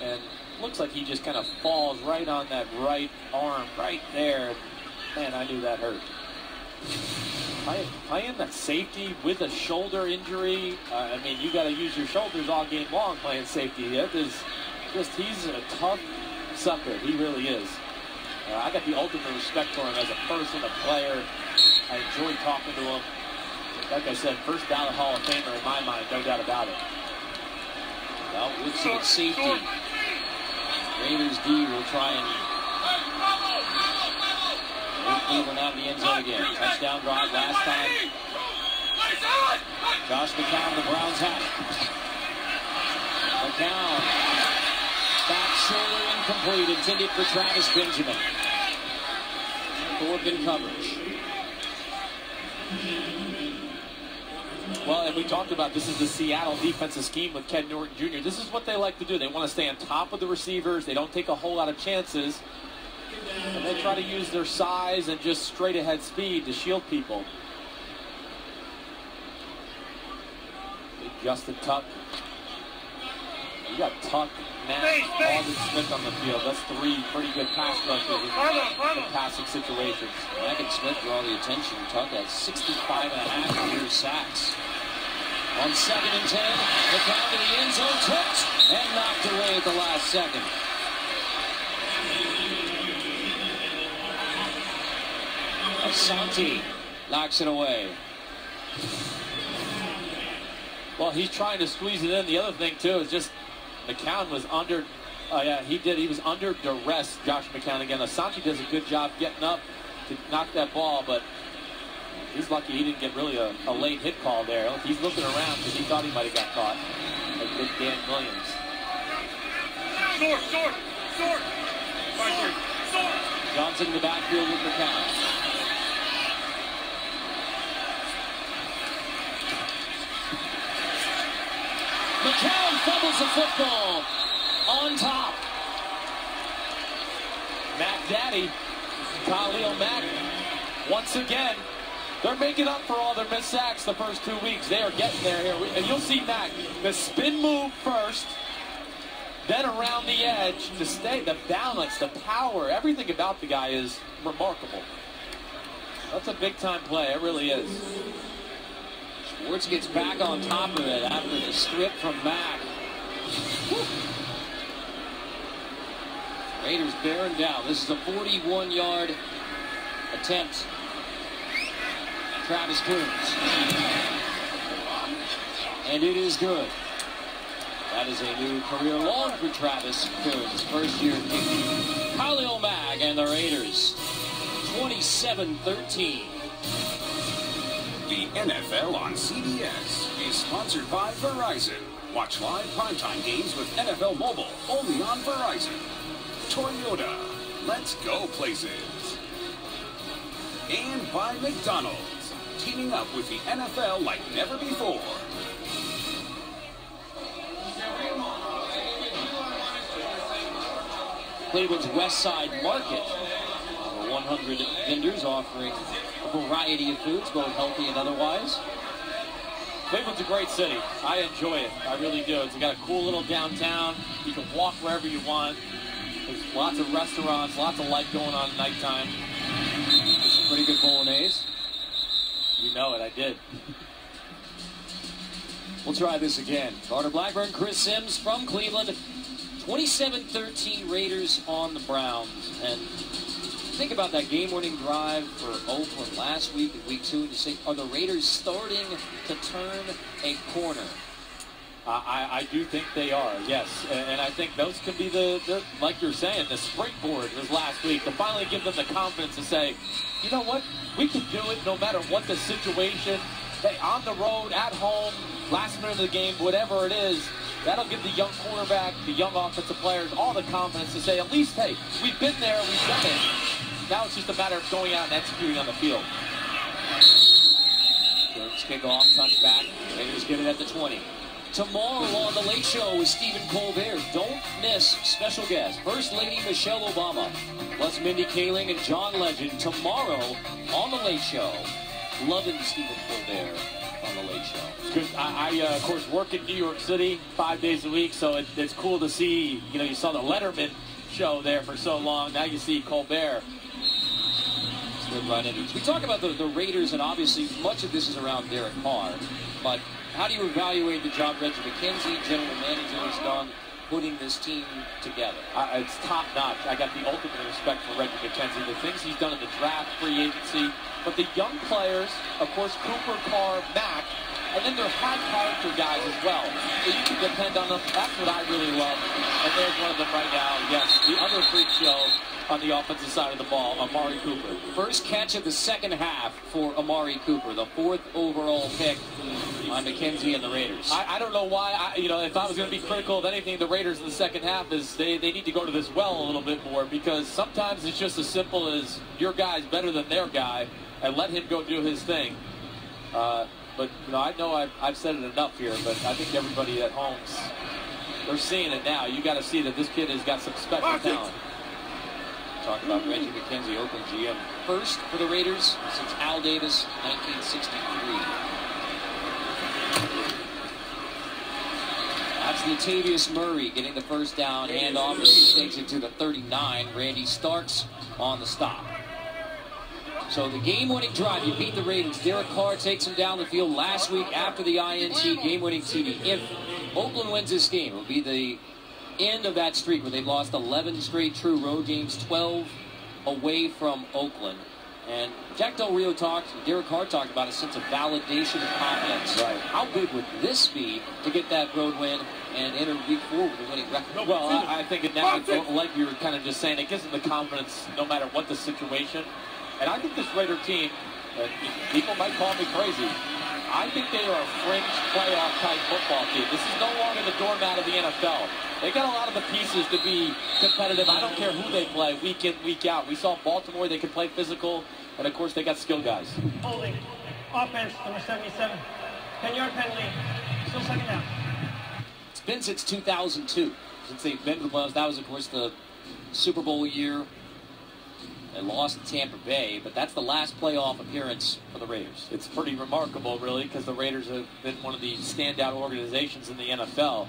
And looks like he just kind of falls right on that right arm right there. Man, I knew that hurt. Playing that safety with a shoulder injury, I mean, you got to use your shoulders all game long playing safety. It is just, he's a tough sucker. He really is. I got the ultimate respect for him as a person, a player. I enjoy talking to him. Like I said, first ballot Hall of Famer in my mind, no doubt about it. Well, Woodson at safety. Raiders D will try and move Cleveland out of the end zone again. Touchdown drive last time. Josh McCown, the Browns hat. McCown. Back shoulder incomplete, intended for Travis Benjamin. Thorpe in coverage. Well, and we talked about this is the Seattle defensive scheme with Ken Norton Jr. This is what they like to do. They want to stay on top of the receivers. They don't take a whole lot of chances. And they try to use their size and just straight ahead speed to shield people. Big Justin Tuck. You got Tuck, Matt, Alden Smith on the field. That's 3 pretty good pass rushers in passing situations. Mack and Smith draw the attention. Tuck has 65.5 career sacks. On 2nd and 10, the count to the end zone, tipped and knocked away at the last second. Asante knocks it away. Well, he's trying to squeeze it in. The other thing, too, is just McCown was under, he was under duress, Josh McCown again. Asante does a good job getting up to knock that ball, but he's lucky he didn't get really a late hit call there. He's looking around because he thought he might have got caught. Like big Dan Williams. Short. Johnson in the backfield with McCown. McCown fumbles the football on top. Daddy, Khalil Mack, once again, they're making up for all their missed sacks the first 2 weeks. They are getting there here. And you'll see Mack, the spin move first, then around the edge to stay, the balance, the power, everything about the guy is remarkable. That's a big-time play. It really is. Schwartz gets back on top of it after the strip from Mack. Whew. Raiders bearing down. This is a 41-yard attempt. Travis Coons. And it is good. That is a new career long for Travis Coons. First year kicker. Khalil Mack and the Raiders. 27-13. The NFL on CBS is sponsored by Verizon. Watch live primetime games with NFL Mobile only on Verizon. Toyota, let's go places. And by McDonald's, teaming up with the NFL like never before. Cleveland's West Side Market. Over 100 vendors offering a variety of foods, both healthy and otherwise. Cleveland's a great city. I enjoy it. I really do. It's got a cool little downtown. You can walk wherever you want. There's lots of restaurants, lots of life going on at nighttime. It's some pretty good bolognese. You know it, I did. We'll try this again. Carter Blackburn, Chris Sims from Cleveland. 27-13 Raiders on the Browns. And think about that game-winning drive for Oakland last week in Week 2. And you say, are the Raiders starting to turn a corner? I do think they are, yes. And I think those could be the like you're saying, the springboard was last week to finally give them the confidence to say, you know what, we can do it no matter what the situation. Hey, on the road, at home, last minute of the game, whatever it is, that'll give the young quarterback, the young offensive players, all the confidence to say, at least, hey, we've been there, we've done it. Now it's just a matter of going out and executing on the field. First kickoff, touchback. Raiders get it at the 20. Tomorrow on The Late Show with Stephen Colbert. Don't miss special guest, First Lady Michelle Obama, plus Mindy Kaling and John Legend. Tomorrow on The Late Show. Loving Stephen Colbert on The Late Show. Good. I of course, work in New York City 5 days a week, so it's cool to see, you know, you saw the Letterman show there for so long. Now you see Colbert. Right into it. We talk about the Raiders, and obviously much of this is around Derek Carr, but how do you evaluate the job Reggie McKenzie, general manager, has done putting this team together? It's top-notch. I got the ultimate respect for Reggie McKenzie, the things he's done in the draft, free agency, but the young players, of course, Cooper, Carr, Mack, and then they're high-character guys as well. So you can depend on them. That's what I really love. And there's one of them right now. Yes, the other freak show on the offensive side of the ball, Amari Cooper. First catch of the second half for Amari Cooper, the 4th overall pick on McKenzie and the Raiders. I don't know why. If I was going to be critical of anything, the Raiders in the second half is they need to go to this well a little bit more, because sometimes it's just as simple as your guy's better than their guy and let him go do his thing. But I know I've said it enough here, but I think everybody at home's they're seeing it now. You got to see that this kid has got some special talent. Talk about Reggie McKenzie, Oakland GM. First for the Raiders since Al Davis, 1963. That's Latavius Murray getting the first down. Handoff as he takes it to the 39. Randy Starks on the stop. So the game-winning drive, you beat the Raiders. Derek Carr takes him down the field last week after the INT game-winning TD. If Oakland wins this game, it'll be the end of that streak where they've lost 11 straight true road games, 12 away from Oakland. And Jack Del Rio talked, Derek Carr talked about a sense of validation and confidence. Right. How big would this be to get that road win and enter week 4 with a winning record? Well, I think it now, like you were kind of just saying, it gives them the confidence no matter what the situation. And I think this Raider team, people might call me crazy, I think they are a fringe playoff-type football team. This is no longer the doormat of the NFL. They got a lot of the pieces to be competitive. I don't care who they play, week in, week out. We saw Baltimore, they could play physical, and of course they got skill guys. Holding. Offense, number 77. 10-yard penalty. Still second down. It's been since 2002 since they've been to the playoffs. That was, of course, the Super Bowl year. They lost to Tampa Bay, but that's the last playoff appearance for the Raiders. It's pretty remarkable, really, because the Raiders have been one of the standout organizations in the NFL.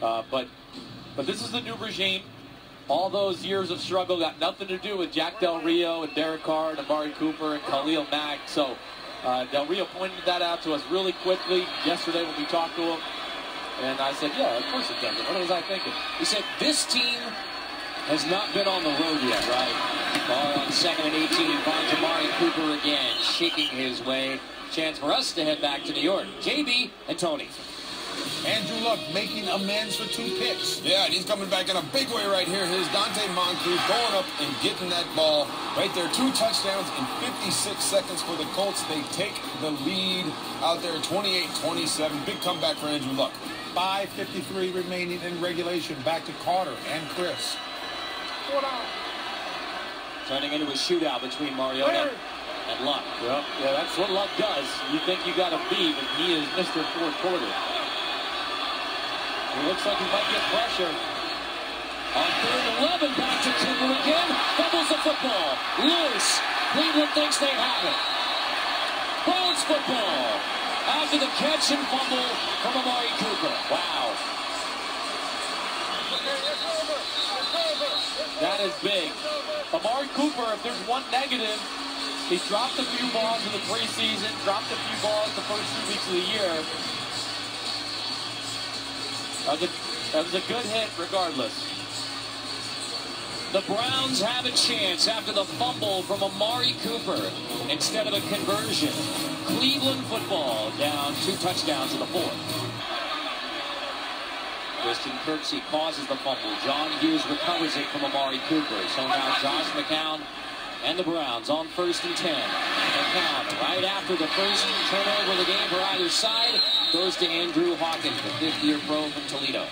But this is the new regime. All those years of struggle got nothing to do with Jack Del Rio and Derek Carr and Amari Cooper and Khalil Mack. So Del Rio pointed that out to us really quickly yesterday when we talked to him. And I said, yeah, of course it does. What was I thinking? He said, this team has not been on the road yet, right? Carr on 2nd and 18, finds Amari Cooper again, shaking his way. Chance for us to head back to New York. JB and Tony. Andrew Luck making amends for 2 picks. Yeah, and he's coming back in a big way right here. Here's Dante Moncrief going up and getting that ball right there. 2 touchdowns in 56 seconds for the Colts. They take the lead out there, 28-27. Big comeback for Andrew Luck. 5:53 remaining in regulation. Back to Carter and Chris. Turning into a shootout between Mariota and Luck. Yeah, that's what Luck does. You think you got a beat, but he is Mr. Fourth Quarter. It looks like he might get pressure. On 3rd and 11, back to Cooper again. Fumbles the football. Loose. Cleveland thinks they have it. Browns football. After the catch and fumble from Amari Cooper. Wow. That is big. Amari Cooper, if there's one negative, he's dropped a few balls in the preseason, dropped a few balls the first 2 weeks of the year. That was a good hit regardless. The Browns have a chance after the fumble from Amari Cooper instead of a conversion. Cleveland football down 2 touchdowns in the 4th. Christian Kirksey causes the fumble. John Hughes recovers it from Amari Cooper. So now Josh McCown and the Browns on 1st and 10. McCown right after the first turnover of the game for either side goes to Andrew Hawkins, the 5th-year pro from Toledo.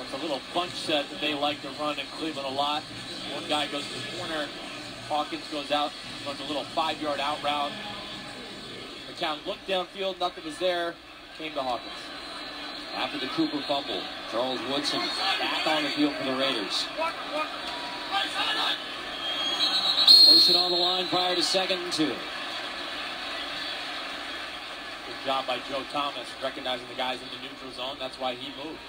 It's a little bunch set that they like to run in Cleveland a lot. One guy goes to the corner. Hawkins goes out, runs a little 5-yard out route. McCown looked downfield, nothing was there. Came to Hawkins. After the Cooper fumble, Charles Woodson back on the field for the Raiders. Motion on the line prior to 2nd and 2. Good job by Joe Thomas recognizing the guys in the neutral zone. That's why he moved.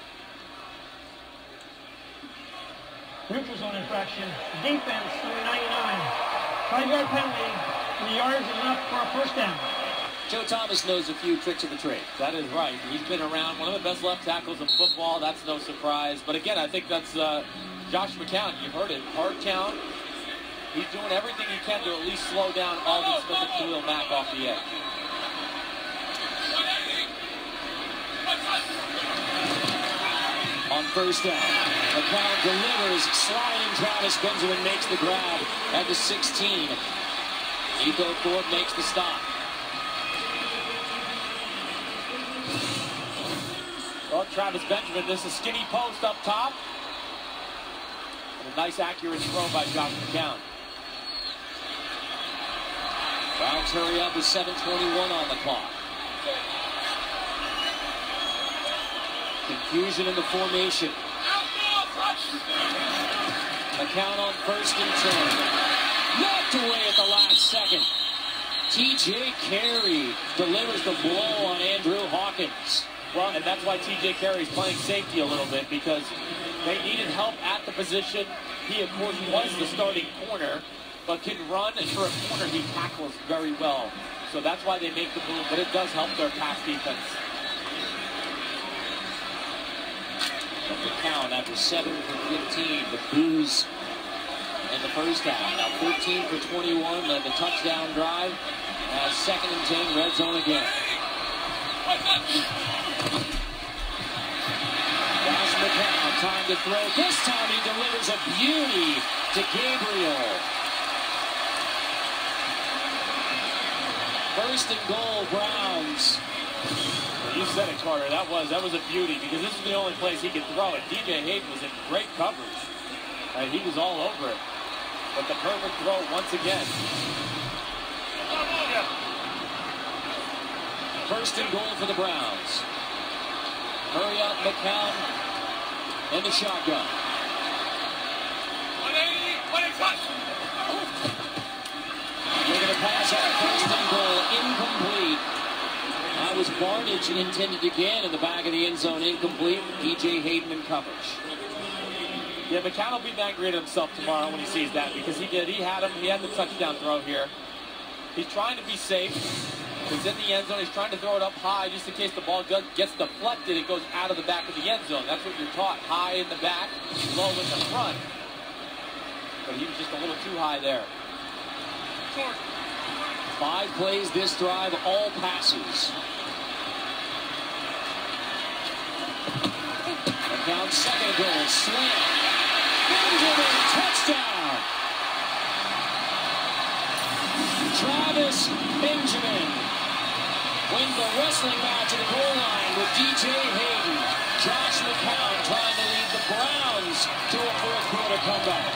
Neutral zone infraction. Defense, number 99. 5-yard penalty, and the yards is enough for a first down. Joe Thomas knows a few tricks of the trade. That is right. He's been around, one of the best left tackles in football. That's no surprise. But again, I think that's Josh McCown. You've heard it. Hard count. He's doing everything he can to at least slow down Aldon Smith and Khalil Mack off the edge. On 1st down, McCown delivers, sliding Travis Benjamin makes the grab at the 16. Nico Ford makes the stop. Well, Travis Benjamin, this is skinny post up top. And a nice accurate throw by Josh McCown. Browns hurry up with 7:21 on the clock. Confusion in the formation. McCown on 1st and 10. Knocked away at the last second. T.J. Carey delivers the blow on Andrew Hawkins. Well, and that's why T.J. Carey's playing safety a little bit, because they needed help at the position. He, of course, was the starting corner, but can run, and for a corner, he tackles very well. So that's why they make the move, but it does help their pass defense. The count after 7 for 15. The booze in the first half. Now 13 for 21. Led the touchdown drive. Now 2nd and 10. Red zone again. Josh McCown, time to throw. This time he delivers a beauty to Gabriel. 1st and goal, Browns. You said it, Carter. That was a beauty, because this is the only place he could throw it. DJ Hayden was in great coverage. He was all over it. But the perfect throw once again. 1st and goal for the Browns. Hurry up, McCown in the shotgun. pass on first and goal, incomplete. That was Barnage intended again in the back of the end zone, incomplete. E.J. Hayden in coverage. Yeah, McCown will be angry at himself tomorrow when he sees that, because he did. He had the touchdown throw here. He's trying to be safe. He's in the end zone. He's trying to throw it up high just in case the ball gets deflected. It goes out of the back of the end zone. That's what you're taught. High in the back, low in the front. But he was just a little too high there. 5 plays this drive, all passes. McCown second goal, slam. Benjamin, touchdown. Travis Benjamin wins the wrestling match at the goal line with D.J. Hayden. Josh McCown trying to lead the Browns to a fourth quarter comeback.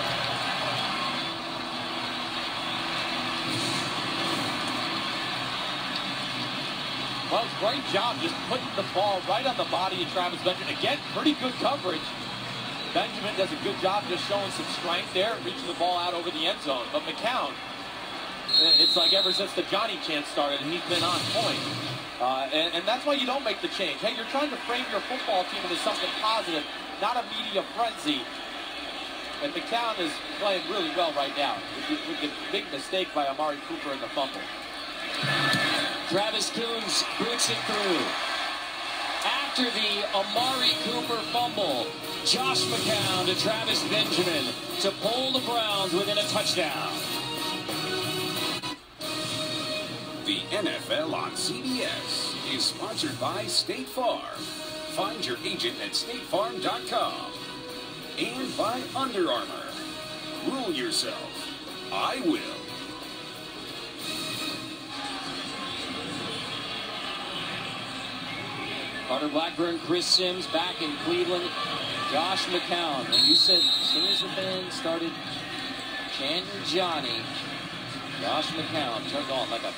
Well, great job just putting the ball right on the body of Travis Benjamin. Again, pretty good coverage. Benjamin does a good job just showing some strength there, reaching the ball out over the end zone. But McCown, it's like ever since the Johnny chant started, he's been on point. And that's why you don't make the change. Hey, you're trying to frame your football team into something positive, not a media frenzy. And McCown is playing really well right now with the big mistake by Amari Cooper in the fumble. Travis Coons boots it through. After the Amari Cooper fumble, Josh McCown to Travis Benjamin to pull the Browns within a touchdown. The NFL on CBS is sponsored by State Farm. Find your agent at statefarm.com. And by Under Armour. Rule yourself. I will. Carter Blackburn, Chris Sims back in Cleveland. Josh McCown. And you said as soon as the band started chanting Johnny, Josh McCown turned on like a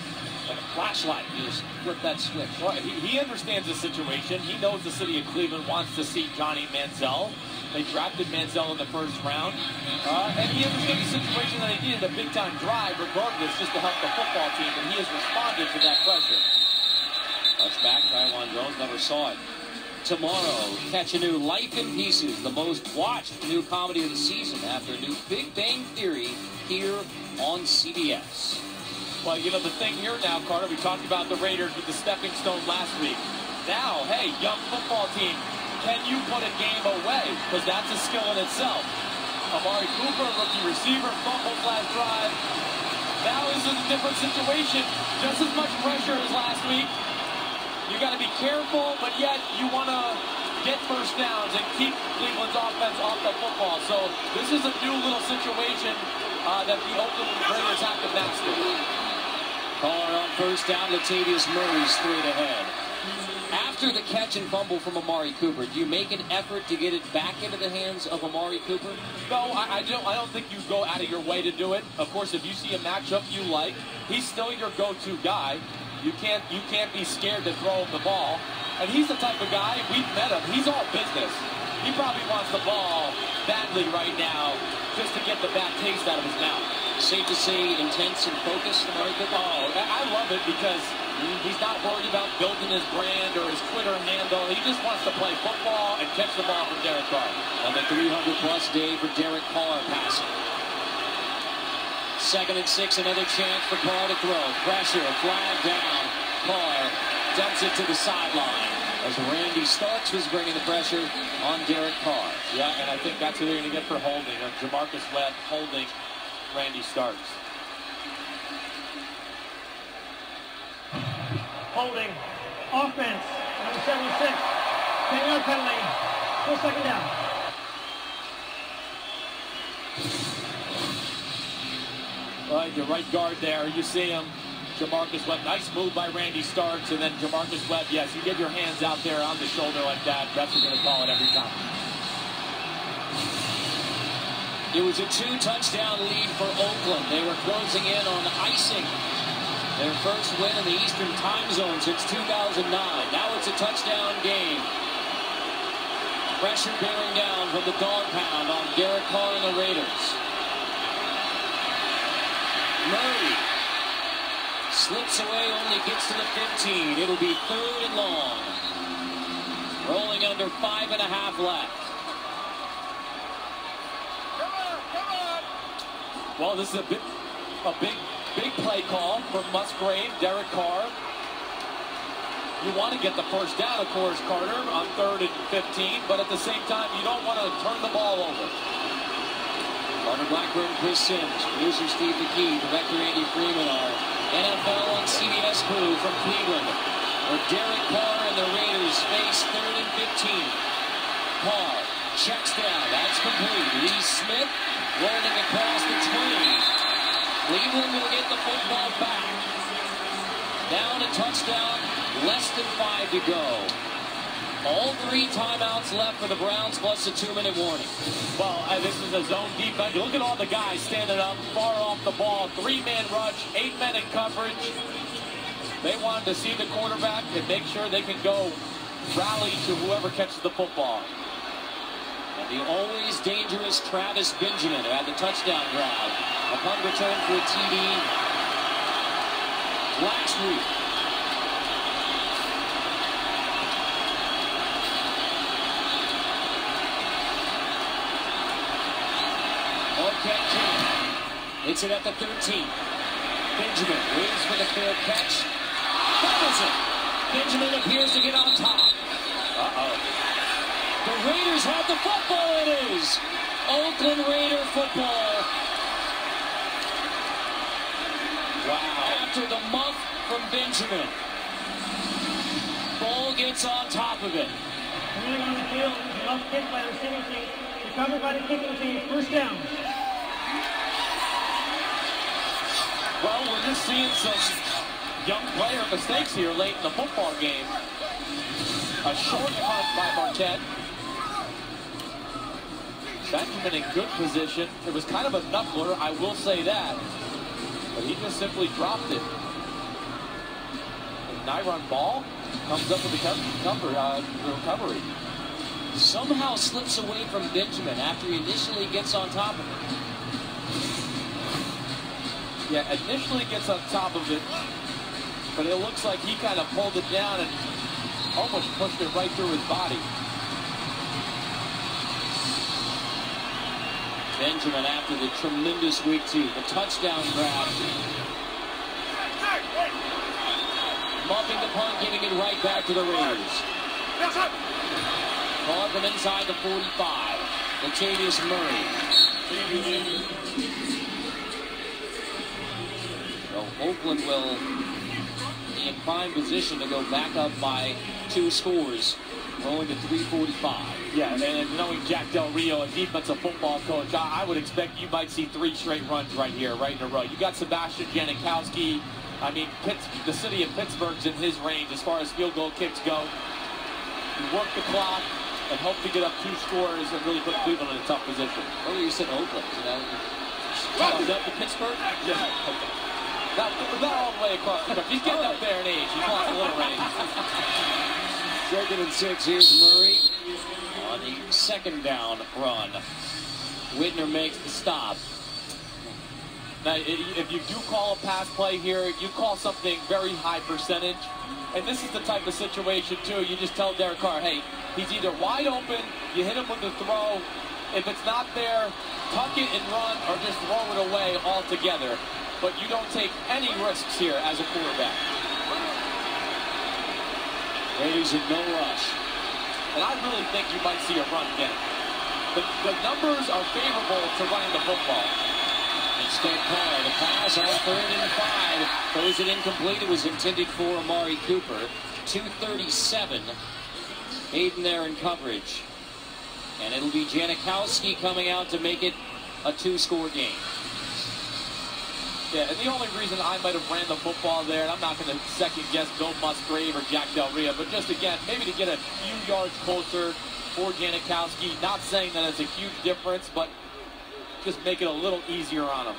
flashlight. You just flip that switch. Well, he understands the situation. He knows the city of Cleveland wants to see Johnny Manziel. They drafted Manziel in the first round. And he understood the situation that he needed a big-time drive regardless just to help the football team. And he has responded to that pressure. Touchback, Taiwan Jones never saw it. Tomorrow, catch a new Life in Pieces, the most watched new comedy of the season after a new Big Bang Theory here on CBS. Well, you know, the thing here now, Carter, we talked about the Raiders with the stepping stone last week. Now, hey, young football team, can you put a game away? Because that's a skill in itself. Amari Cooper, rookie receiver, fumbles last drive. Now is a different situation. Just as much pressure as last week. You got to be careful, but yet you want to get first downs and keep Cleveland's offense off the football. So this is a new little situation that the Oakland Raiders have to master. Caller on first down, Latavius Murray straight ahead. After the catch and fumble from Amari Cooper, do you make an effort to get it back into the hands of Amari Cooper? No, I don't think you go out of your way to do it. Of course, if you see a matchup you like, he's still your go-to guy. You can't be scared to throw him the ball. And he's the type of guy, we've met him, he's all business. He probably wants the ball badly right now just to get the bad taste out of his mouth. Safe to say intense and focused, Amari Cooper? Oh, I love it because he's not worried about building his brand or his Twitter handle. He just wants to play football and catch the ball from Derek Carr. On the 300-plus day for Derek Carr passing. 2nd and 6, another chance for Carr to throw. Pressure, flag down. Carr dumps it to the sideline as Randy Starks was bringing the pressure on Derek Carr. Yeah, and I think that's who they're going to get for holding. Jamarcus Webb holding Randy Starks. Holding. Offense. Number 76. 10-yard penalty. Full second down. Right, the right guard there. You see him. Jamarcus Webb. Nice move by Randy Starks. And then Jamarcus Webb. Yes, you get your hands out there on the shoulder like that. Refs are going to call it every time. It was a 2-touchdown lead for Oakland. They were closing in on icing their first win in the Eastern Time Zone since 2009. Now it's a touchdown game. Pressure bearing down from the dog pound on Derek Carr and the Raiders. Murray Slips away, only gets to the 15. It'll be 3rd and long. Rolling under 5.5 left. Well, this is a big play call from Musgrave, Derek Carr. You want to get the first down, of course, Carter, on 3rd and 15, but at the same time, you don't want to turn the ball over. Carter Blackburn, Chris Sims, producer Steve McKee, director Andy Freeman, our NFL on CBS crew from Cleveland, where Derek Carr and the Raiders face 3rd and 15. Carr checks down, that's complete. Lee Smith rolling across the 20. Cleveland will get the football back. Down a touchdown, less than 5 to go. All 3 timeouts left for the Browns, plus a 2-minute warning. Well, this is a zone defense. Look at all the guys standing up, far off the ball. 3-man rush, 8 men in coverage. They wanted to see the quarterback and make sure they can go rally to whoever catches the football. And the always dangerous Travis Benjamin had the touchdown drive. Upon return for a TD, Blacksweet. Hits it at the 13. Benjamin waits for the fair catch. Fumbles it. Benjamin appears to get on top. The Raiders have the football. It is Oakland Raider football. Wow. After the muff from Benjamin. Ball gets on top of it. Coming on the field, muff kick by the receiving team. Recovered by the kicking team. First down. Well, we're just seeing some young player mistakes here late in the football game. A short punt by Marquette. Benjamin in good position. It was kind of a knuckler, I will say that. But he just simply dropped it. And Nyron Ball comes up with the recovery. Somehow slips away from Benjamin after he initially gets on top of it. Yeah, initially gets on top of it, but it looks like he kind of pulled it down and almost pushed it right through his body. Benjamin after the tremendous week 2, the touchdown grab. Muffing the punt, giving it right back to the Raiders. Call from inside the 45. Latavius Murray. So Oakland will be in prime position to go back up by 2 scores, rolling to 3:45. Yeah, and knowing Jack Del Rio, a defensive football coach, I would expect you might see 3 straight runs right here, right in a row. You got Sebastian Janikowski. I mean, the city of Pittsburgh's in his range as far as field goal kicks go. You work the clock and hope to get up 2 scores and really put Cleveland in a tough position. Earlier you said Oakland, you know. Is that the Pittsburgh? Yeah. Okay. Not all the way across the country. He's getting up there in age. He's lost a little range. 2nd and 6. Here's Murray on the second down run. Whitner makes the stop. Now, if you do call a pass play here, you call something very high percentage. And this is the type of situation, too. You just tell Derek Carr, hey, he's either wide open, you hit him with the throw. If it's not there, tuck it and run, or just throw it away altogether. But you don't take any risks here as a quarterback. Raiders in no rush. And I really think you might see a run again. The numbers are favorable to running the football. Instead, Carr, the pass on 3rd and 5. Throws it incomplete. It was intended for Amari Cooper. 2:37. Hayden there in coverage. And it'll be Janikowski coming out to make it a 2-score game. Yeah, and the only reason I might have ran the football there, and I'm not going to second-guess Bill Musgrave or Jack Del Rio, but just, again, maybe to get a few yards closer for Janikowski. Not saying that it's a huge difference, but just make it a little easier on him.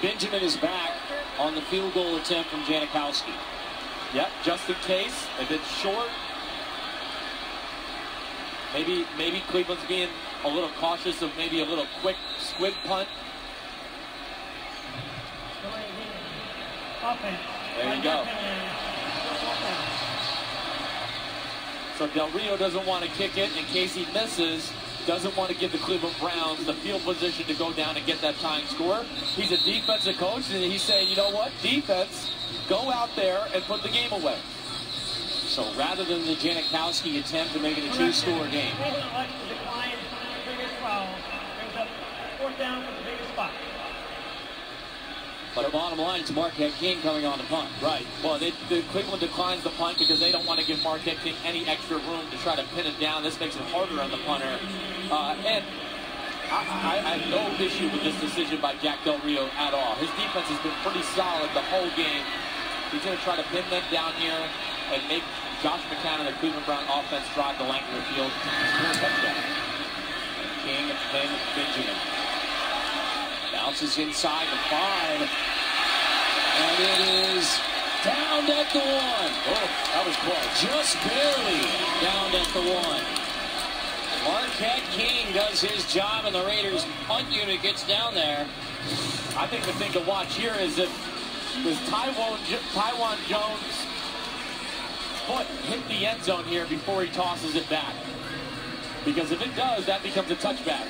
Benjamin is back on the field goal attempt from Janikowski. Yep, just in case. If it's short, maybe Cleveland's being a little cautious of maybe a little quick squib punt. Offense. There you go. So Del Rio doesn't want to kick it in case he misses. Doesn't want to give the Cleveland Browns the field position to go down and get that tying score. He's a defensive coach, and he's saying, you know what, defense, go out there and put the game away. So rather than the Janikowski attempt to make it a two-score game. Cleveland elects to decline the previous foul. Brings up 4th down for the biggest spot. But bottom line, it's Marquette King coming on the punt. Right. Well, Cleveland declines the punt because they don't want to give Marquette King any extra room to try to pin it down. This makes it harder on the punter. And I have no issue with this decision by Jack Del Rio at all. His defense has been pretty solid the whole game. He's going to try to pin them down here and make Josh McCown and the Cleveland Brown offense drive the length of the field. Touchdown. King and then Benjamin. Bounces inside the 5. And it is down at the 1. Oh, that was close. Just barely down at the 1. Marquette King does his job, and the Raiders punt unit gets down there. I think the thing to watch here is if does Taiwan Jones' foot hit the end zone here before he tosses it back? Because if it does, that becomes a touchback.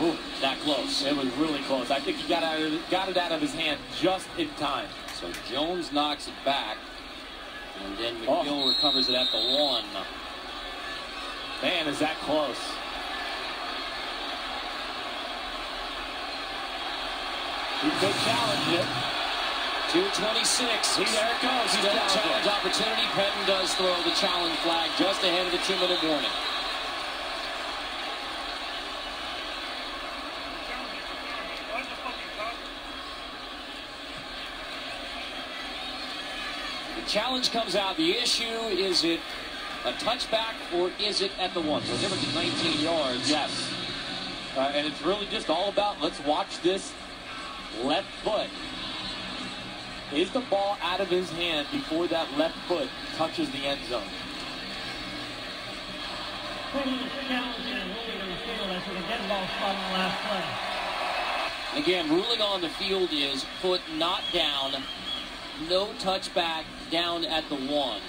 Ooh, that close. It was really close. I think he got it out of his hand just in time. So Jones knocks it back, and then McGill recovers it at the 1. Man, is that close. He could challenge it. 2:26. There it goes. He's Still down challenge there. opportunity. Penton does throw the challenge flag just ahead of the 2-minute warning. The challenge comes out. The issue, is it a touchback or is it at the 1? So the difference is 19 yards. Yes. And it's really just all about, let's watch this left foot. Is the ball out of his hand before that left foot touches the end zone? Cleveland is challenging and ruling on the field as to the dead ball spot on the last play. Again, ruling on the field is foot not down, no touchback down at the 1.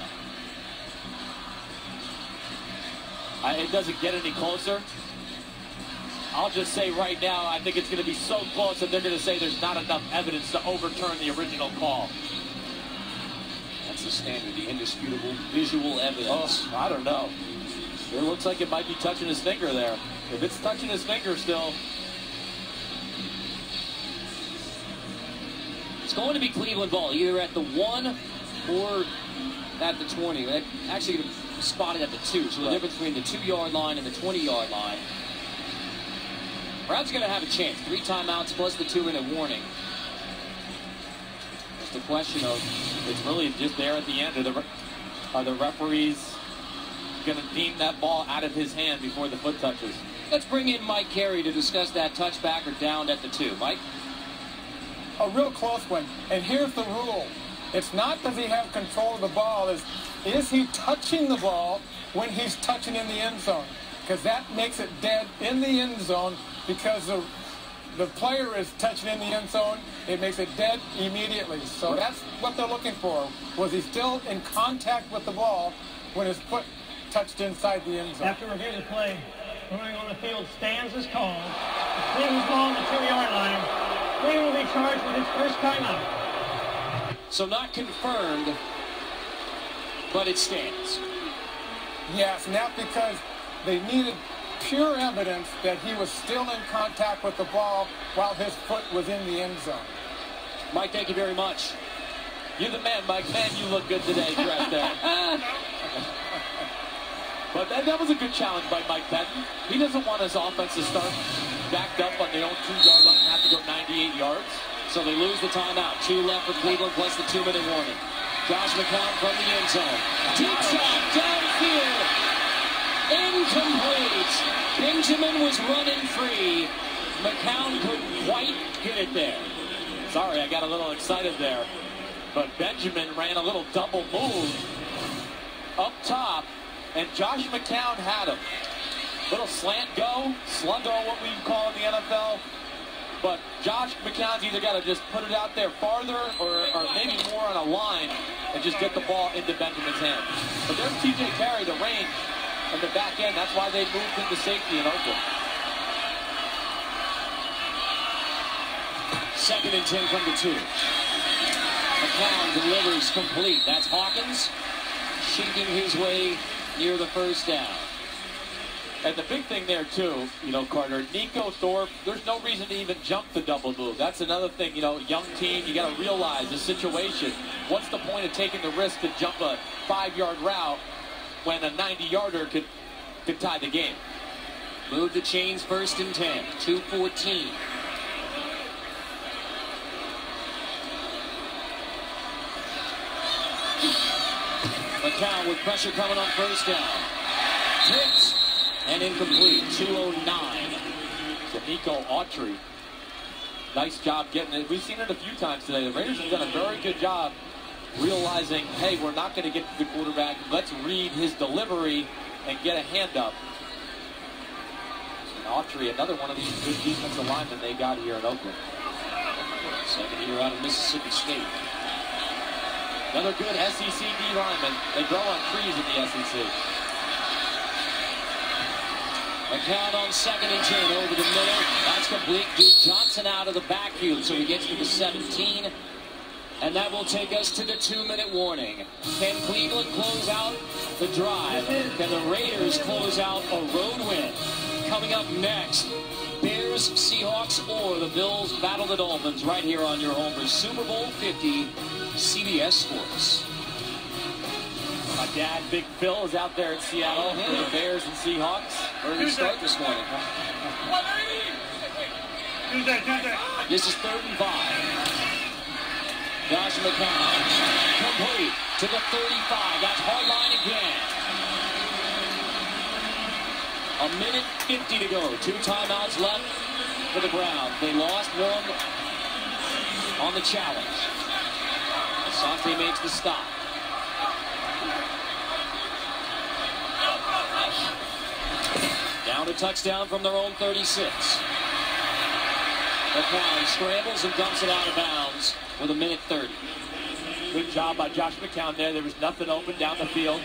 It doesn't get any closer. I'll just say right now, I think it's going to be so close that they're going to say there's not enough evidence to overturn the original call. That's the standard, the indisputable visual evidence. Oh, I don't know. It looks like it might be touching his finger there. If it's touching his finger still. It's going to be Cleveland ball, either at the 1 or at the 20. They're actually going to spot it at the 2. So the difference between the 2-yard line and the 20-yard line. Browns going to have a chance. 3 timeouts plus the 2-minute warning. It's the question of, It's really just there at the end. Are the referees going to deem that ball out of his hand before the foot touches? let's bring in Mike Carey to discuss that touchback or down at the 2. Mike? A real close one. And here's the rule. It's not does he have control of the ball, is he touching the ball when he's touching in the end zone? Because that makes it dead in the end zone because the player is touching in the end zone. It makes it dead immediately. So that's what they're looking for. Was he still in contact with the ball when his foot touched inside the end zone? After review the play, ruling on the field stands is called. Cleveland's ball on the 2-yard line. Cleveland will be charged with its first timeout. So not confirmed, but it stands. Yes, and that's because they needed pure evidence that he was still in contact with the ball while his foot was in the end zone. Mike, thank you very much. You're the man, Mike. Man, you look good today, right there. But that was a good challenge by Mike Penton. He doesn't want his offense to start backed up on their own 2-yard line and have to go 98 yards. So they lose the timeout. 2 left for Cleveland plus the 2-minute warning. Josh McCown from the end zone. Deep shot, downfield. Incomplete. Benjamin was running free. McCown couldn't quite get it there. Sorry, I got a little excited there. But Benjamin ran a little double move up top, and Josh McCown had him. Little slant go, sluggo, what we call in the NFL. But Josh McCown's either got to just put it out there farther or maybe more on a line and just get the ball into Benjamin's hands. But there's TJ Carey, the range and the back end. That's why they moved into safety in Oakland. 2nd and 10 from the 2. McCown delivers complete. That's Hawkins shaking his way near the first down. And the big thing there, too, you know, Carter, Nico Thorpe, there's no reason to even jump the double move. That's another thing, you know, young team, you got to realize the situation. What's the point of taking the risk to jump a 5-yard route when a 90-yarder could tie the game? Move the chains, 1st and 10, 2:14. McCown with pressure coming on 1st down. Tips and incomplete. 2:09. So Nico Autry, nice job getting it. We've seen it a few times today. The Raiders have done a very good job realizing, hey, we're not going to get to the quarterback. Let's read his delivery and get a hand up. And Autry, another one of these good defensive linemen they got here in Oakland. 2nd year out of Mississippi State. Another good SEC D lineman. They grow on trees in the SEC. McCown on 2nd and 10 over the middle. That's complete. Duke Johnson out of the backfield, so he gets to the 17. And that will take us to the 2-minute warning. Can Cleveland close out the drive? Can the Raiders close out a road win? Coming up next, Bears, Seahawks, or the Bills battle the Dolphins right here on your home for Super Bowl 50, CBS Sports. My dad, Big Phil, is out there in Seattle for the Bears and Seahawks. Early start this morning. Tuesday. This is 3rd and 5. Josh McCown, complete to the 35. That's hard line again. 1:50 to go. 2 timeouts left for the Browns. They lost one on the challenge. Asante makes the stop. Down a touchdown from their own 36. McCown scrambles and dumps it out of bounds with 1:30. Good job by Josh McCown there. There was nothing open down the field.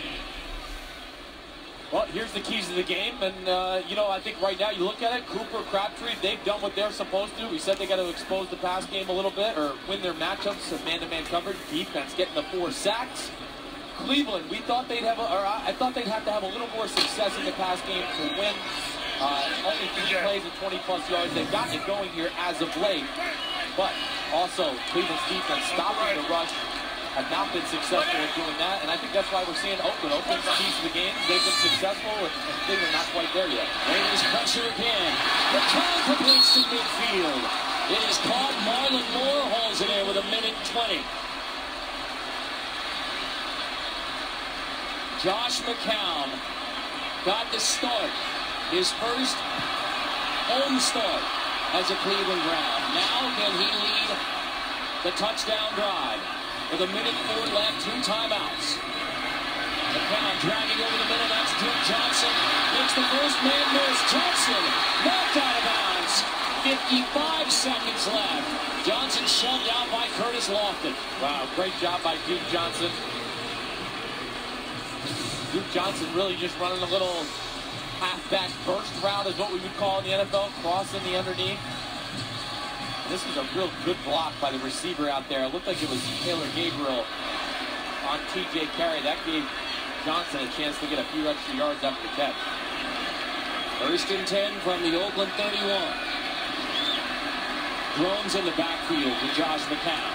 Well, here's the keys to the game. And, you know, I think right now you look at it, Cooper, Crabtree, they've done what they're supposed to. We said they got to expose the pass game a little bit or win their matchups of man-to-man coverage. Defense getting the 4 sacks. Cleveland, we thought they'd have, I thought they'd have to have a little more success in the pass game to win. Only 3 plays and 20-plus yards. They've gotten it going here as of late. But also, Cleveland's defense stopping the rush have not been successful at doing that. And I think that's why we're seeing Oakland. Oakland's keys to the game. They've been successful, and Cleveland not quite there yet. Raiders pressure again. McCown completes to midfield. It is caught. Marlon Moore hauls it in with 1:20. Josh McCown got the start. His first home start as a Cleveland Brown. Now can he lead the touchdown drive? With 1:04 left, 2 timeouts. McCown dragging over the middle. That's Duke Johnson. Makes the first man miss. Johnson knocked out of bounds. 55 seconds left. Johnson shoved out by Curtis Lofton. Wow, great job by Duke Johnson. Duke Johnson really just running a little halfback burst route is what we would call in the NFL, crossing the underneath. And this was a real good block by the receiver out there. It looked like it was Taylor Gabriel on TJ Carey. That gave Johnson a chance to get a few extra yards after the catch. 1st and 10 from the Oakland 31. Drones in the backfield with Josh McCown.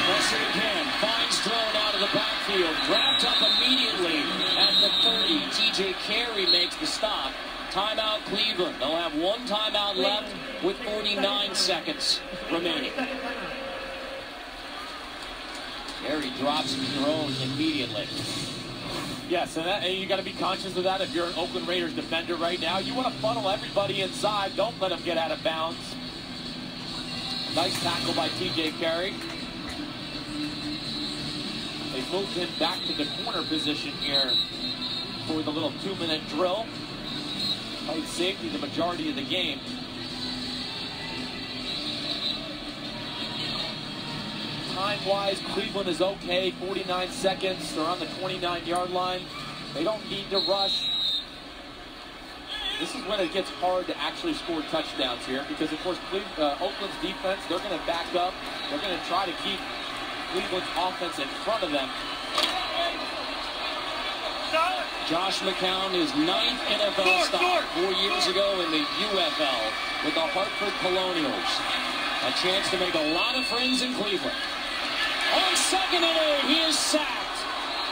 Pressure again. Finds Drone out of the backfield. Wrapped up immediately at the 30. TJ Carey makes the stop. Timeout Cleveland. They'll have 1 timeout left with 49 seconds remaining. Carey drops Drone immediately. Yes, and you got to be conscious of that if you're an Oakland Raiders defender right now. You want to funnel everybody inside. Don't let them get out of bounds. Nice tackle by TJ Carey. They moved him back to the corner position here for the little 2-minute drill. played safety the majority of the game. Time-wise, Cleveland is okay. 49 seconds. They're on the 29-yard line. They don't need to rush. This is when it gets hard to actually score touchdowns here because, of course, Oakland's defense, they're going to back up. They're going to try to keep Cleveland's offense in front of them. Josh McCown, his 9th NFL stop 4 years ago in the UFL with the Hartford Colonials. A chance to make a lot of friends in Cleveland. On 2nd and 8, he is sacked.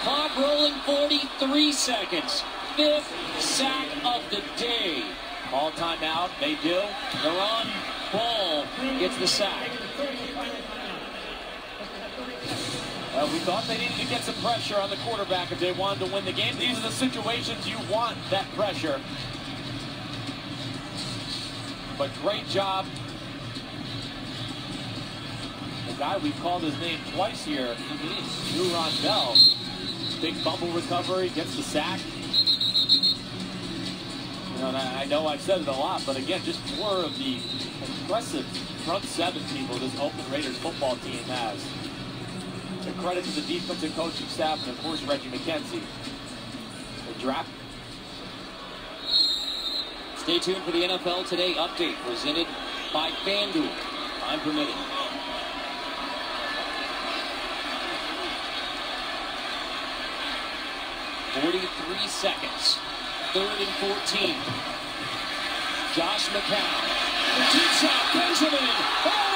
Clock rolling 43 seconds. 5th sack of the day. Ball timeout. They do. They're on. Ball gets the sack. We thought they needed to get some pressure on the quarterback if they wanted to win the game. These are the situations you want that pressure. But great job. The guy we've called his name twice here, Drew Rondell. Big bubble recovery, gets the sack. You know, and I know I've said it a lot, but again, just more of the impressive front 7 people this Oakland Raiders football team has. A credit to the defensive coaching staff and, of course, Reggie McKenzie. The draft. Stay tuned for the NFL Today update presented by FanDuel. Time permitting. .43 seconds. 3rd and 14. Josh McCown. The deep shot, Benjamin.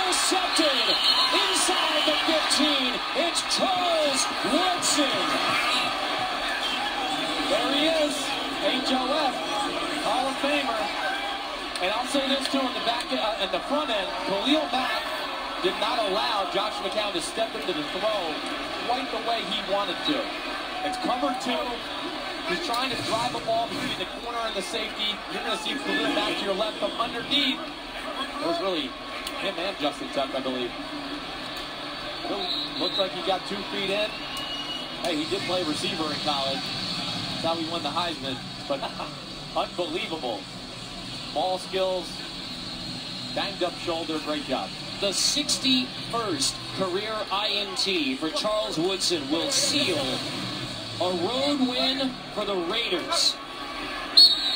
Intercepted. Inside the 15. It's Charles Woodson. There he is. HOF. Hall of Famer. And I'll say this too, on the back at the front end, Khalil Mack did not allow Josh McCown to step into the throw quite the way he wanted to. It's cover 2. He's trying to drive a ball between the corner and the safety. You're going to see Khalil Mack to your left from underneath. It was really him and Justin Tuck, I believe. Looks like he got 2 feet in. Hey, he did play receiver in college. That's how he won the Heisman. But unbelievable. Ball skills, banged up shoulder, great job. The 61st career INT for Charles Woodson will seal a road win for the Raiders.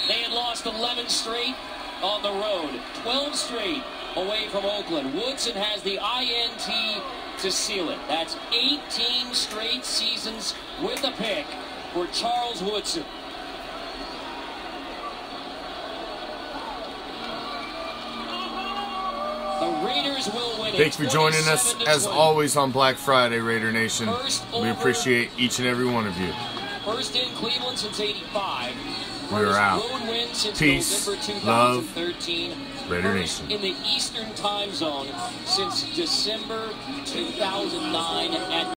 They had lost 11 straight on the road, 12 straight away from Oakland. Woodson has the INT to seal it. That's 18 straight seasons with a pick for Charles Woodson. The Raiders will win it. Thanks for joining us, as always, on Black Friday, Raider Nation. We appreciate each and every one of you. First in Cleveland since '85. We're out. Road win since Peace, November love, 2013. Raider First Nation. in the Eastern Time Zone since December 2009 at